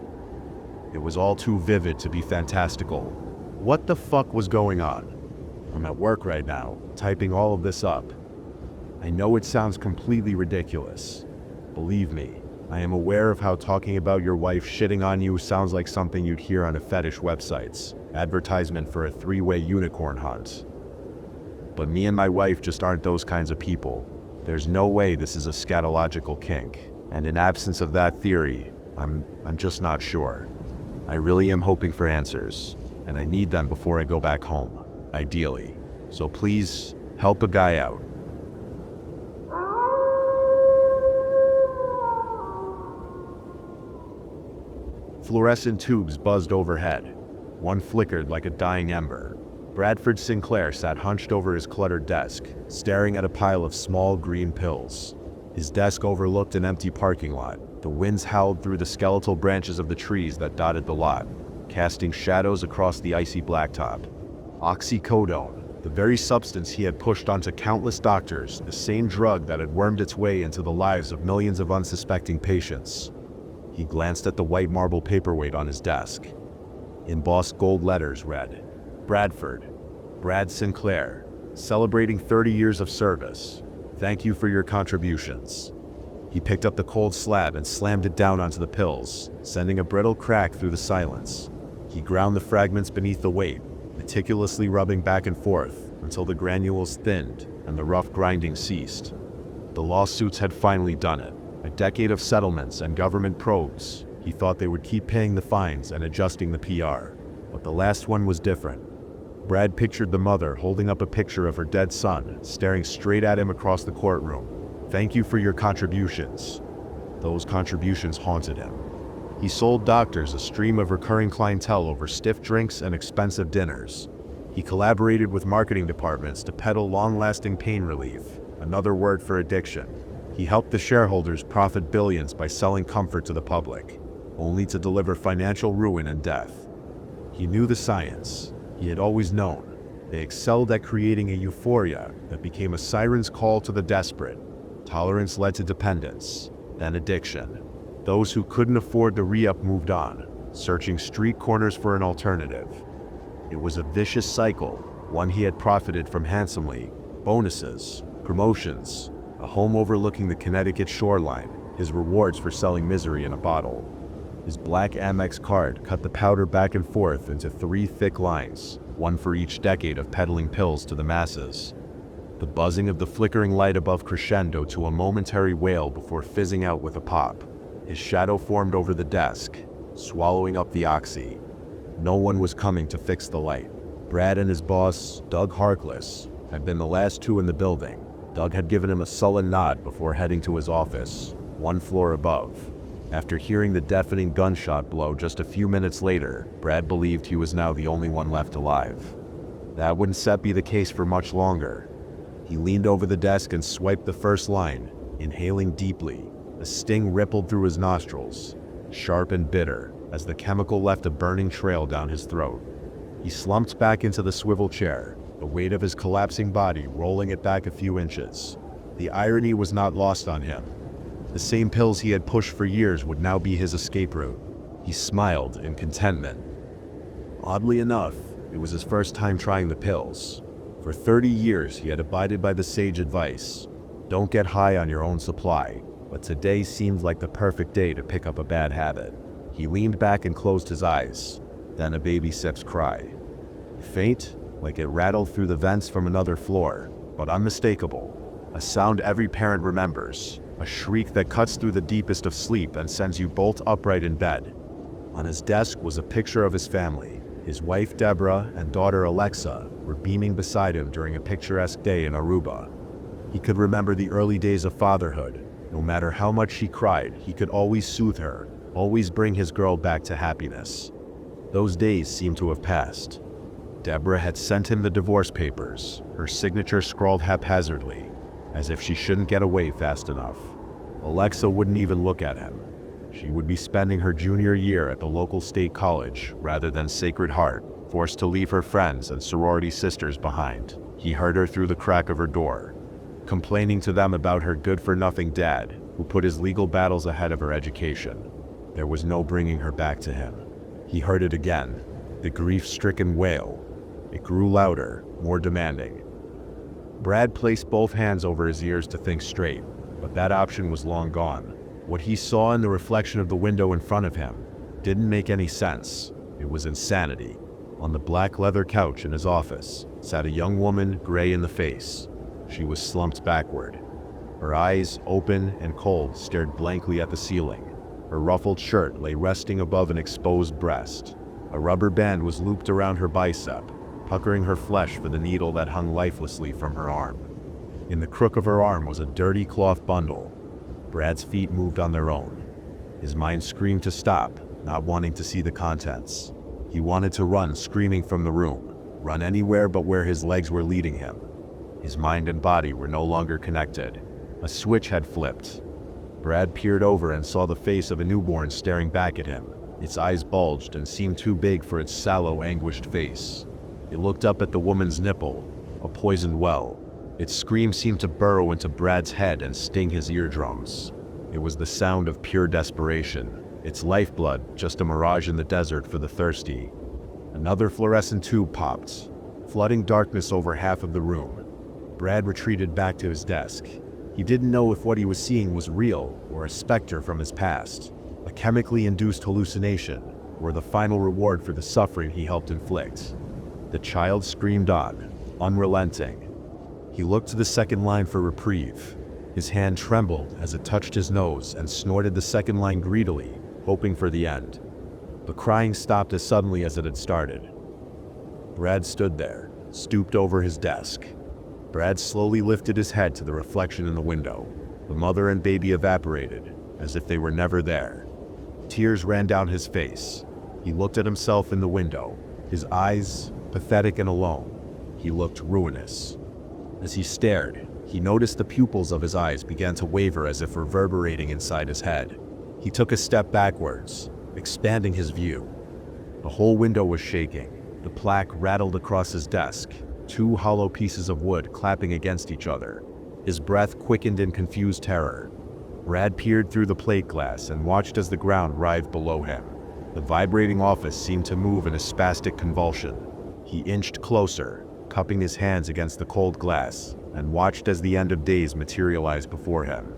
It was all too vivid to be fantastical. What the fuck was going on? I'm at work right now, typing all of this up. I know it sounds completely ridiculous. Believe me, I am aware of how talking about your wife shitting on you sounds like something you'd hear on a fetish website's advertisement for a three-way unicorn hunt. But me and my wife just aren't those kinds of people. There's no way this is a scatological kink, and in absence of that theory, I'm just not sure. I really am hoping for answers, and I need them before I go back home, ideally. So please, help a guy out. Fluorescent tubes buzzed overhead. One flickered like a dying ember. Bradford Sinclair sat hunched over his cluttered desk, staring at a pile of small green pills. His desk overlooked an empty parking lot. The winds howled through the skeletal branches of the trees that dotted the lot, casting shadows across the icy blacktop. Oxycodone, the very substance he had pushed onto countless doctors, the same drug that had wormed its way into the lives of millions of unsuspecting patients. He glanced at the white marble paperweight on his desk. Embossed gold letters read, Bradford, Brad Sinclair, celebrating 30 years of service. Thank you for your contributions. He picked up the cold slab and slammed it down onto the pills, sending a brittle crack through the silence. He ground the fragments beneath the weight, meticulously rubbing back and forth until the granules thinned and the rough grinding ceased. The lawsuits had finally done it. A decade of settlements and government probes. He thought they would keep paying the fines and adjusting the PR. But the last one was different. Brad pictured the mother holding up a picture of her dead son, staring straight at him across the courtroom. Thank you for your contributions. Those contributions haunted him. He sold doctors a stream of recurring clientele over stiff drinks and expensive dinners. He collaborated with marketing departments to peddle long-lasting pain relief, another word for addiction. He helped the shareholders profit billions by selling comfort to the public, only to deliver financial ruin and death. He knew the science. He had always known. They excelled at creating a euphoria that became a siren's call to the desperate. Tolerance led to dependence, then addiction. Those who couldn't afford the re-up moved on, searching street corners for an alternative. It was a vicious cycle, one he had profited from handsomely. Bonuses, promotions, a home overlooking the Connecticut shoreline, his rewards for selling misery in a bottle. His black Amex card cut the powder back and forth into 3 thick lines, one for each decade of peddling pills to the masses. The buzzing of the flickering light above crescendo to a momentary wail before fizzing out with a pop. His shadow formed over the desk, swallowing up the oxy. No one was coming to fix the light. Brad and his boss, Doug Harkless, had been the last two in the building. Doug had given him a sullen nod before heading to his office, 1 floor above. After hearing the deafening gunshot blow just a few minutes later, Brad believed he was now the only one left alive. That wouldn't set be the case for much longer. He leaned over the desk and swiped the first line, inhaling deeply. A sting rippled through his nostrils, sharp and bitter, as the chemical left a burning trail down his throat. He slumped back into the swivel chair, the weight of his collapsing body rolling it back a few inches. The irony was not lost on him. The same pills he had pushed for years would now be his escape route. He smiled in contentment. Oddly enough, it was his first time trying the pills. For 30 years, he had abided by the sage advice: don't get high on your own supply, but today seemed like the perfect day to pick up a bad habit. He leaned back and closed his eyes, then a baby sip's cry. Faint, like it rattled through the vents from another floor, but unmistakable. A sound every parent remembers, a shriek that cuts through the deepest of sleep and sends you bolt upright in bed. On his desk was a picture of his family. His wife Deborah and daughter Alexa were beaming beside him during a picturesque day in Aruba. He could remember the early days of fatherhood. No matter how much she cried, he could always soothe her, always bring his girl back to happiness. Those days seemed to have passed. Deborah had sent him the divorce papers, her signature scrawled haphazardly. as if she shouldn't get away fast enough. Alexa wouldn't even look at him. She would be spending her junior year at the local state college rather than Sacred Heart, forced to leave her friends and sorority sisters behind. He heard her through the crack of her door, complaining to them about her good-for-nothing dad, who put his legal battles ahead of her education. There was no bringing her back to him. He heard it again, the grief-stricken wail. It grew louder, more demanding. Brad placed both hands over his ears to think straight, but that option was long gone. What he saw in the reflection of the window in front of him didn't make any sense. It was insanity. On the black leather couch in his office sat a young woman, gray in the face. She was slumped backward. Her eyes, open and cold, stared blankly at the ceiling. Her ruffled shirt lay resting above an exposed breast. A rubber band was looped around her bicep, puckering her flesh for the needle that hung lifelessly from her arm. In the crook of her arm was a dirty cloth bundle. Brad's feet moved on their own. His mind screamed to stop, not wanting to see the contents. He wanted to run, screaming from the room, run anywhere but where his legs were leading him. His mind and body were no longer connected. A switch had flipped. Brad peered over and saw the face of a newborn staring back at him. Its eyes bulged and seemed too big for its sallow, anguished face. It looked up at the woman's nipple, a poisoned well. Its scream seemed to burrow into Brad's head and sting his eardrums. It was the sound of pure desperation, its lifeblood just a mirage in the desert for the thirsty. Another fluorescent tube popped, flooding darkness over half of the room. Brad retreated back to his desk. He didn't know if what he was seeing was real or a specter from his past, a chemically induced hallucination, or the final reward for the suffering he helped inflict. The child screamed on, unrelenting. He looked to the second line for reprieve. His hand trembled as it touched his nose and snorted the second line greedily, hoping for the end. The crying stopped as suddenly as it had started. Brad stood there, stooped over his desk. Brad slowly lifted his head to the reflection in the window. The mother and baby evaporated, as if they were never there. Tears ran down his face. He looked at himself in the window, his eyes pathetic and alone. He looked ruinous. As he stared, he noticed the pupils of his eyes began to waver as if reverberating inside his head. He took a step backwards, expanding his view. The whole window was shaking. The plaque rattled across his desk, two hollow pieces of wood clapping against each other. His breath quickened in confused terror. Brad peered through the plate glass and watched as the ground writhed below him. The vibrating office seemed to move in a spastic convulsion. He inched closer, cupping his hands against the cold glass, and watched as the end of days materialized before him.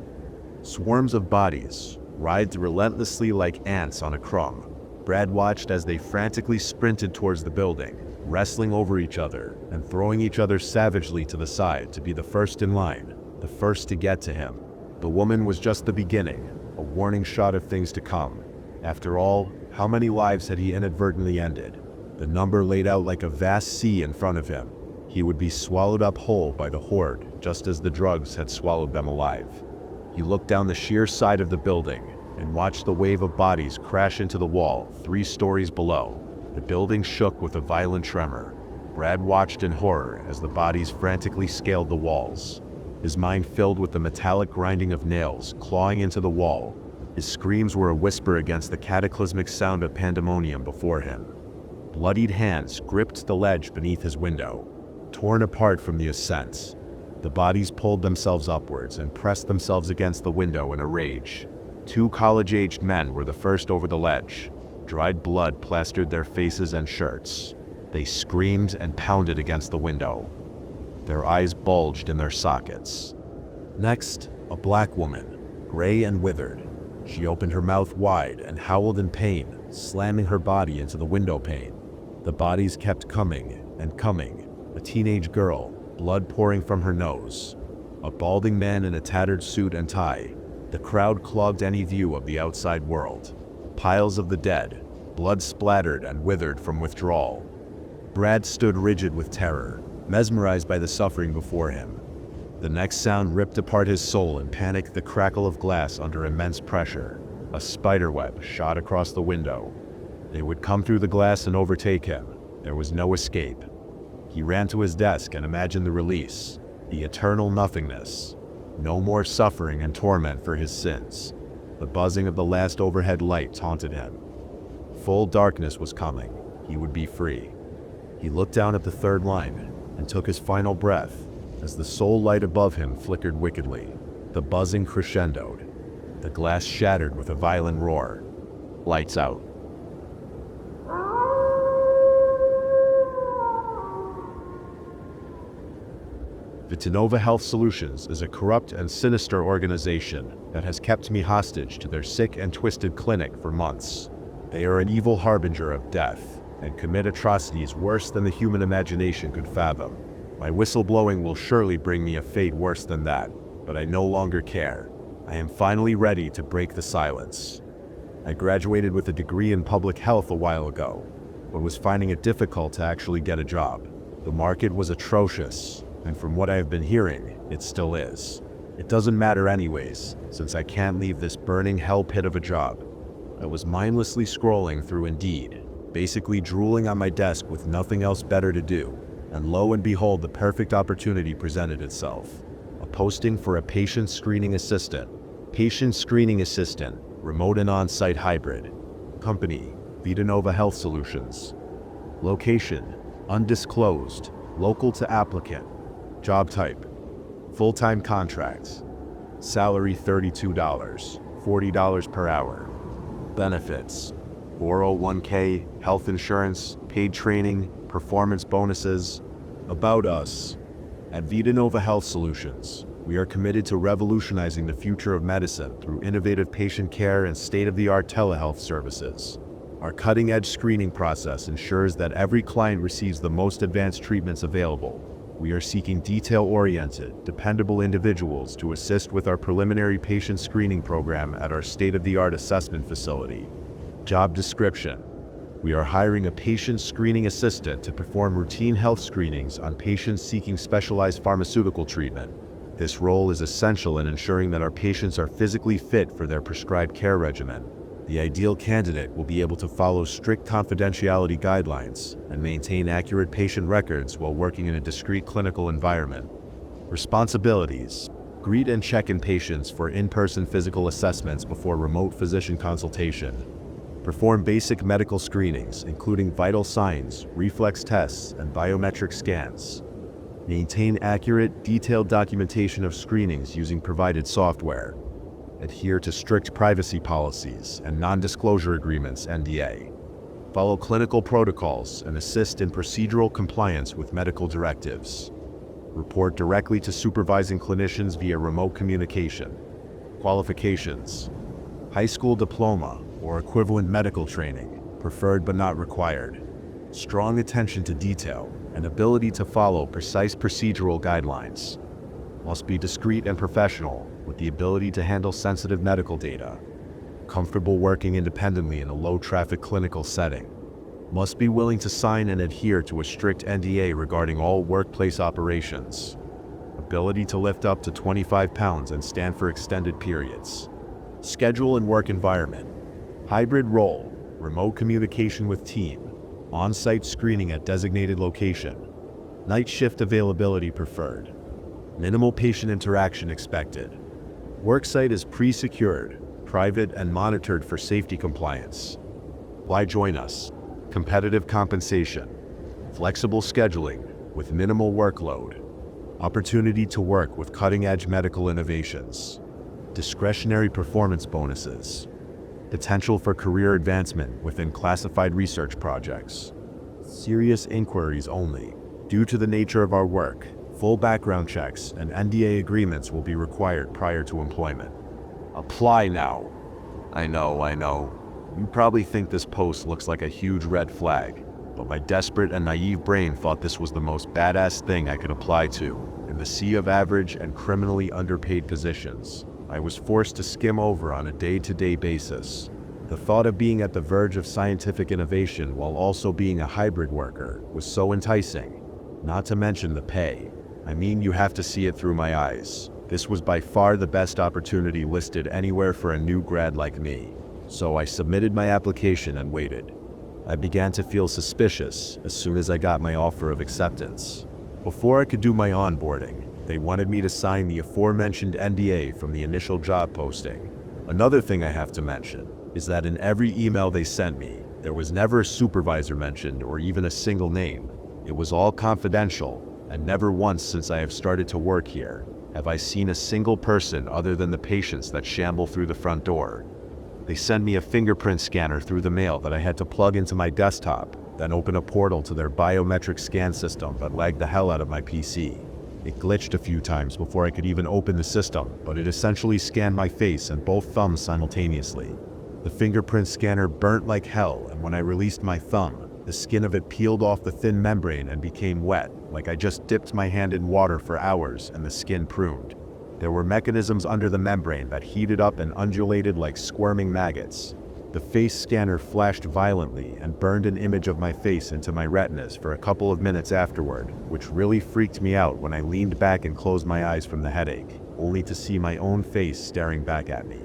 Swarms of bodies writhed relentlessly like ants on a crumb. Brad watched as they frantically sprinted towards the building, wrestling over each other and throwing each other savagely to the side to be the first in line, the first to get to him. The woman was just the beginning, a warning shot of things to come. After all, how many lives had he inadvertently ended? The number laid out like a vast sea in front of him. He would be swallowed up whole by the horde, just as the drugs had swallowed them alive. He looked down the sheer side of the building and watched the wave of bodies crash into the wall 3 stories below. The building shook with a violent tremor. Brad watched in horror as the bodies frantically scaled the walls. His mind filled with the metallic grinding of nails clawing into the wall. His screams were a whisper against the cataclysmic sound of pandemonium before him. Bloodied hands gripped the ledge beneath his window, torn apart from the ascent. The bodies pulled themselves upwards and pressed themselves against the window in a rage. 2 college-aged men were the first over the ledge. Dried blood plastered their faces and shirts. They screamed and pounded against the window. Their eyes bulged in their sockets. Next, a black woman, gray and withered. She opened her mouth wide and howled in pain, slamming her body into the window pane. The bodies kept coming and coming. A teenage girl, blood pouring from her nose. A balding man in a tattered suit and tie. The crowd clogged any view of the outside world. Piles of the dead, blood splattered and withered from withdrawal. Brad stood rigid with terror, mesmerized by the suffering before him. The next sound ripped apart his soul in panic, the crackle of glass under immense pressure. A spiderweb shot across the window. They would come through the glass and overtake him. There was no escape. He ran to his desk and imagined the release, the eternal nothingness. No more suffering and torment for his sins. The buzzing of the last overhead light taunted him. Full darkness was coming. He would be free. He looked down at the third line and took his final breath as the sole light above him flickered wickedly. The buzzing crescendoed. The glass shattered with a violent roar. Lights out. Vitanova Health Solutions is a corrupt and sinister organization that has kept me hostage to their sick and twisted clinic for months. They are an evil harbinger of death and commit atrocities worse than the human imagination could fathom. My whistleblowing will surely bring me a fate worse than that, but I no longer care. I am finally ready to break the silence. I graduated with a degree in public health a while ago, but was finding it difficult to actually get a job. The market was atrocious, and from what I have been hearing, it still is. It doesn't matter anyways, since I can't leave this burning hell pit of a job. I was mindlessly scrolling through Indeed, basically drooling on my desk with nothing else better to do, and lo and behold, the perfect opportunity presented itself. A posting for a patient screening assistant. Patient screening assistant, remote and on-site hybrid. Company, Vitanova Health Solutions. Location, undisclosed, local to applicant. Job type, full-time contract. Salary $32, $40 per hour. Benefits, 401k, health insurance, paid training, performance bonuses. About us. At Vitanova Health Solutions, we are committed to revolutionizing the future of medicine through innovative patient care and state-of-the-art telehealth services. Our cutting-edge screening process ensures that every client receives the most advanced treatments available. We are seeking detail-oriented, dependable individuals to assist with our preliminary patient screening program at our state-of-the-art assessment facility. Job description. We are hiring a patient screening assistant to perform routine health screenings on patients seeking specialized pharmaceutical treatment. This role is essential in ensuring that our patients are physically fit for their prescribed care regimen. The ideal candidate will be able to follow strict confidentiality guidelines and maintain accurate patient records while working in a discreet clinical environment. Responsibilities: greet and check in patients for in-person physical assessments before remote physician consultation. Perform basic medical screenings, including vital signs, reflex tests, and biometric scans. Maintain accurate, detailed documentation of screenings using provided software. Adhere to strict privacy policies and non-disclosure agreements (NDA). Follow clinical protocols and assist in procedural compliance with medical directives. Report directly to supervising clinicians via remote communication. Qualifications: high school diploma or equivalent medical training, preferred but not required. Strong attention to detail and ability to follow precise procedural guidelines. Must be discreet and professional, with the ability to handle sensitive medical data. Comfortable working independently in a low-traffic clinical setting. Must be willing to sign and adhere to a strict NDA regarding all workplace operations. Ability to lift up to 25 pounds and stand for extended periods. Schedule and work environment: hybrid role, remote communication with team, on-site screening at designated location. Night shift availability preferred. Minimal patient interaction expected. Worksite is pre-secured, private, and monitored for safety compliance. Why join us? Competitive compensation. Flexible scheduling with minimal workload. Opportunity to work with cutting-edge medical innovations. Discretionary performance bonuses. Potential for career advancement within classified research projects. Serious inquiries only. Due to the nature of our work, full background checks and NDA agreements will be required prior to employment. Apply now. I know. You probably think this post looks like a huge red flag, but my desperate and naive brain thought this was the most badass thing I could apply to. In the sea of average and criminally underpaid positions, I was forced to skim over on a day-to-day basis. The thought of being at the verge of scientific innovation while also being a hybrid worker was so enticing. Not to mention the pay. I mean, you have to see it through my eyes. This was by far the best opportunity listed anywhere for a new grad like me. So I submitted my application and waited. I began to feel suspicious as soon as I got my offer of acceptance. Before I could do my onboarding, They wanted me to sign the aforementioned NDA from the initial job posting. Another thing I have to mention is that in every email they sent me, there was never a supervisor mentioned or even a single name. It was all confidential, and never once since I have started to work here have I seen a single person other than the patients that shamble through the front door. They sent me a fingerprint scanner through the mail that I had to plug into my desktop, then open a portal to their biometric scan system that lagged the hell out of my PC. It glitched a few times before I could even open the system, but it essentially scanned my face and both thumbs simultaneously. The fingerprint scanner burnt like hell, and when I released my thumb, the skin of it peeled off the thin membrane and became wet, like I just dipped my hand in water for hours and the skin pruned. There were mechanisms under the membrane that heated up and undulated like squirming maggots. The face scanner flashed violently and burned an image of my face into my retinas for a couple of minutes afterward, which really freaked me out when I leaned back and closed my eyes from the headache, only to see my own face staring back at me.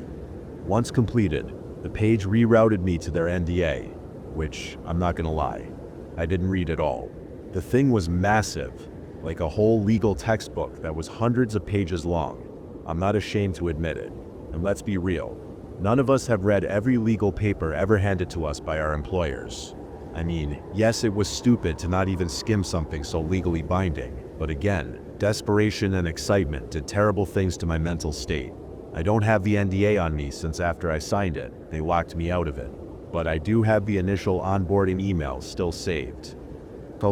Once completed, the page rerouted me to their NDA, which, I'm not gonna lie, I didn't read at all. The thing was massive, like a whole legal textbook that was hundreds of pages long. I'm not ashamed to admit it, and let's be real, none of us have read every legal paper ever handed to us by our employers. I mean, yes, it was stupid to not even skim something so legally binding, but again, desperation and excitement did terrible things to my mental state. I don't have the NDA on me since after I signed it, they locked me out of it. But I do have the initial onboarding email still saved.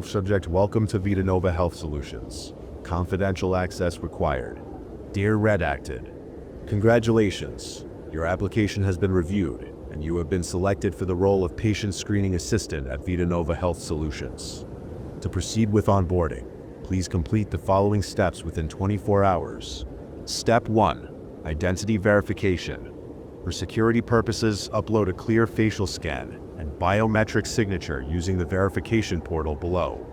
Subject: welcome to VitaNova Health Solutions. Confidential access required. Dear Redacted, congratulations. Your application has been reviewed, and you have been selected for the role of Patient Screening Assistant at VitaNova Health Solutions. To proceed with onboarding, please complete the following steps within 24 hours. Step 1. Identity verification. For security purposes, upload a clear facial scan and biometric signature using the verification portal below.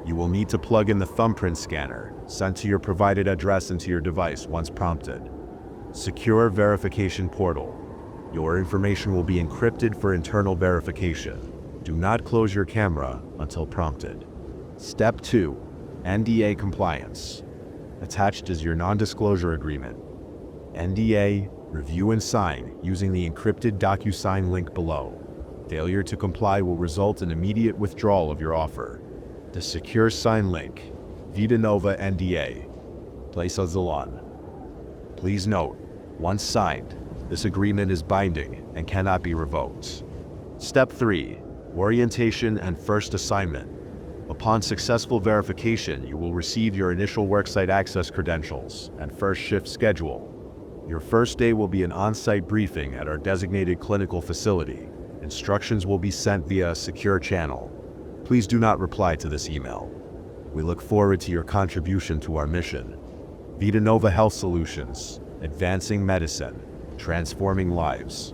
You will need to plug in the thumbprint scanner sent to your provided address into your device once prompted. Secure verification portal. Your information will be encrypted for internal verification. Do not close your camera until prompted. Step 2. NDA compliance. Attached is your non-disclosure agreement. NDA, review and sign using the encrypted DocuSign link below. Failure to comply will result in immediate withdrawal of your offer. The secure sign link, VitaNova NDA, place a Zalon. Please note, once signed, this agreement is binding and cannot be revoked. Step 3. Orientation and first assignment. Upon successful verification, you will receive your initial worksite access credentials and first shift schedule. Your first day will be an on-site briefing at our designated clinical facility. Instructions will be sent via a secure channel. Please do not reply to this email. We look forward to your contribution to our mission. VitaNova Health Solutions, advancing medicine, transforming lives.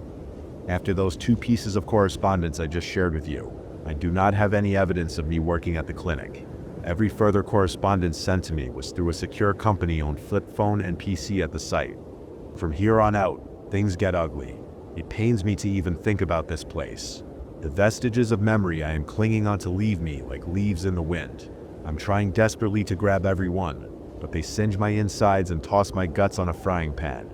After those 2 pieces of correspondence I just shared with you, I do not have any evidence of me working at the clinic. Every further correspondence sent to me was through a secure company-owned flip phone and PC at the site. From here on out, things get ugly. It pains me to even think about this place. The vestiges of memory I am clinging on to leave me like leaves in the wind. I'm trying desperately to grab every one, but they singe my insides and toss my guts on a frying pan.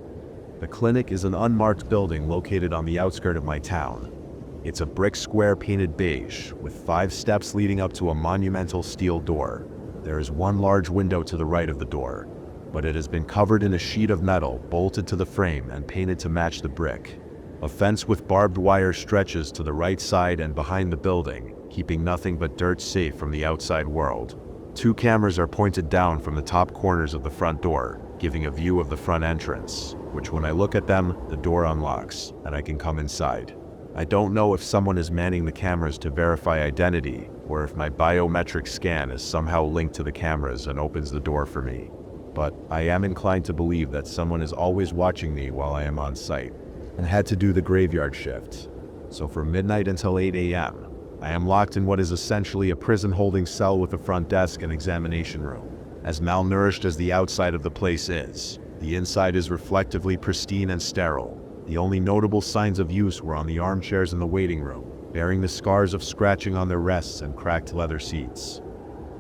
The clinic is an unmarked building located on the outskirts of my town. It's a brick square painted beige, with 5 steps leading up to a monumental steel door. There is one large window to the right of the door, but it has been covered in a sheet of metal bolted to the frame and painted to match the brick. A fence with barbed wire stretches to the right side and behind the building, keeping nothing but dirt safe from the outside world. 2 cameras are pointed down from the top corners of the front door, giving a view of the front entrance, which when I look at them, the door unlocks, and I can come inside. I don't know if someone is manning the cameras to verify identity, or if my biometric scan is somehow linked to the cameras and opens the door for me. But I am inclined to believe that someone is always watching me while I am on site, and had to do the graveyard shift. So from midnight until 8 a.m., I am locked in what is essentially a prison-holding cell with a front desk and examination room. As malnourished as the outside of the place is, the inside is reflectively pristine and sterile. The only notable signs of use were on the armchairs in the waiting room, bearing the scars of scratching on their rests and cracked leather seats.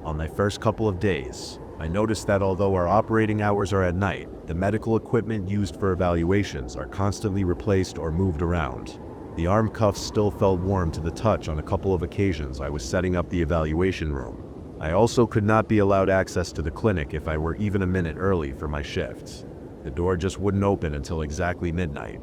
On my first couple of days, I noticed that although our operating hours are at night, the medical equipment used for evaluations are constantly replaced or moved around. The arm cuffs still felt warm to the touch on a couple of occasions I was setting up the evaluation room. I also could not be allowed access to the clinic if I were even a minute early for my shifts. The door just wouldn't open until exactly midnight.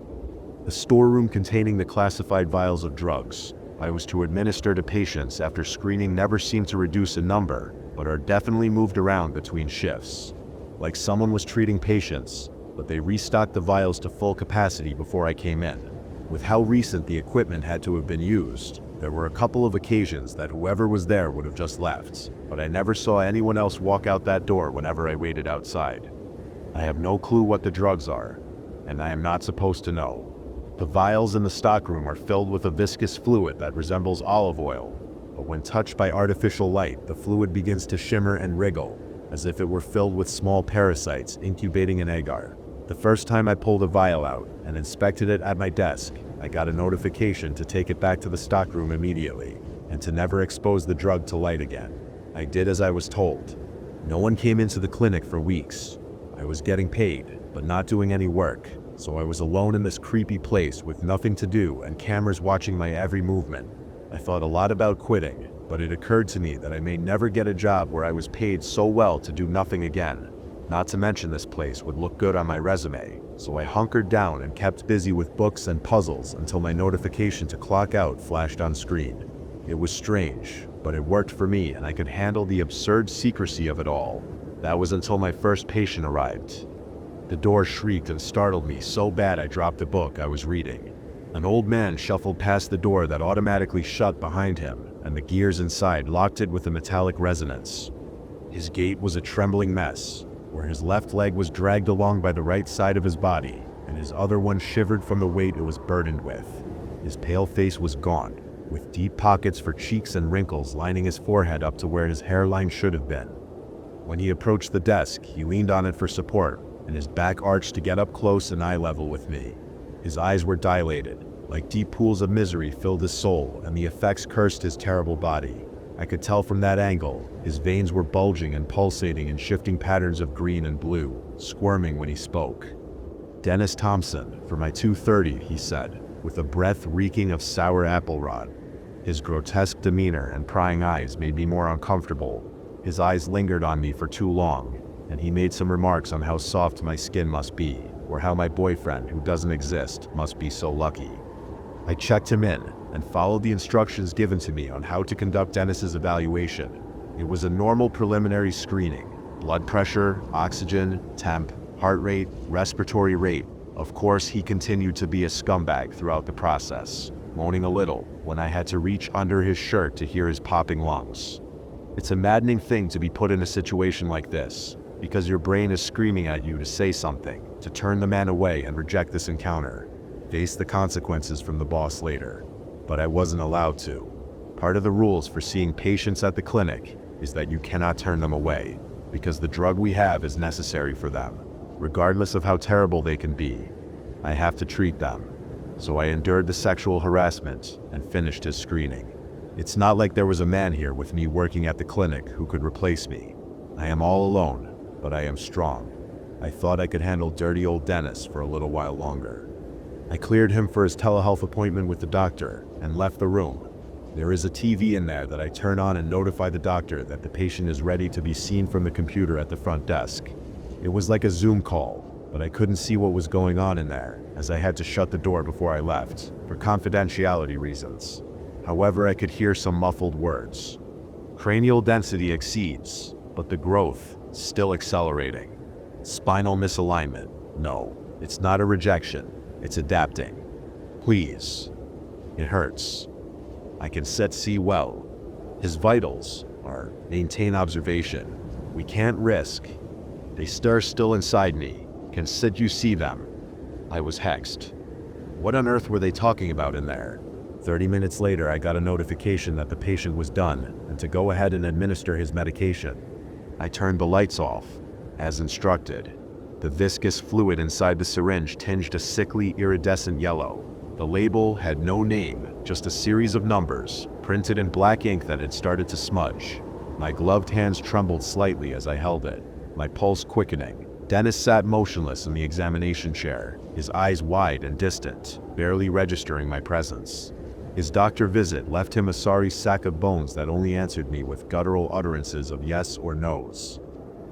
The storeroom containing the classified vials of drugs I was to administer to patients after screening never seemed to reduce in number, but are definitely moved around between shifts. Like someone was treating patients, but they restocked the vials to full capacity before I came in. With how recent the equipment had to have been used, there were a couple of occasions that whoever was there would have just left, but I never saw anyone else walk out that door whenever I waited outside. I have no clue what the drugs are, and I am not supposed to know. The vials in the stockroom are filled with a viscous fluid that resembles olive oil, but when touched by artificial light, the fluid begins to shimmer and wriggle, as if it were filled with small parasites incubating an agar. The first time I pulled a vial out and inspected it at my desk, I got a notification to take it back to the stockroom immediately, and to never expose the drug to light again. I did as I was told. No one came into the clinic for weeks. I was getting paid, but not doing any work, so I was alone in this creepy place with nothing to do and cameras watching my every movement. I thought a lot about quitting, but it occurred to me that I may never get a job where I was paid so well to do nothing again. Not to mention this place would look good on my resume, so I hunkered down and kept busy with books and puzzles until my notification to clock out flashed on screen. It was strange, but it worked for me and I could handle the absurd secrecy of it all. That was until my first patient arrived. The door shrieked and startled me so bad I dropped the book I was reading. An old man shuffled past the door that automatically shut behind him, and the gears inside locked it with a metallic resonance. His gait was a trembling mess, where his left leg was dragged along by the right side of his body, and his other one shivered from the weight it was burdened with. His pale face was gaunt, with deep pockets for cheeks and wrinkles lining his forehead up to where his hairline should have been. When he approached the desk, he leaned on it for support, and his back arched to get up close and eye level with me. His eyes were dilated, like deep pools of misery filled his soul, and the effects cursed his terrible body. I could tell from that angle, his veins were bulging and pulsating in shifting patterns of green and blue, squirming when he spoke. "Dennis Thompson, for my 2:30, he said, with a breath reeking of sour apple rot. His grotesque demeanor and prying eyes made me more uncomfortable. His eyes lingered on me for too long, and he made some remarks on how soft my skin must be, or how my boyfriend, who doesn't exist, must be so lucky. I checked him in and followed the instructions given to me on how to conduct Dennis's evaluation. It was a normal preliminary screening: blood pressure, oxygen, temp, heart rate, respiratory rate. Of course, he continued to be a scumbag throughout the process, moaning a little when I had to reach under his shirt to hear his popping lungs. It's a maddening thing to be put in a situation like this, because your brain is screaming at you to say something, to turn the man away and reject this encounter, face the consequences from the boss later. But I wasn't allowed to. Part of the rules for seeing patients at the clinic is that you cannot turn them away, because the drug we have is necessary for them, regardless of how terrible they can be. I have to treat them. So I endured the sexual harassment and finished his screening. It's not like there was a man here with me working at the clinic who could replace me. I am all alone, but I am strong. I thought I could handle dirty old Dennis for a little while longer. I cleared him for his telehealth appointment with the doctor and left the room. There is a TV in there that I turn on and notify the doctor that the patient is ready to be seen from the computer at the front desk. It was like a Zoom call, but I couldn't see what was going on in there, as I had to shut the door before I left, for confidentiality reasons. However, I could hear some muffled words. Cranial density exceeds, but the growth still accelerating. Spinal misalignment. No, it's not a rejection. It's adapting. Please. It hurts. I can see well. His vitals are maintain observation. We can't risk. They stir still inside me. Can you see them? I was hexed. What on earth were they talking about in there? 30 minutes later, I got a notification that the patient was done and to go ahead and administer his medication. I turned the lights off, as instructed. The viscous fluid inside the syringe tinged a sickly, iridescent yellow. The label had no name, just a series of numbers, printed in black ink that had started to smudge. My gloved hands trembled slightly as I held it, my pulse quickening. Dennis sat motionless in the examination chair, his eyes wide and distant, barely registering my presence. His doctor visit left him a sorry sack of bones that only answered me with guttural utterances of yes or no's.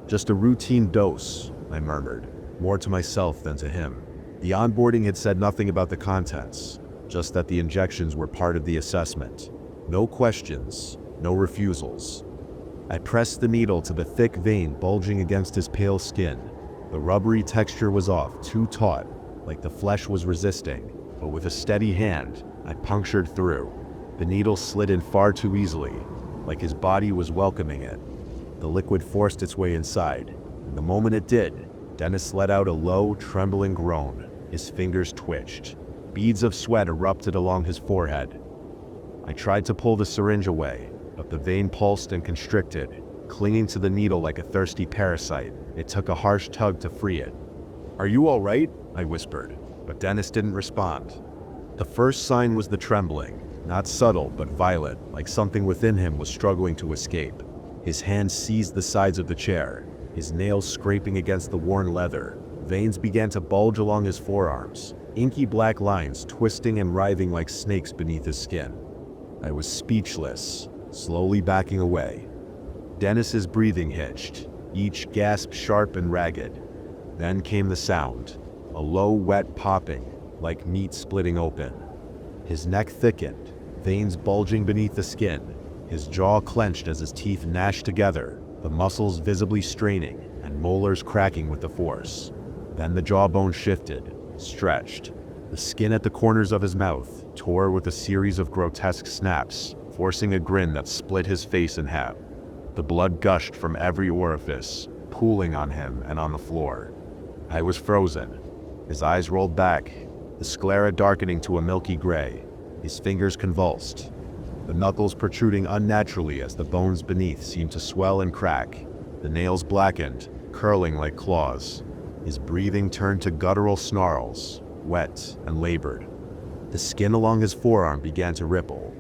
"Just a routine dose," I murmured, more to myself than to him. The onboarding had said nothing about the contents, just that the injections were part of the assessment. No questions, no refusals. I pressed the needle to the thick vein bulging against his pale skin. The rubbery texture was off, too taut, like the flesh was resisting, but with a steady hand, I punctured through. The needle slid in far too easily, like his body was welcoming it. The liquid forced its way inside, and the moment it did, Dennis let out a low, trembling groan. His fingers twitched. Beads of sweat erupted along his forehead. I tried to pull the syringe away, but the vein pulsed and constricted, clinging to the needle like a thirsty parasite. It took a harsh tug to free it. "Are you all right?" I whispered, but Dennis didn't respond. The first sign was the trembling, not subtle but violent, like something within him was struggling to escape. His hand seized the sides of the chair, his nails scraping against the worn leather. Veins began to bulge along his forearms, inky black lines twisting and writhing like snakes beneath his skin. I was speechless, slowly backing away. Dennis's breathing hitched, each gasp sharp and ragged. Then came the sound, a low, wet popping, like meat splitting open. His neck thickened, veins bulging beneath the skin. His jaw clenched as his teeth gnashed together, the muscles visibly straining and molars cracking with the force. Then the jawbone shifted, stretched. The skin at the corners of his mouth tore with a series of grotesque snaps, forcing a grin that split his face in half. The blood gushed from every orifice, pooling on him and on the floor. I was frozen. His eyes rolled back, the sclera darkening to a milky gray. His fingers convulsed, the knuckles protruding unnaturally as the bones beneath seemed to swell and crack. The nails blackened, curling like claws. His breathing turned to guttural snarls, wet and labored. The skin along his forearm began to ripple.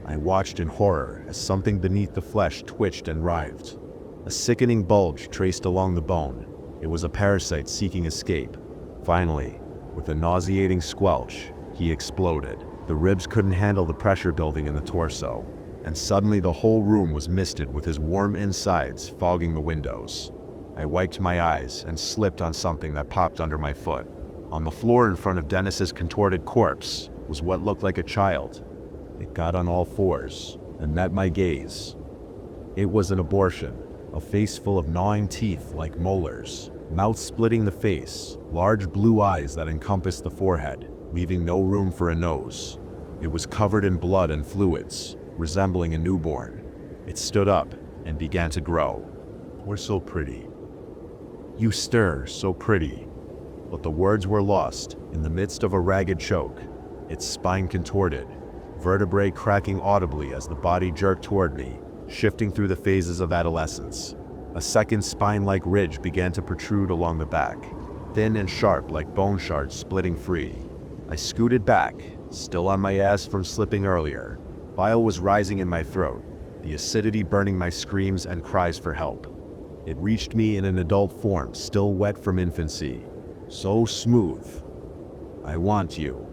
I watched in horror as something beneath the flesh twitched and writhed. A sickening bulge traced along the bone. It was a parasite seeking escape. Finally, with a nauseating squelch, he exploded. The ribs couldn't handle the pressure building in the torso, and suddenly the whole room was misted with his warm insides fogging the windows. I wiped my eyes and slipped on something that popped under my foot. On the floor in front of Dennis's contorted corpse was what looked like a child. It got on all fours and met my gaze. It was an abortion, a face full of gnawing teeth like molars, mouth splitting the face, large blue eyes that encompassed the forehead, leaving no room for a nose. It was covered in blood and fluids, resembling a newborn. It stood up and began to grow. "We're so pretty. You stir, so pretty." But the words were lost in the midst of a ragged choke. Its spine contorted, vertebrae cracking audibly as the body jerked toward me, shifting through the phases of adolescence. A second spine-like ridge began to protrude along the back, thin and sharp like bone shards splitting free. I scooted back, still on my ass from slipping earlier. Bile was rising in my throat, the acidity burning my screams and cries for help. It reached me in an adult form, still wet from infancy. So smooth. "I want you."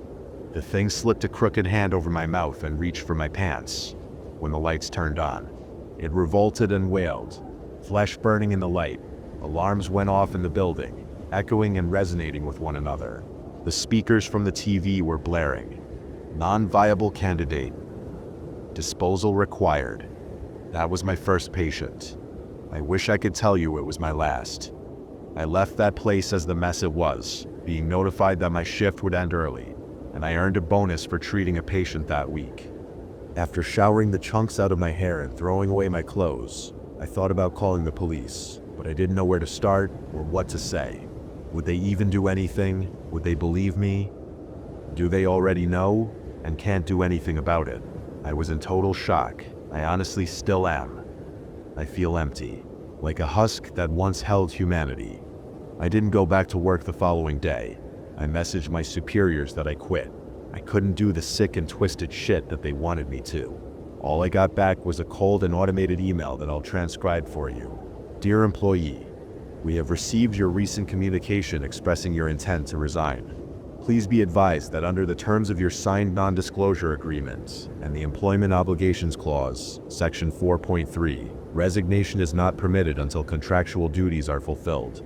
The thing slipped a crooked hand over my mouth and reached for my pants. When the lights turned on, it revolted and wailed, flesh burning in the light. Alarms went off in the building, echoing and resonating with one another. The speakers from the TV were blaring. Non-viable candidate. Disposal required. That was my first patient. I wish I could tell you it was my last. I left that place as the mess it was, being notified that my shift would end early, and I earned a bonus for treating a patient that week. After showering the chunks out of my hair and throwing away my clothes, I thought about calling the police, but I didn't know where to start or what to say. Would they even do anything? Would they believe me? Do they already know and can't do anything about it? I was in total shock. I honestly still am. I feel empty, like a husk that once held humanity. I didn't go back to work the following day. I messaged my superiors that I quit. I couldn't do the sick and twisted shit that they wanted me to. All I got back was a cold and automated email that I'll transcribe for you. Dear employee, we have received your recent communication expressing your intent to resign. Please be advised that under the terms of your signed non-disclosure agreement and the Employment Obligations Clause, Section 4.3, resignation is not permitted until contractual duties are fulfilled.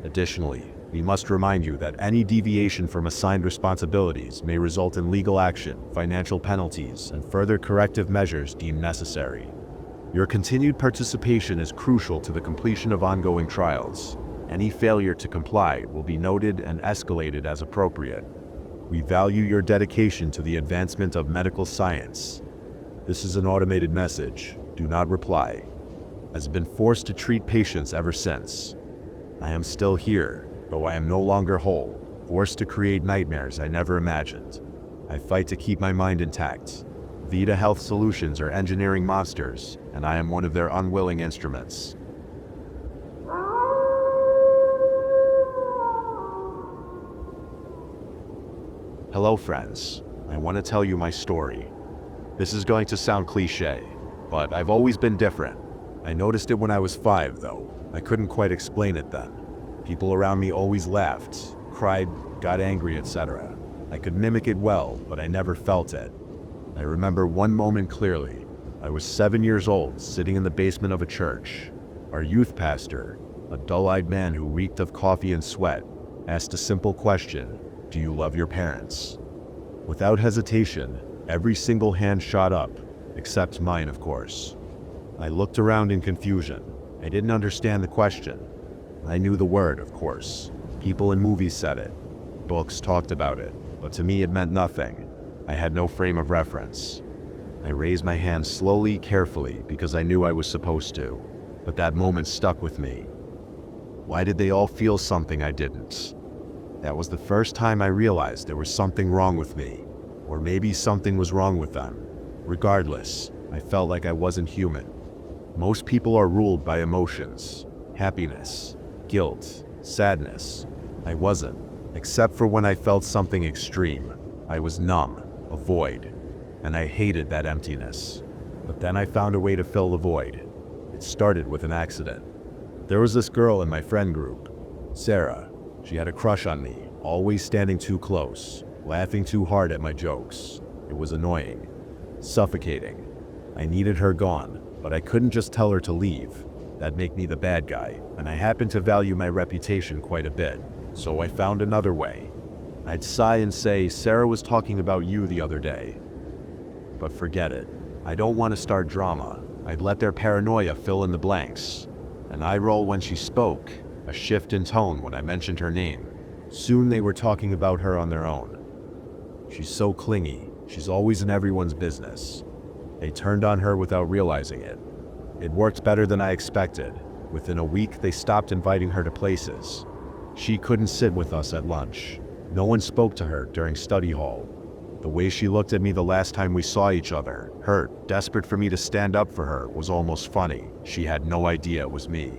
Additionally, we must remind you that any deviation from assigned responsibilities may result in legal action, financial penalties, and further corrective measures deemed necessary. Your continued participation is crucial to the completion of ongoing trials. Any failure to comply will be noted and escalated as appropriate. We value your dedication to the advancement of medical science. This is an automated message. Do not reply. Has been forced to treat patients ever since. I am still here, though I am no longer whole, forced to create nightmares I never imagined. I fight to keep my mind intact. Vita Health Solutions are engineering monsters, and I am one of their unwilling instruments. Hello friends, I want to tell you my story. This is going to sound cliche, but I've always been different. I noticed it when I was 5 though. I couldn't quite explain it then. People around me always laughed, cried, got angry, etc. I could mimic it well, but I never felt it. I remember one moment clearly. I was 7 years old, sitting in the basement of a church. Our youth pastor, a dull-eyed man who reeked of coffee and sweat, asked a simple question: do you love your parents? Without hesitation, every single hand shot up, except mine, of course. I looked around in confusion. I didn't understand the question. I knew the word, of course. People in movies said it. Books talked about it, but to me it meant nothing. I had no frame of reference. I raised my hand slowly, carefully, because I knew I was supposed to. But that moment stuck with me. Why did they all feel something I didn't? That was the first time I realized there was something wrong with me, or maybe something was wrong with them. Regardless, I felt like I wasn't human. Most people are ruled by emotions, happiness, guilt, sadness. I wasn't, except for when I felt something extreme. I was numb, a void, and I hated that emptiness. But then I found a way to fill the void. It started with an accident. There was this girl in my friend group, Sarah. She had a crush on me, always standing too close, laughing too hard at my jokes. It was annoying, suffocating. I needed her gone, but I couldn't just tell her to leave. That'd make me the bad guy, and I happen to value my reputation quite a bit, so I found another way. I'd sigh and say, Sarah was talking about you the other day. But forget it. I don't want to start drama. I'd let their paranoia fill in the blanks. An eye roll when she spoke, a shift in tone when I mentioned her name. Soon they were talking about her on their own. She's so clingy. She's always in everyone's business. They turned on her without realizing it. It worked better than I expected. Within a week, they stopped inviting her to places. She couldn't sit with us at lunch. No one spoke to her during study hall. The way she looked at me the last time we saw each other, hurt, desperate for me to stand up for her, was almost funny. She had no idea it was me.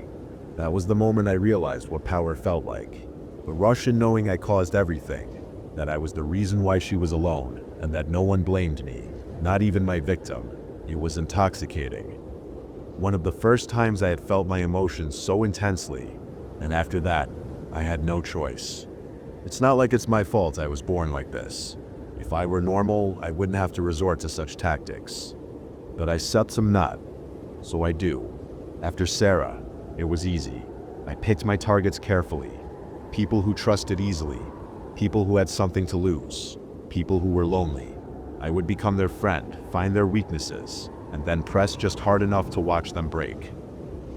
That was the moment I realized what power felt like. The rush in knowing I caused everything, that I was the reason why she was alone, and that no one blamed me, not even my victim. It was intoxicating. One of the first times I had felt my emotions so intensely, and after that, I had no choice. It's not like it's my fault I was born like this. If I were normal, I wouldn't have to resort to such tactics. But I some not, so I do. After Sarah, it was easy. I picked my targets carefully. People who trusted easily. People who had something to lose. People who were lonely. I would become their friend, find their weaknesses, and then press just hard enough to watch them break.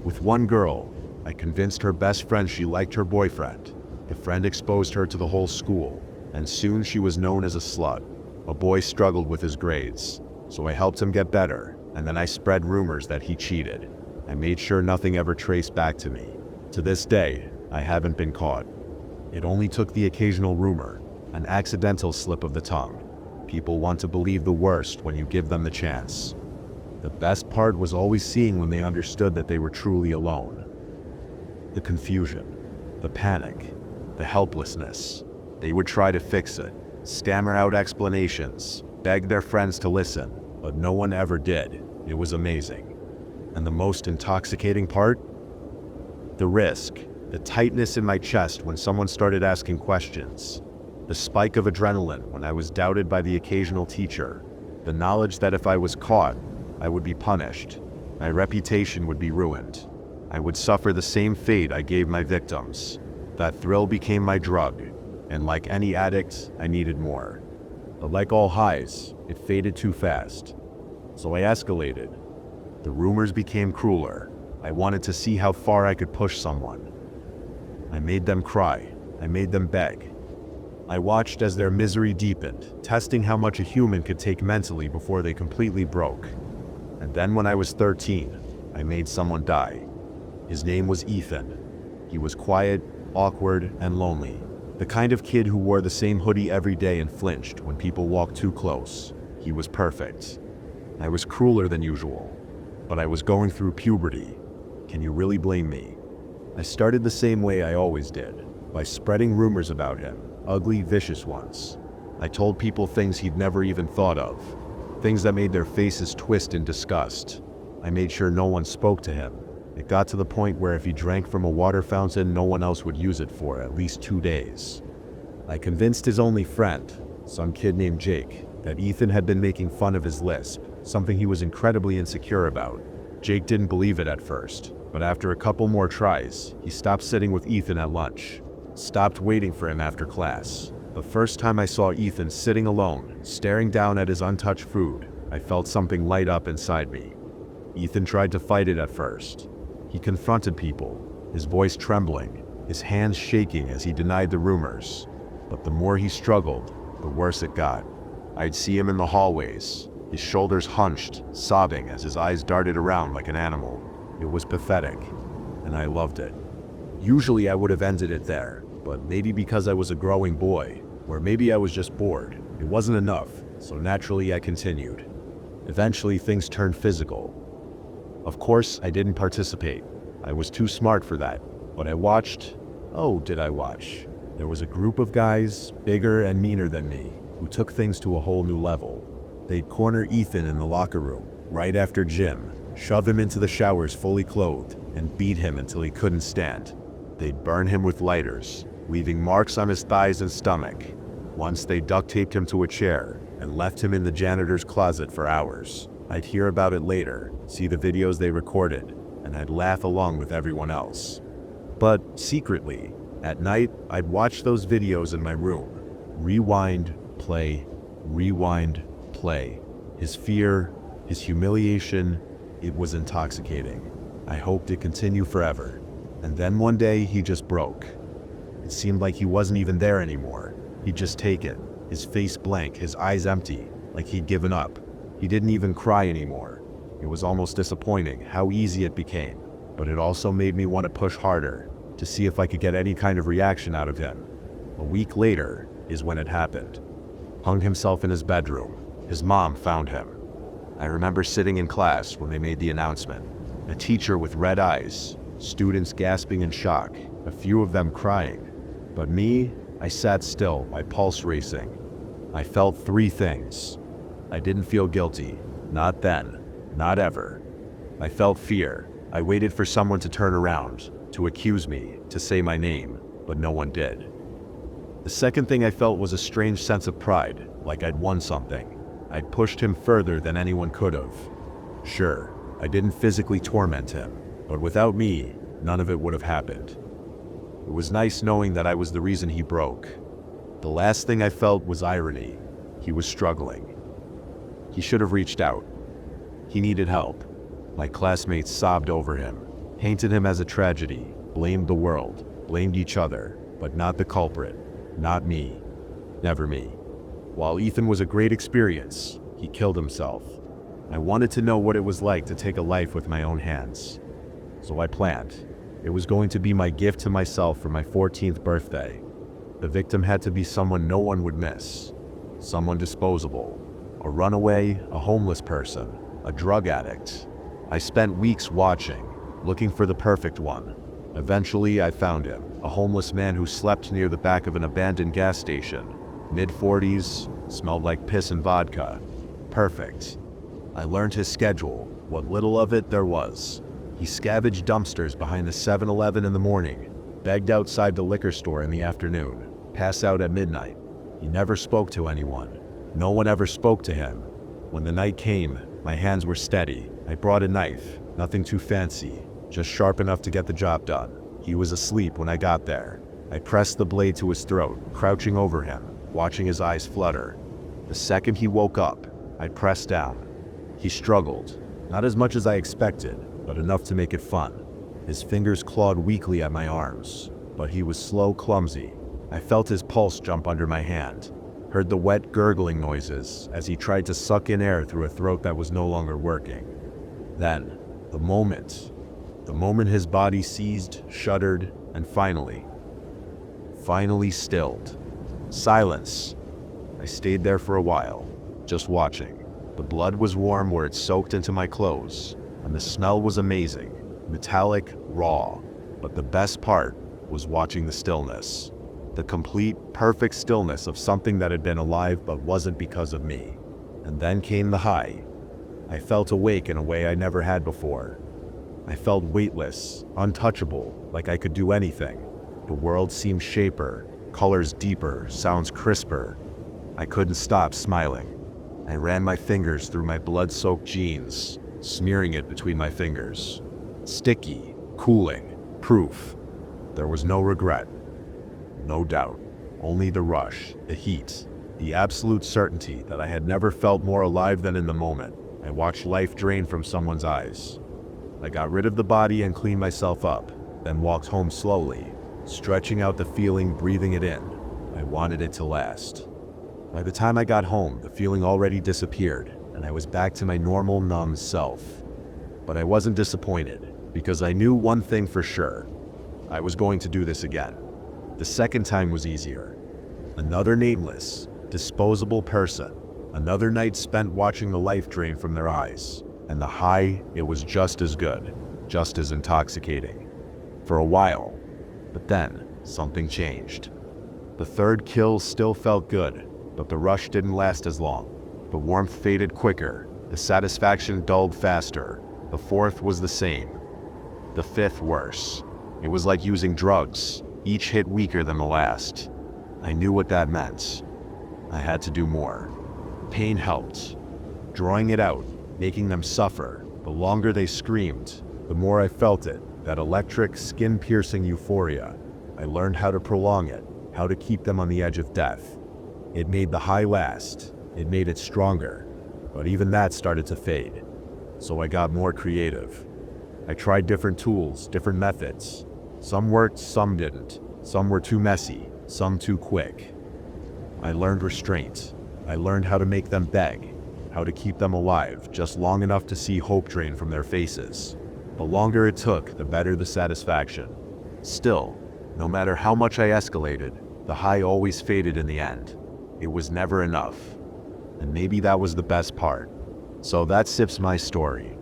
With one girl, I convinced her best friend she liked her boyfriend. The friend exposed her to the whole school, and soon she was known as a slut. A boy struggled with his grades, so I helped him get better, and then I spread rumors that he cheated. I made sure nothing ever traced back to me. To this day, I haven't been caught. It only took the occasional rumor, an accidental slip of the tongue. People want to believe the worst when you give them the chance. The best part was always seeing when they understood that they were truly alone. The confusion, the panic, the helplessness. They would try to fix it, stammer out explanations, beg their friends to listen, but no one ever did. It was amazing. And the most intoxicating part? The risk, the tightness in my chest when someone started asking questions, the spike of adrenaline when I was doubted by the occasional teacher, the knowledge that if I was caught, I would be punished, my reputation would be ruined. I would suffer the same fate I gave my victims. That thrill became my drug, and like any addict, I needed more. But like all highs, it faded too fast. So I escalated. The rumors became crueler. I wanted to see how far I could push someone. I made them cry. I made them beg. I watched as their misery deepened, testing how much a human could take mentally before they completely broke. And then when I was 13, I made someone die. His name was Ethan. He was quiet, awkward, and lonely. The kind of kid who wore the same hoodie every day and flinched when people walked too close. He was perfect. I was crueler than usual, but I was going through puberty. Can you really blame me? I started the same way I always did, by spreading rumors about him, ugly, vicious ones. I told people things he'd never even thought of, things that made their faces twist in disgust. I made sure no one spoke to him. It got to the point where if he drank from a water fountain, no one else would use it for at least 2 days. I convinced his only friend, some kid named Jake, that Ethan had been making fun of his lisp, something he was incredibly insecure about. Jake didn't believe it at first, but after a couple more tries, he stopped sitting with Ethan at lunch, stopped waiting for him after class. The first time I saw Ethan sitting alone, staring down at his untouched food, I felt something light up inside me. Ethan tried to fight it at first. He confronted people, his voice trembling, his hands shaking as he denied the rumors. But the more he struggled, the worse it got. I'd see him in the hallways, his shoulders hunched, sobbing as his eyes darted around like an animal. It was pathetic, and I loved it. Usually I would have ended it there, but maybe because I was a growing boy, or maybe I was just bored, it wasn't enough, so naturally I continued. Eventually things turned physical. Of course, I didn't participate. I was too smart for that. But I watched. Oh, did I watch? There was a group of guys, bigger and meaner than me, who took things to a whole new level. They'd corner Ethan in the locker room, right after gym, shove him into the showers fully clothed, and beat him until he couldn't stand. They'd burn him with lighters, leaving marks on his thighs and stomach. Once they duct taped him to a chair and left him in the janitor's closet for hours. I'd hear about it later, see the videos they recorded, and I'd laugh along with everyone else. But secretly, at night, I'd watch those videos in my room. Rewind, play, rewind, play. His fear, his humiliation, it was intoxicating. I hoped it continued forever. And then one day, he just broke. It seemed like he wasn't even there anymore. He'd just taken, his face blank, his eyes empty, like he'd given up. He didn't even cry anymore. It was almost disappointing how easy it became, but it also made me want to push harder to see if I could get any kind of reaction out of him. A week later is when it happened. Hung himself in his bedroom. His mom found him. I remember sitting in class when they made the announcement. A teacher with red eyes, students gasping in shock, a few of them crying. But me, I sat still, my pulse racing. I felt 3 things. I didn't feel guilty. Not then. Not ever. I felt fear. I waited for someone to turn around, to accuse me, to say my name, but no one did. The second thing I felt was a strange sense of pride, like I'd won something. I'd pushed him further than anyone could have. Sure, I didn't physically torment him, but without me, none of it would have happened. It was nice knowing that I was the reason he broke. The last thing I felt was irony. He was struggling. He should have reached out. He needed help. My classmates sobbed over him, painted him as a tragedy, blamed the world, blamed each other, but not the culprit, not me, never me. While Ethan was a great experience, he killed himself. I wanted to know what it was like to take a life with my own hands. So I planned. It was going to be my gift to myself for my 14th birthday. The victim had to be someone no one would miss, someone disposable. A runaway, a homeless person, a drug addict. I spent weeks watching, looking for the perfect one. Eventually, I found him, a homeless man who slept near the back of an abandoned gas station. Mid-40s, smelled like piss and vodka. Perfect. I learned his schedule, what little of it there was. He scavenged dumpsters behind the 7-Eleven in the morning, begged outside the liquor store in the afternoon, passed out at midnight. He never spoke to anyone. No one ever spoke to him. When the night came, my hands were steady. I brought a knife, nothing too fancy, just sharp enough to get the job done. He was asleep when I got there. I pressed the blade to his throat, crouching over him, watching his eyes flutter. The second he woke up, I pressed down. He struggled, not as much as I expected, but enough to make it fun. His fingers clawed weakly at my arms, but he was slow, clumsy. I felt his pulse jump under my hand, heard the wet gurgling noises as he tried to suck in air through a throat that was no longer working. Then, the moment his body seized, shuddered, and finally stilled. Silence. I stayed there for a while, just watching. The blood was warm where it soaked into my clothes, and the smell was amazing, metallic, raw. But the best part was watching the stillness. The complete, perfect stillness of something that had been alive but wasn't because of me. And then came the high. I felt awake in a way I never had before. I felt weightless, untouchable, like I could do anything. The world seemed shaper, colors deeper, sounds crisper. I couldn't stop smiling. I ran my fingers through my blood-soaked jeans, smearing it between my fingers. Sticky, cooling, proof. There was no regret. No doubt. Only the rush, the heat, the absolute certainty that I had never felt more alive than in the moment. I watched life drain from someone's eyes. I got rid of the body and cleaned myself up, then walked home slowly, stretching out the feeling, breathing it in. I wanted it to last. By the time I got home, the feeling already disappeared, and I was back to my normal, numb self. But I wasn't disappointed, because I knew one thing for sure. I was going to do this again. The second time was easier. Another nameless, disposable person. Another night spent watching the life drain from their eyes. And the high, it was just as good, just as intoxicating. For a while. But then, something changed. The third kill still felt good, but the rush didn't last as long. The warmth faded quicker, the satisfaction dulled faster. The fourth was the same. The fifth worse. It was like using drugs, each hit weaker than the last. I knew what that meant. I had to do more. Pain helped. Drawing it out, making them suffer. The longer they screamed, the more I felt it, that electric, skin-piercing euphoria. I learned how to prolong it, how to keep them on the edge of death. It made the high last. It made it stronger. But even that started to fade. So I got more creative. I tried different tools, different methods. Some worked, some didn't. Some were too messy, some too quick. I learned restraint. I learned how to make them beg, how to keep them alive just long enough to see hope drain from their faces. The longer it took, the better the satisfaction. Still, no matter how much I escalated, the high always faded in the end. It was never enough. And maybe that was the best part. So that sips my story.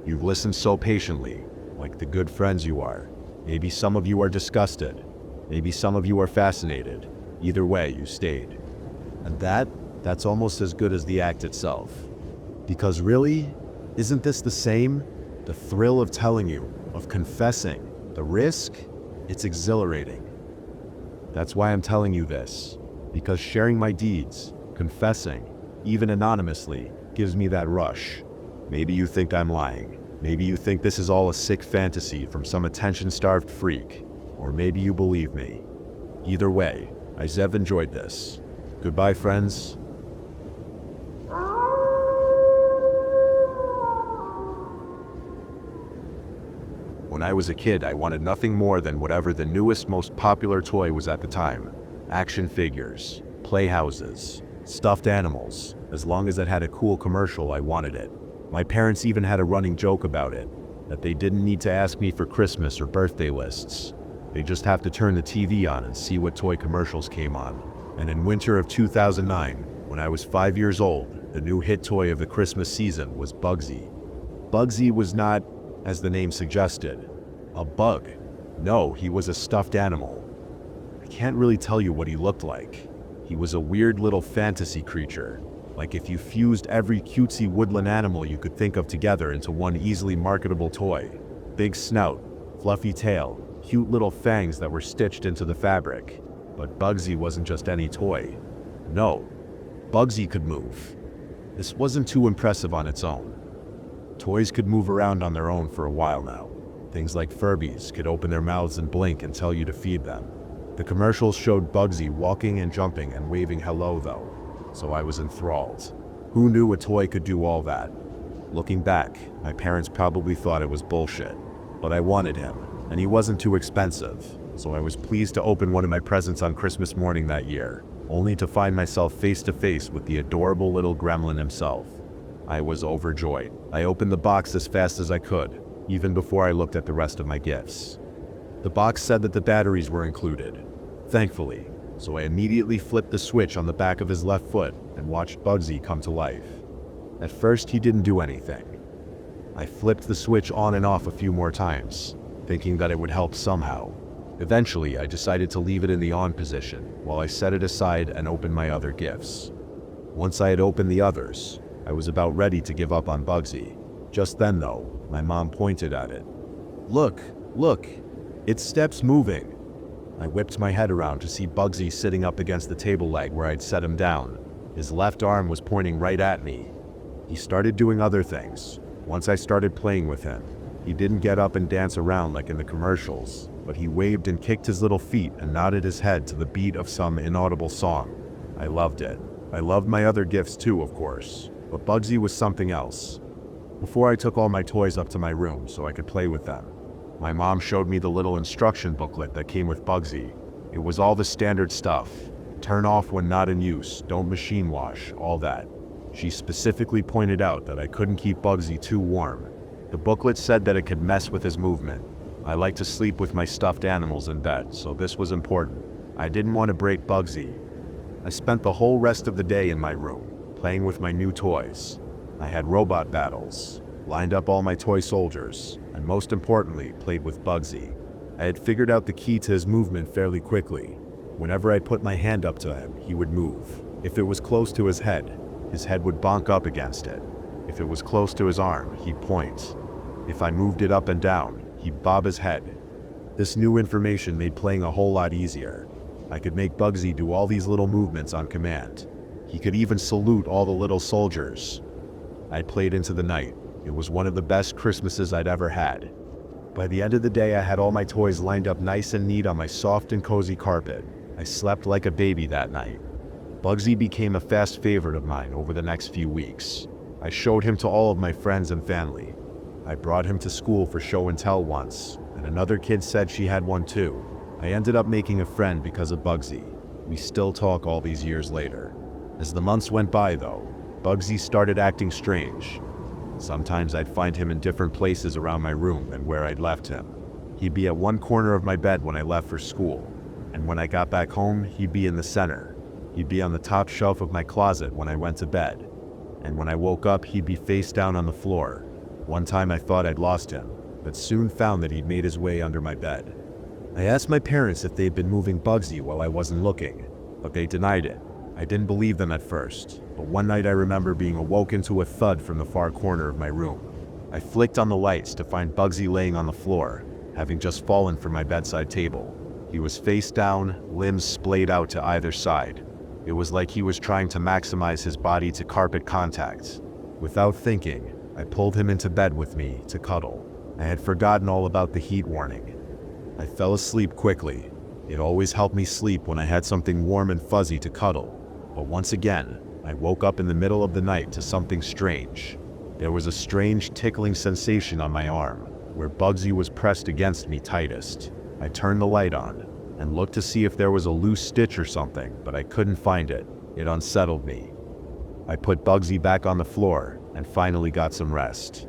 You've listened so patiently, like the good friends you are. Maybe some of you are disgusted. Maybe some of you are fascinated. Either way, you stayed. And that's almost as good as the act itself. Because really, isn't this the same? The thrill of telling you, of confessing, the risk, it's exhilarating. That's why I'm telling you this. Because sharing my deeds, confessing, even anonymously, gives me that rush. Maybe you think I'm lying. Maybe you think this is all a sick fantasy from some attention-starved freak. Or maybe you believe me. Either way, I've enjoyed this. Goodbye, friends. When I was a kid, I wanted nothing more than whatever the newest, most popular toy was at the time. Action figures, playhouses, stuffed animals. As long as it had a cool commercial, I wanted it. My parents even had a running joke about it, that they didn't need to ask me for Christmas or birthday lists. They just have to turn the TV on and see what toy commercials came on. And in winter of 2009, when I was 5 years old, the new hit toy of the Christmas season was Bugsy. Bugsy was not, as the name suggested, a bug. No, he was a stuffed animal. I can't really tell you what he looked like. He was a weird little fantasy creature. Like if you fused every cutesy woodland animal you could think of together into one easily marketable toy. Big snout, fluffy tail, cute little fangs that were stitched into the fabric. But Bugsy wasn't just any toy. No, Bugsy could move. This wasn't too impressive on its own. Toys could move around on their own for a while now. Things like Furbies could open their mouths and blink and tell you to feed them. The commercials showed Bugsy walking and jumping and waving hello though, so I was enthralled. Who knew a toy could do all that? Looking back, my parents probably thought it was bullshit, but I wanted him, and he wasn't too expensive, so I was pleased to open one of my presents on Christmas morning that year, only to find myself face to face with the adorable little gremlin himself. I was overjoyed. I opened the box as fast as I could, even before I looked at the rest of my gifts. The box said that the batteries were included, thankfully, so I immediately flipped the switch on the back of his left foot and watched Bugsy come to life. At first, he didn't do anything. I flipped the switch on and off a few more times, thinking that it would help somehow. Eventually, I decided to leave it in the on position while I set it aside and opened my other gifts. Once I had opened the others, I was about ready to give up on Bugsy. Just then, though, my mom pointed at it. Look, its steps moving." I whipped my head around to see Bugsy sitting up against the table leg where I'd set him down. His left arm was pointing right at me. He started doing other things. Once I started playing with him, he didn't get up and dance around like in the commercials, but he waved and kicked his little feet and nodded his head to the beat of some inaudible song. I loved it. I loved my other gifts too, of course, but Bugsy was something else. Before I took all my toys up to my room so I could play with them, my mom showed me the little instruction booklet that came with Bugsy. It was all the standard stuff. Turn off when not in use, don't machine wash, all that. She specifically pointed out that I couldn't keep Bugsy too warm. The booklet said that it could mess with his movement. I like to sleep with my stuffed animals in bed, so this was important. I didn't want to break Bugsy. I spent the whole rest of the day in my room, playing with my new toys. I had robot battles, lined up all my toy soldiers, and most importantly, played with Bugsy. I had figured out the key to his movement fairly quickly. Whenever I put my hand up to him, he would move. If it was close to his head would bonk up against it. If it was close to his arm, he'd point. If I moved it up and down, he'd bob his head. This new information made playing a whole lot easier. I could make Bugsy do all these little movements on command. He could even salute all the little soldiers. I played into the night. It was one of the best Christmases I'd ever had. By the end of the day, I had all my toys lined up nice and neat on my soft and cozy carpet. I slept like a baby that night. Bugsy became a fast favorite of mine over the next few weeks. I showed him to all of my friends and family. I brought him to school for show and tell once, and another kid said she had one too. I ended up making a friend because of Bugsy. We still talk all these years later. As the months went by though, Bugsy started acting strange. Sometimes I'd find him in different places around my room than where I'd left him. He'd be at one corner of my bed when I left for school, and when I got back home, he'd be in the center. He'd be on the top shelf of my closet when I went to bed, and when I woke up, he'd be face down on the floor. One time I thought I'd lost him, but soon found that he'd made his way under my bed. I asked my parents if they'd been moving Bugsy while I wasn't looking, but they denied it. I didn't believe them at first, but one night I remember being awoken to a thud from the far corner of my room. I flicked on the lights to find Bugsy laying on the floor, having just fallen from my bedside table. He was face down, limbs splayed out to either side. It was like he was trying to maximize his body to carpet contact. Without thinking, I pulled him into bed with me to cuddle. I had forgotten all about the heat warning. I fell asleep quickly. It always helped me sleep when I had something warm and fuzzy to cuddle. But once again, I woke up in the middle of the night to something strange. There was a strange tickling sensation on my arm, where Bugsy was pressed against me tightest. I turned the light on and looked to see if there was a loose stitch or something, but I couldn't find it. It unsettled me. I put Bugsy back on the floor and finally got some rest.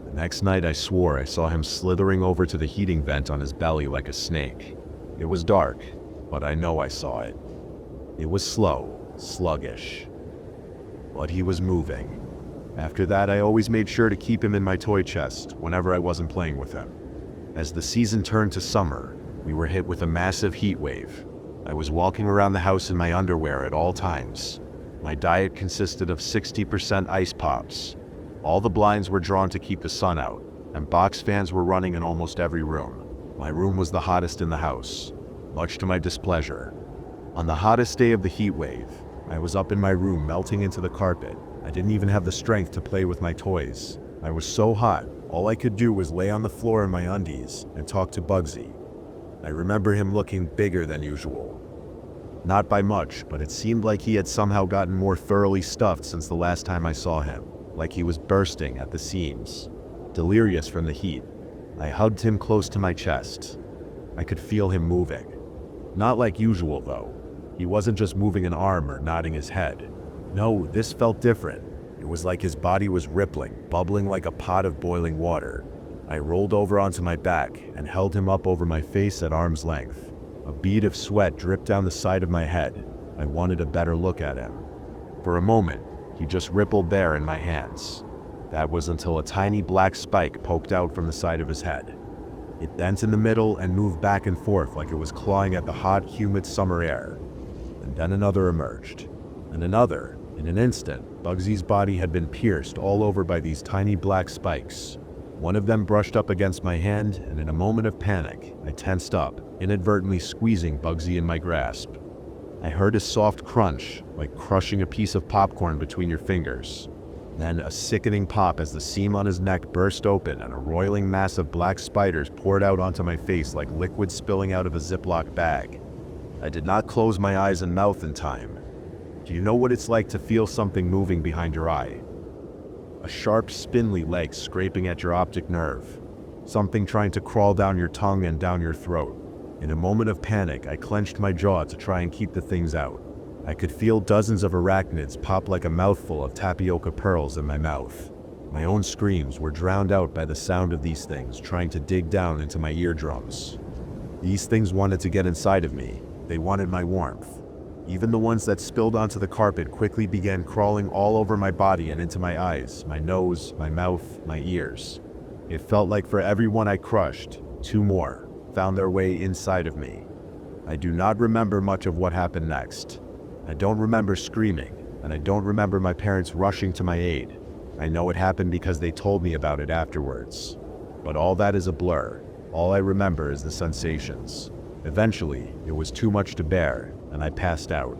The next night I swore I saw him slithering over to the heating vent on his belly like a snake. It was dark, but I know I saw it. It was slow, sluggish, but he was moving. After that, I always made sure to keep him in my toy chest whenever I wasn't playing with him. As the season turned to summer, we were hit with a massive heat wave. I was walking around the house in my underwear at all times. My diet consisted of 60% ice pops. All the blinds were drawn to keep the sun out, and box fans were running in almost every room. My room was the hottest in the house, much to my displeasure. On the hottest day of the heat wave, I was up in my room melting into the carpet. I didn't even have the strength to play with my toys. I was so hot, all I could do was lay on the floor in my undies and talk to Bugsy. I remember him looking bigger than usual. Not by much, but it seemed like he had somehow gotten more thoroughly stuffed since the last time I saw him, like he was bursting at the seams, delirious from the heat. I hugged him close to my chest. I could feel him moving. Not like usual though. He wasn't just moving an arm or nodding his head. No, this felt different. It was like his body was rippling, bubbling like a pot of boiling water. I rolled over onto my back and held him up over my face at arm's length. A bead of sweat dripped down the side of my head. I wanted a better look at him. For a moment, he just rippled there in my hands. That was until a tiny black spike poked out from the side of his head. It bent in the middle and moved back and forth like it was clawing at the hot, humid summer air. And then another emerged. And another. In an instant, Bugsy's body had been pierced all over by these tiny black spikes. One of them brushed up against my hand, and in a moment of panic, I tensed up, inadvertently squeezing Bugsy in my grasp. I heard a soft crunch, like crushing a piece of popcorn between your fingers. Then a sickening pop as the seam on his neck burst open and a roiling mass of black spiders poured out onto my face like liquid spilling out of a Ziploc bag. I did not close my eyes and mouth in time. Do you know what it's like to feel something moving behind your eye? A sharp, spindly leg scraping at your optic nerve. Something trying to crawl down your tongue and down your throat. In a moment of panic, I clenched my jaw to try and keep the things out. I could feel dozens of arachnids pop like a mouthful of tapioca pearls in my mouth. My own screams were drowned out by the sound of these things trying to dig down into my eardrums. These things wanted to get inside of me. They wanted my warmth. Even the ones that spilled onto the carpet quickly began crawling all over my body and into my eyes, my nose, my mouth, my ears. It felt like for every one I crushed, two more found their way inside of me. I do not remember much of what happened next. I don't remember screaming, and I don't remember my parents rushing to my aid. I know it happened because they told me about it afterwards. But all that is a blur. All I remember is the sensations. Eventually, it was too much to bear, and I passed out.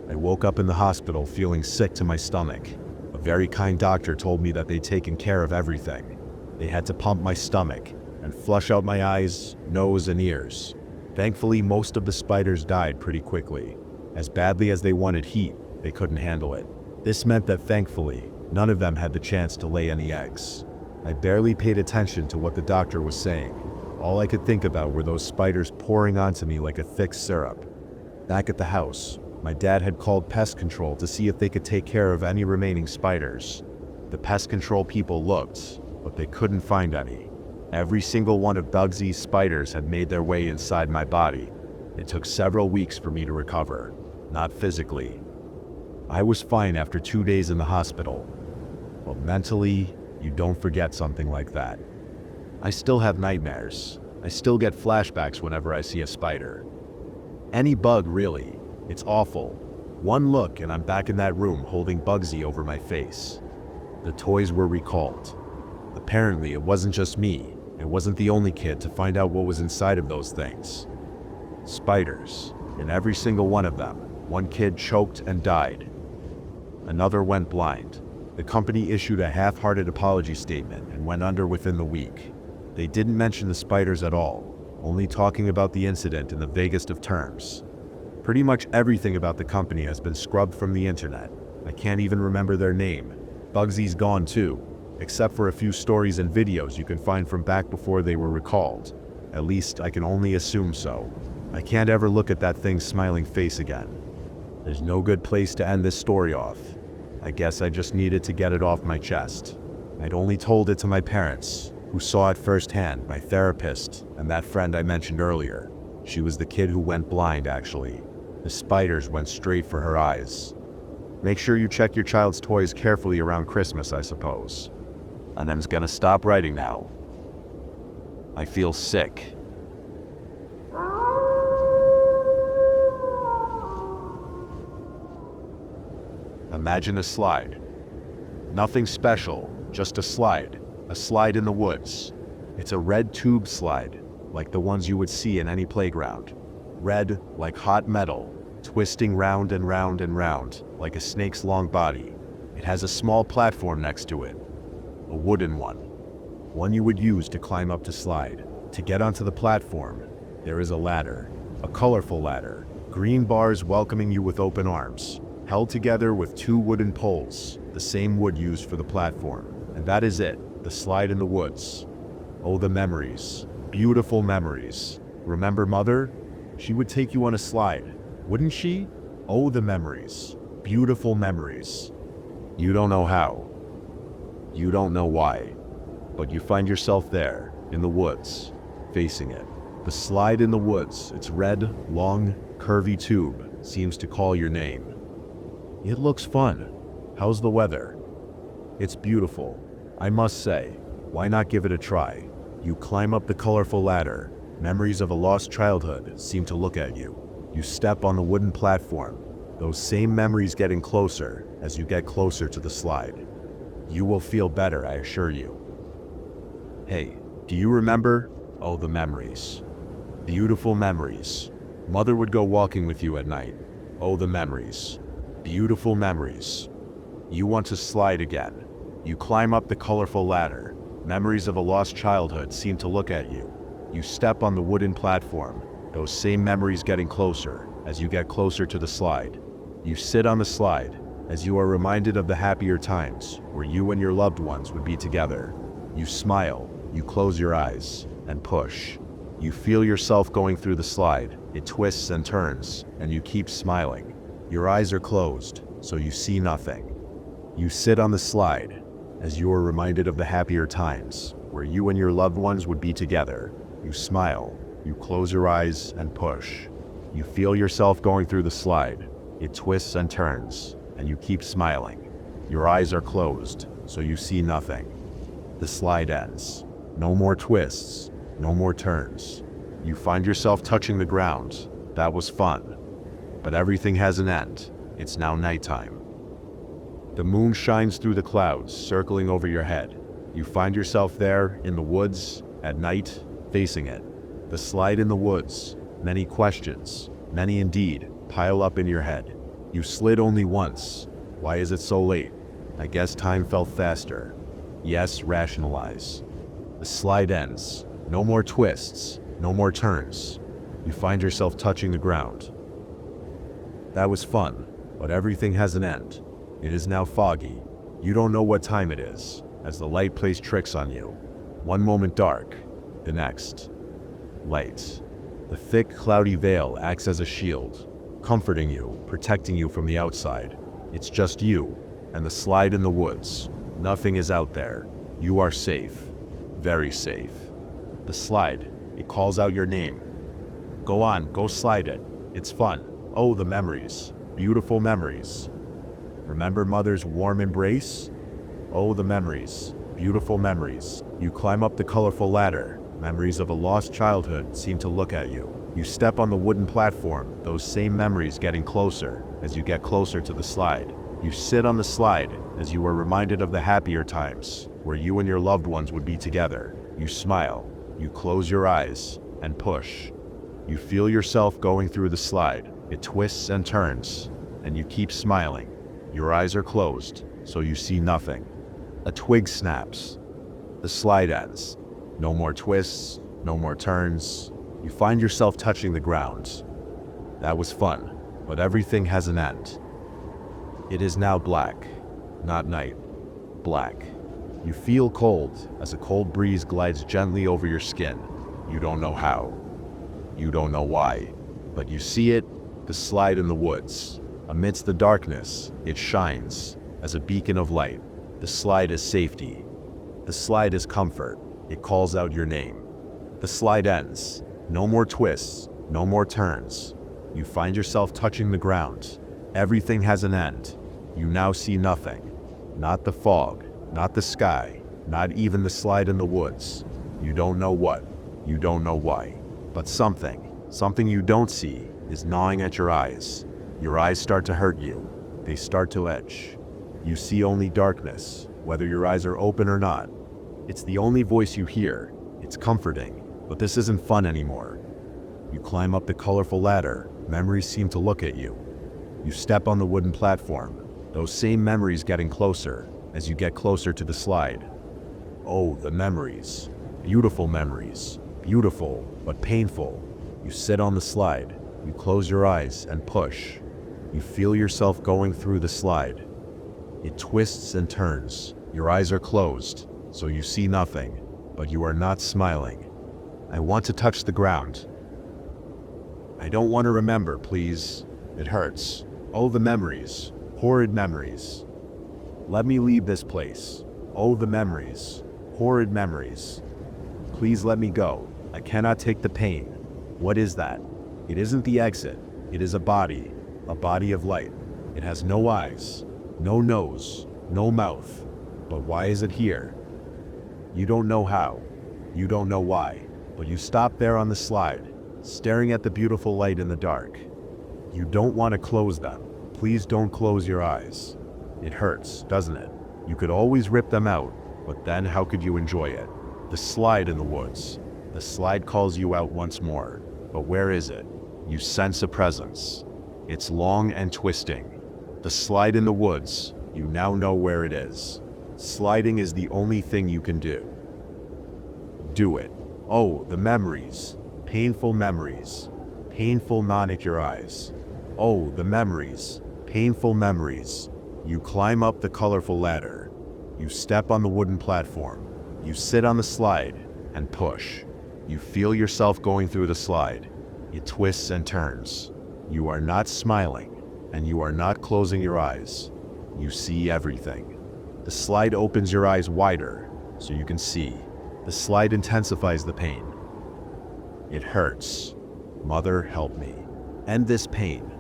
I woke up in the hospital feeling sick to my stomach. A very kind doctor told me that they'd taken care of everything. They had to pump my stomach and flush out my eyes, nose, and ears. Thankfully, most of the spiders died pretty quickly. As badly as they wanted heat, they couldn't handle it. This meant that thankfully, none of them had the chance to lay any eggs. I barely paid attention to what the doctor was saying. All I could think about were those spiders pouring onto me like a thick syrup. Back at the house, my dad had called pest control to see if they could take care of any remaining spiders. The pest control people looked, but they couldn't find any. Every single one of Bugsy's spiders had made their way inside my body. It took several weeks for me to recover, not physically. I was fine after 2 days in the hospital, but mentally, you don't forget something like that. I still have nightmares. I still get flashbacks whenever I see a spider. Any bug, really. It's awful. One look and I'm back in that room holding Bugsy over my face. The toys were recalled. Apparently, it wasn't just me. It wasn't the only kid to find out what was inside of those things. Spiders. In every single one of them, one kid choked and died. Another went blind. The company issued a half-hearted apology statement and went under within the week. They didn't mention the spiders at all, only talking about the incident in the vaguest of terms. Pretty much everything about the company has been scrubbed from the internet. I can't even remember their name. Bugsy's gone too, except for a few stories and videos you can find from back before they were recalled. At least I can only assume so. I can't ever look at that thing's smiling face again. There's no good place to end this story off. I guess I just needed to get it off my chest. I'd only told it to my parents, who saw it firsthand, my therapist, and that friend I mentioned earlier. She was the kid who went blind, actually. The spiders went straight for her eyes. Make sure you check your child's toys carefully around Christmas, I suppose. And I'm gonna stop writing now. I feel sick. Imagine a slide. Nothing special, just a slide. A slide in the woods. It's a red tube slide, like the ones you would see in any playground. Red, like hot metal, twisting round and round and round, like a snake's long body. It has a small platform next to it. A wooden one. One you would use to climb up to slide. To get onto the platform, there is a ladder. A colorful ladder. Green bars welcoming you with open arms. Held together with 2 wooden poles, the same wood used for the platform. And that is it, the slide in the woods. Oh, the memories. Beautiful memories. Remember Mother? She would take you on a slide, wouldn't she? Oh, the memories. Beautiful memories. You don't know how. You don't know why. But you find yourself there, in the woods, facing it. The slide in the woods, its red, long, curvy tube, seems to call your name. It looks fun. How's the weather? It's beautiful. I must say, why not give it a try? You climb up the colorful ladder. Memories of a lost childhood seem to look at you. You step on the wooden platform. Those same memories getting closer as you get closer to the slide. You will feel better, I assure you. Hey, do you remember? Oh, the memories. Beautiful memories. Mother would go walking with you at night. Oh, the memories. Beautiful memories. You want to slide again. You climb up the colorful ladder. Memories of a lost childhood seem to look at you. You step on the wooden platform. Those same memories getting closer as you get closer to the slide. You sit on the slide as you are reminded of the happier times where you and your loved ones would be together. You smile, you close your eyes, and push. You feel yourself going through the slide. It twists and turns, and you keep smiling. Your eyes are closed, so you see nothing. You sit on the slide as you are reminded of the happier times where you and your loved ones would be together. You smile, you close your eyes, and push. You feel yourself going through the slide. It twists and turns, and you keep smiling. Your eyes are closed, so you see nothing. The slide ends. No more twists, no more turns. You find yourself touching the ground. That was fun. But everything has an end. It's now nighttime. The moon shines through the clouds, circling over your head. You find yourself there, in the woods, at night, facing it. The slide in the woods. Many questions, many indeed, pile up in your head. You slid only once. Why is it so late? I guess time felt faster. Yes, rationalize. The slide ends. No more twists, no more turns. You find yourself touching the ground. That was fun, but everything has an end. It is now foggy. You don't know what time it is, as the light plays tricks on you. One moment dark, the next, light. The thick, cloudy veil acts as a shield, comforting you, protecting you from the outside. It's just you, and the slide in the woods. Nothing is out there. You are safe. Very safe. The slide, it calls out your name. Go on, go slide it. It's fun. Oh, the memories. Beautiful memories. Remember Mother's warm embrace? Oh, the memories. Beautiful memories. You climb up the colorful ladder. Memories of a lost childhood seem to look at you. You step on the wooden platform, those same memories getting closer as you get closer to the slide. You sit on the slide as you are reminded of the happier times where you and your loved ones would be together. You smile, you close your eyes, and push. You feel yourself going through the slide. It twists and turns, and you keep smiling. Your eyes are closed, so you see nothing. A twig snaps. The slide ends. No more twists, no more turns. You find yourself touching the ground. That was fun, but everything has an end. It is now black, not night. Black. You feel cold as a cold breeze glides gently over your skin. You don't know how. You don't know why. But you see it, the slide in the woods. Amidst the darkness, it shines as a beacon of light. The slide is safety. The slide is comfort. It calls out your name. The slide ends. No more twists, no more turns. You find yourself touching the ground. Everything has an end. You now see nothing. Not the fog, not the sky, not even the slide in the woods. You don't know what, you don't know why. But something you don't see is gnawing at your eyes. Your eyes start to hurt you. they start to etch. You see only darkness, whether your eyes are open or not. It's the only voice you hear. It's comforting, but this isn't fun anymore. You climb up the colorful ladder. Memories seem to look at you. You step on the wooden platform. Those same memories getting closer as you get closer to the slide. Oh, the memories. Beautiful memories. Beautiful, but painful. You sit on the slide. You close your eyes and push. You feel yourself going through the slide. It twists and turns. Your eyes are closed, so you see nothing, but you are not smiling. I want to touch the ground. I don't want to remember, please. It hurts. Oh, the memories. Horrid memories. Let me leave this place. Oh, the memories. Horrid memories. Please let me go. I cannot take the pain. What is that? It isn't the exit. It is a body of light. It has no eyes, no nose, no mouth. But why is it here? You don't know how. You don't know why. But you stop there on the slide, staring at the beautiful light in the dark. You don't want to close them. Please don't close your eyes. It hurts, doesn't it? You could always rip them out, but then how could you enjoy it? The slide in the woods. The slide calls you out once more. But where is it? You sense a presence. It's long and twisting. The slide in the woods. You now know where it is. Sliding is the only thing you can do. Do it. Oh, the memories. Painful memories. Painful non-your eyes. Oh, the memories. Painful memories. You climb up the colorful ladder. You step on the wooden platform. You sit on the slide and push. You feel yourself going through the slide. It twists and turns. You are not smiling, and you are not closing your eyes. You see everything. The slide opens your eyes wider, so you can see. The slide intensifies the pain. It hurts. Mother, help me. End this pain.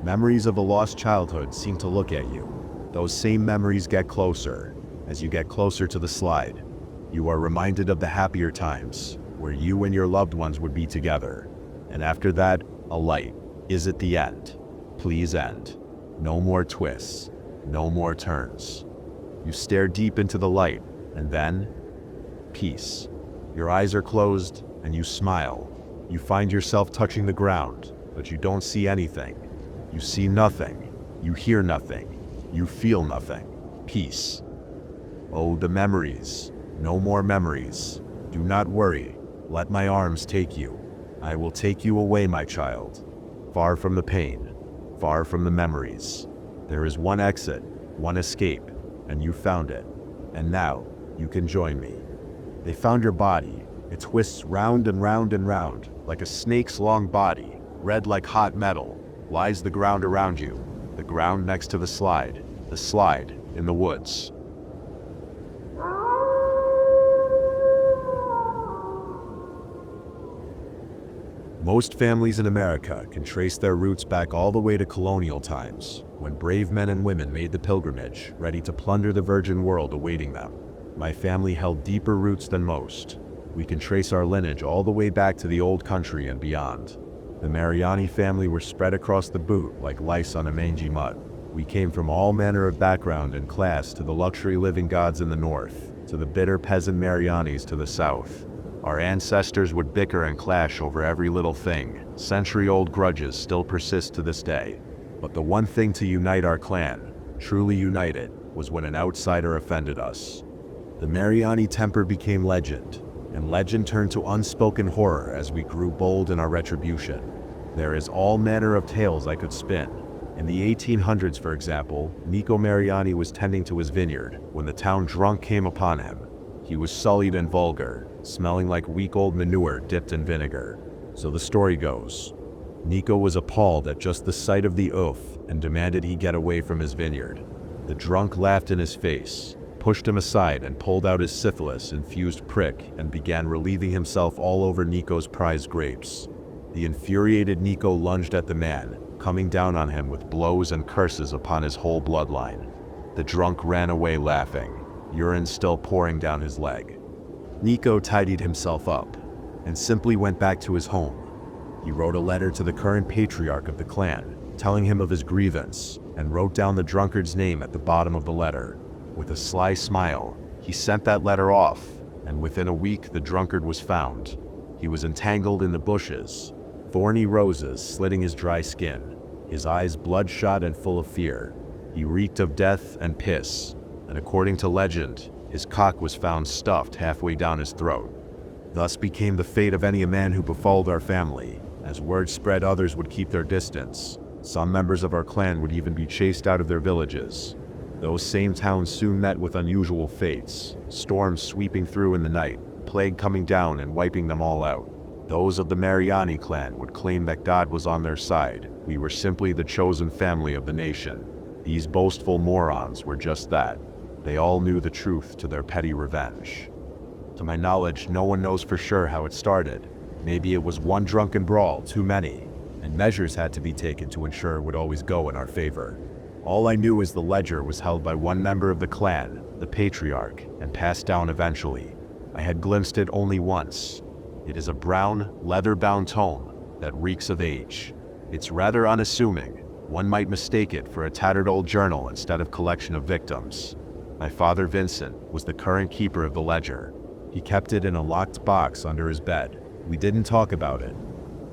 Memories of a lost childhood seem to look at you. Those same memories get closer. As you get closer to the slide, you are reminded of the happier times, where you and your loved ones would be together. And after that, a light. Is it the end? Please end. No more twists. No more turns. You stare deep into the light, and then, peace. Your eyes are closed, and you smile. You find yourself touching the ground, but you don't see anything. You see nothing. You hear nothing. You feel nothing. Peace. Oh, the memories. No more memories. Do not worry. Let my arms take you. I will take you away, my child. Far from the pain. Far from the memories. There is one exit, one escape, and you found it. And now, you can join me. They found your body. It twists round and round and round, like a snake's long body, red like hot metal, lies the ground around you, the ground next to the slide in the woods. Most families in America can trace their roots back all the way to colonial times, when brave men and women made the pilgrimage, ready to plunder the virgin world awaiting them. My family held deeper roots than most. We can trace our lineage all the way back to the old country and beyond. The Mariani family were spread across the boot like lice on a mangy mud. We came from all manner of background and class, to the luxury living gods in the north, to the bitter peasant Marianis to the south. Our ancestors would bicker and clash over every little thing. Century-old grudges still persist to this day. But the one thing to unite our clan, truly united, was when an outsider offended us. The Mariani temper became legend, and legend turned to unspoken horror as we grew bold in our retribution. There is all manner of tales I could spin. In the 1800s, for example, Nico Mariani was tending to his vineyard when the town drunk came upon him. He was sullied and vulgar, smelling like weak old manure dipped in vinegar. So the story goes, Nico was appalled at just the sight of the oaf and demanded he get away from his vineyard. The drunk laughed in his face, pushed him aside and pulled out his syphilis-infused prick and began relieving himself all over Nico's prized grapes. The infuriated Nico lunged at the man, coming down on him with blows and curses upon his whole bloodline. The drunk ran away laughing, urine still pouring down his leg. Nico tidied himself up and simply went back to his home. He wrote a letter to the current patriarch of the clan, telling him of his grievance and wrote down the drunkard's name at the bottom of the letter. With a sly smile, he sent that letter off, and within a week the drunkard was found. He was entangled in the bushes, thorny roses slitting his dry skin, his eyes bloodshot and full of fear. He reeked of death and piss, and according to legend, his cock was found stuffed halfway down his throat. Thus became the fate of any man who befouled our family. As word spread, others would keep their distance. Some members of our clan would even be chased out of their villages. Those same towns soon met with unusual fates, storms sweeping through in the night, plague coming down and wiping them all out. Those of the Mariani clan would claim that God was on their side. We were simply the chosen family of the nation. These boastful morons were just that. They all knew the truth to their petty revenge. To my knowledge, no one knows for sure how it started. Maybe it was one drunken brawl too many, and measures had to be taken to ensure it would always go in our favor. All I knew is the ledger was held by one member of the clan, the patriarch, and passed down eventually. I had glimpsed it only once. It is a brown, leather-bound tome that reeks of age. It's rather unassuming. One might mistake it for a tattered old journal instead of collection of victims. My father, Vincent, was the current keeper of the ledger. He kept it in a locked box under his bed. We didn't talk about it.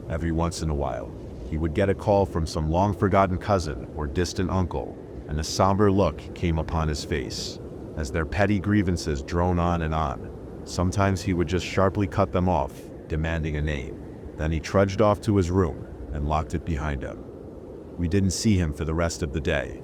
Every once in a while, he would get a call from some long-forgotten cousin or distant uncle, and a somber look came upon his face, as their petty grievances drone on and on. Sometimes he would just sharply cut them off, demanding a name. Then he trudged off to his room and locked it behind him. We didn't see him for the rest of the day.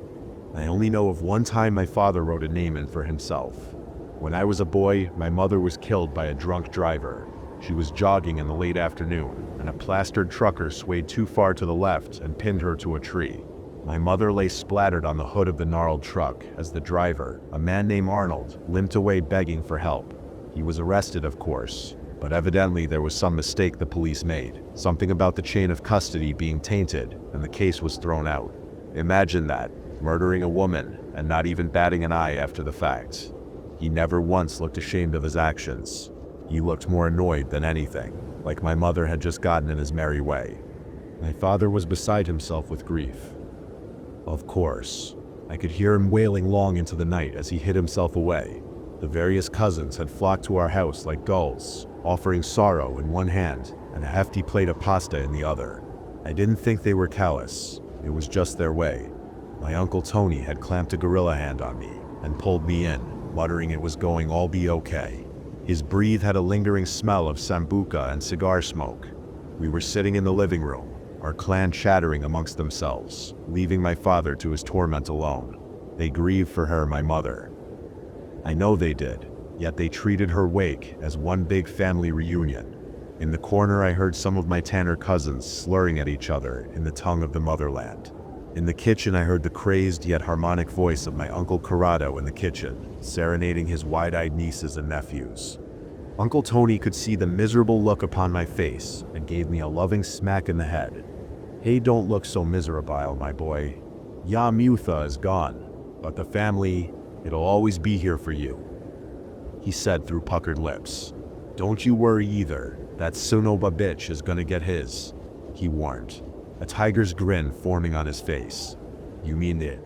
I only know of one time my father wrote a name in for himself. When I was a boy, my mother was killed by a drunk driver. She was jogging in the late afternoon, and a plastered trucker swayed too far to the left and pinned her to a tree. My mother lay splattered on the hood of the gnarled truck as the driver, a man named Arnold, limped away begging for help. He was arrested, of course, but evidently there was some mistake the police made, something about the chain of custody being tainted, and the case was thrown out. Imagine that, murdering a woman and not even batting an eye after the fact. He never once looked ashamed of his actions. He looked more annoyed than anything, like my mother had just gotten in his merry way. My father was beside himself with grief. Of course, I could hear him wailing long into the night as he hid himself away. The various cousins had flocked to our house like gulls, offering sorrow in one hand and a hefty plate of pasta in the other. I didn't think they were callous. It was just their way. My Uncle Tony had clamped a gorilla hand on me and pulled me in, muttering it was going all be okay. His breath had a lingering smell of sambuca and cigar smoke. We were sitting in the living room, our clan chattering amongst themselves, leaving my father to his torment alone. They grieved for her, my mother. I know they did, yet they treated her wake as one big family reunion. In the corner I heard some of my Tanner cousins slurring at each other in the tongue of the motherland. In the kitchen I heard the crazed yet harmonic voice of my Uncle Corrado in the kitchen, serenading his wide-eyed nieces and nephews. Uncle Tony could see the miserable look upon my face and gave me a loving smack in the head. Hey, don't look so miserable, my boy. Ya Mutha is gone, but the family, it'll always be here for you, he said through puckered lips. Don't you worry either, that Sunoba bitch is gonna get his, he warned, a tiger's grin forming on his face. You mean it?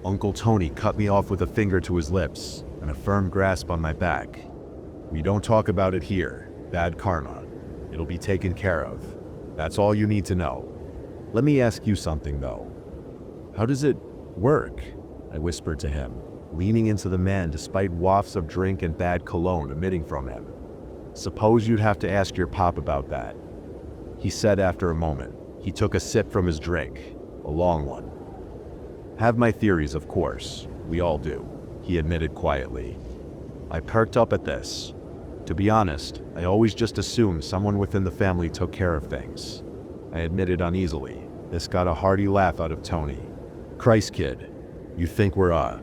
Uncle Tony cut me off with a finger to his lips and a firm grasp on my back. We don't talk about it here. Bad karma. It'll be taken care of. That's all you need to know. Let me ask you something though. How does it work? I whispered to him, leaning into the man despite wafts of drink and bad cologne emitting from him. Suppose you'd have to ask your pop about that, he said after a moment. He took a sip from his drink, a long one. Have my theories, of course. We all do, he admitted quietly. I perked up at this. To be honest, I always just assumed someone within the family took care of things. I admitted uneasily. This got a hearty laugh out of Tony. Christ, kid, you think we're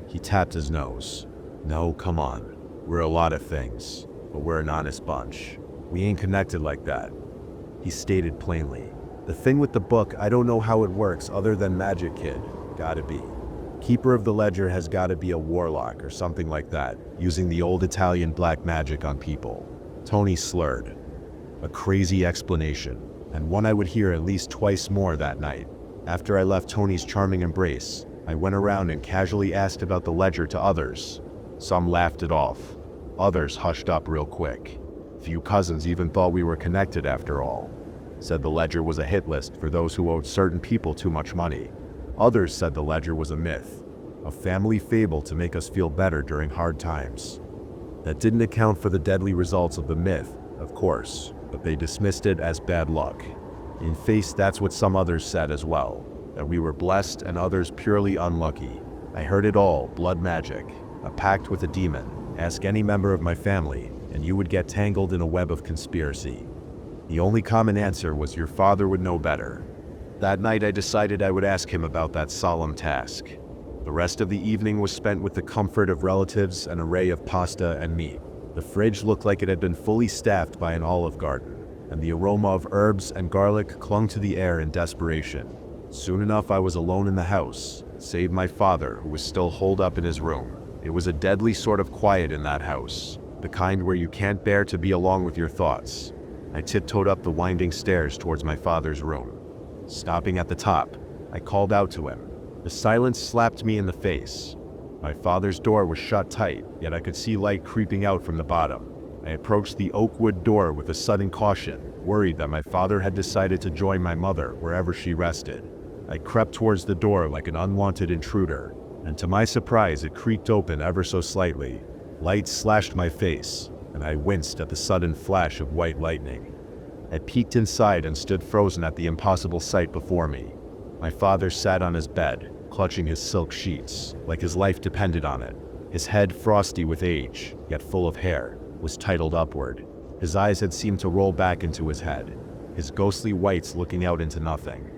He tapped his nose. No, come on. We're a lot of things, but we're an honest bunch. We ain't connected like that, he stated plainly. The thing with the book, I don't know how it works other than magic, kid. Gotta be. Keeper of the ledger has gotta be a warlock or something like that, using the old Italian black magic on people. Tony slurred. A crazy explanation, and one I would hear at least twice more that night. After I left Tony's charming embrace, I went around and casually asked about the ledger to others. Some laughed it off. Others hushed up real quick. Few cousins even thought we were connected after all. Said the ledger was a hit list for those who owed certain people too much money. Others said the ledger was a myth, a family fable to make us feel better during hard times. That didn't account for the deadly results of the myth, of course, but they dismissed it as bad luck. In face, that's what some others said as well, that we were blessed and others purely unlucky. I heard it all, blood magic, a pact with a demon. Ask any member of my family, and you would get tangled in a web of conspiracy. The only common answer was your father would know better. That night I decided I would ask him about that solemn task. The rest of the evening was spent with the comfort of relatives, an array of pasta and meat. The fridge looked like it had been fully staffed by an Olive Garden, and the aroma of herbs and garlic clung to the air in desperation. Soon enough I was alone in the house, save my father, who was still holed up in his room. It was a deadly sort of quiet in that house, the kind where you can't bear to be alone with your thoughts. I tiptoed up the winding stairs towards my father's room. Stopping at the top, I called out to him. The silence slapped me in the face. My father's door was shut tight, yet I could see light creeping out from the bottom. I approached the oak wood door with a sudden caution, worried that my father had decided to join my mother wherever she rested. I crept towards the door like an unwanted intruder, and to my surprise it creaked open ever so slightly. Light slashed my face, and I winced at the sudden flash of white lightning. I peeked inside and stood frozen at the impossible sight before me. My father sat on his bed, clutching his silk sheets, like his life depended on it. His head, frosty with age, yet full of hair, was titled upward. His eyes had seemed to roll back into his head, his ghostly whites looking out into nothing.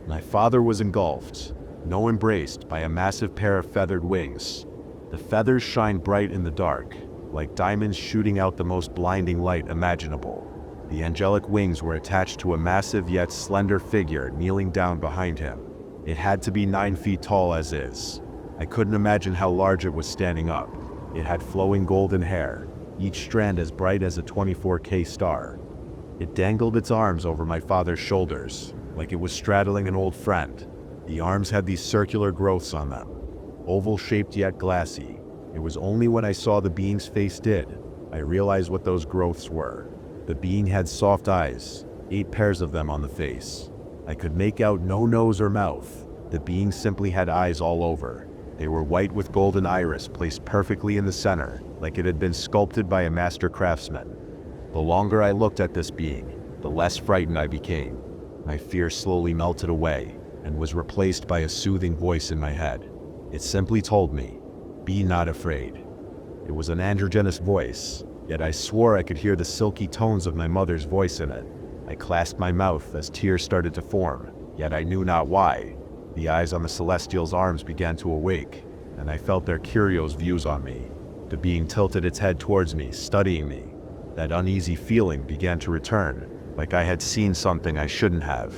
My father was engulfed, no embraced, by a massive pair of feathered wings. The feathers shined bright in the dark, like diamonds shooting out the most blinding light imaginable. The angelic wings were attached to a massive yet slender figure kneeling down behind him. It had to be 9 feet tall as is. I couldn't imagine how large it was standing up. It had flowing golden hair, each strand as bright as a 24K star. It dangled its arms over my father's shoulders, like it was straddling an old friend. The arms had these circular growths on them, oval-shaped yet glassy. It was only when I saw the being's face did I realized what those growths were. The being had soft eyes, 8 pairs of them on the face. I could make out no nose or mouth. The being simply had eyes all over. They were white with golden iris placed perfectly in the center, like it had been sculpted by a master craftsman. The longer I looked at this being, the less frightened I became. My fear slowly melted away and was replaced by a soothing voice in my head. It simply told me, "Be not afraid." It was an androgynous voice, yet I swore I could hear the silky tones of my mother's voice in it. I clasped my mouth as tears started to form, yet I knew not why. The eyes on the celestial's arms began to awake, and I felt their curious views on me. The being tilted its head towards me, studying me. That uneasy feeling began to return, like I had seen something I shouldn't have.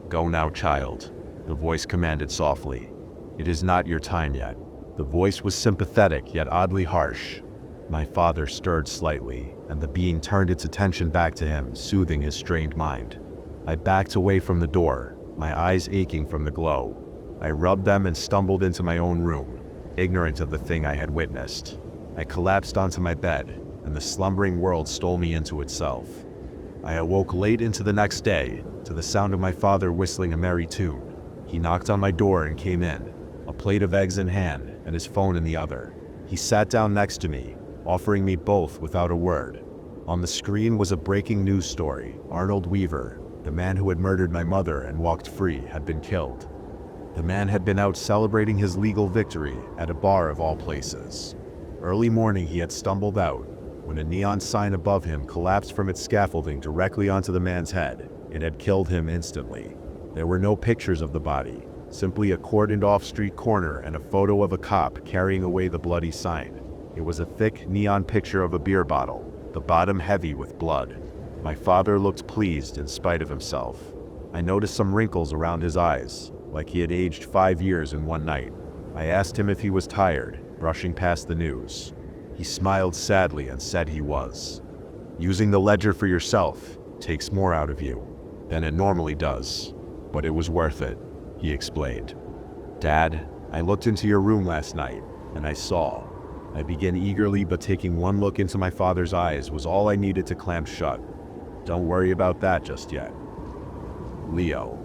"Go now, child," the voice commanded softly. "It is not your time yet." The voice was sympathetic yet oddly harsh. My father stirred slightly, and the being turned its attention back to him, soothing his strained mind. I backed away from the door, my eyes aching from the glow. I rubbed them and stumbled into my own room, ignorant of the thing I had witnessed. I collapsed onto my bed, and the slumbering world stole me into itself. I awoke late into the next day, to the sound of my father whistling a merry tune. He knocked on my door and came in, a plate of eggs in hand and his phone in the other. He sat down next to me, offering me both without a word. On the screen was a breaking news story. Arnold Weaver, the man who had murdered my mother and walked free, had been killed. The man had been out celebrating his legal victory at a bar of all places. Early morning he had stumbled out, when a neon sign above him collapsed from its scaffolding directly onto the man's head. It had killed him instantly. There were no pictures of the body, simply a cordoned-off street corner and a photo of a cop carrying away the bloody sign. It was a thick neon picture of a beer bottle, the bottom heavy with blood. My father looked pleased in spite of himself. I noticed some wrinkles around his eyes, like he had aged 5 years in one night. I asked him if he was tired, brushing past the news. He smiled sadly and said he was. "Using the ledger for yourself takes more out of you than it normally does, but it was worth it." he explained. Dad, I looked into your room last night, and I saw. I began eagerly, but taking one look into my father's eyes was all I needed to clamp shut. Don't worry about that just yet. Leo,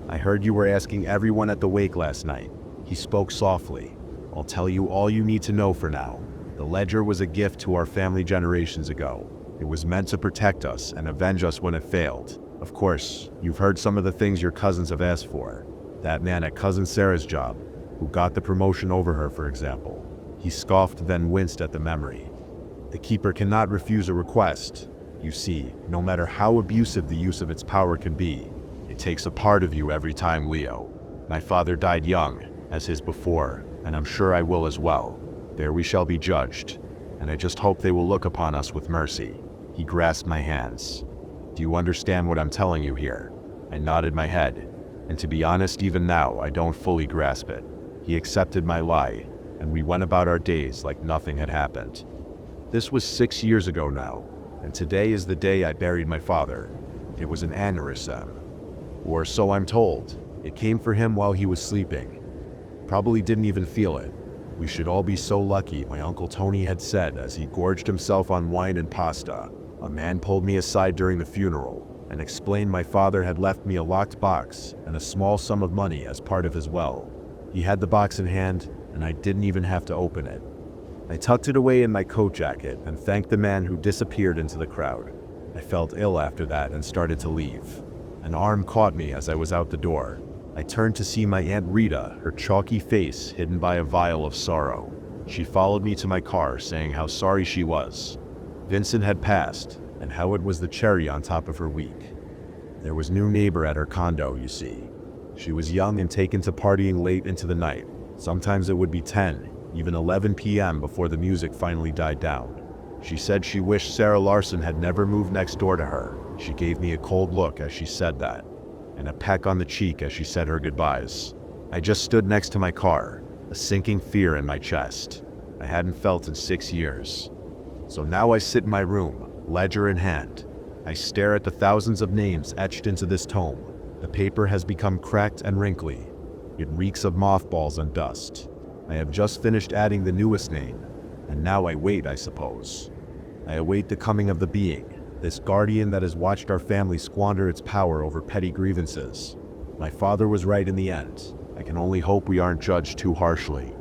I heard you were asking everyone at the wake last night. He spoke softly. I'll tell you all you need to know for now. The ledger was a gift to our family generations ago. It was meant to protect us and avenge us when it failed. Of course, you've heard some of the things your cousins have asked for. That man at Cousin Sarah's job, who got the promotion over her, for example. He scoffed, then winced at the memory. The Keeper cannot refuse a request. You see, no matter how abusive the use of its power can be, it takes a part of you every time, Leo. My father died young, as his before, and I'm sure I will as well. There we shall be judged, and I just hope they will look upon us with mercy. He grasped my hands. Do you understand what I'm telling you here? I nodded my head, and to be honest, even now, I don't fully grasp it. He accepted my lie, and we went about our days like nothing had happened. This was 6 years ago now, and today is the day I buried my father. It was an aneurysm. Or so I'm told. It came for him while he was sleeping. Probably didn't even feel it. We should all be so lucky, my Uncle Tony had said as he gorged himself on wine and pasta. A man pulled me aside during the funeral and explained my father had left me a locked box and a small sum of money as part of his will. He had the box in hand, and I didn't even have to open it. I tucked it away in my coat jacket and thanked the man who disappeared into the crowd. I felt ill after that and started to leave. An arm caught me as I was out the door. I turned to see my Aunt Rita, her chalky face hidden by a vial of sorrow. She followed me to my car, saying how sorry she was. Vincent had passed, and how it was the cherry on top of her week. There was new neighbor at her condo, you see. She was young and taken to partying late into the night. Sometimes it would be 10, even 11 p.m. before the music finally died down. She said she wished Sarah Larson had never moved next door to her. She gave me a cold look as she said that, and a peck on the cheek as she said her goodbyes. I just stood next to my car, a sinking fear in my chest I hadn't felt in 6 years. So now I sit in my room, ledger in hand. I stare at the thousands of names etched into this tome. The paper has become cracked and wrinkly. It reeks of mothballs and dust. I have just finished adding the newest name, and now I wait, I suppose. I await the coming of the being, this guardian that has watched our family squander its power over petty grievances. My father was right in the end. I can only hope we aren't judged too harshly.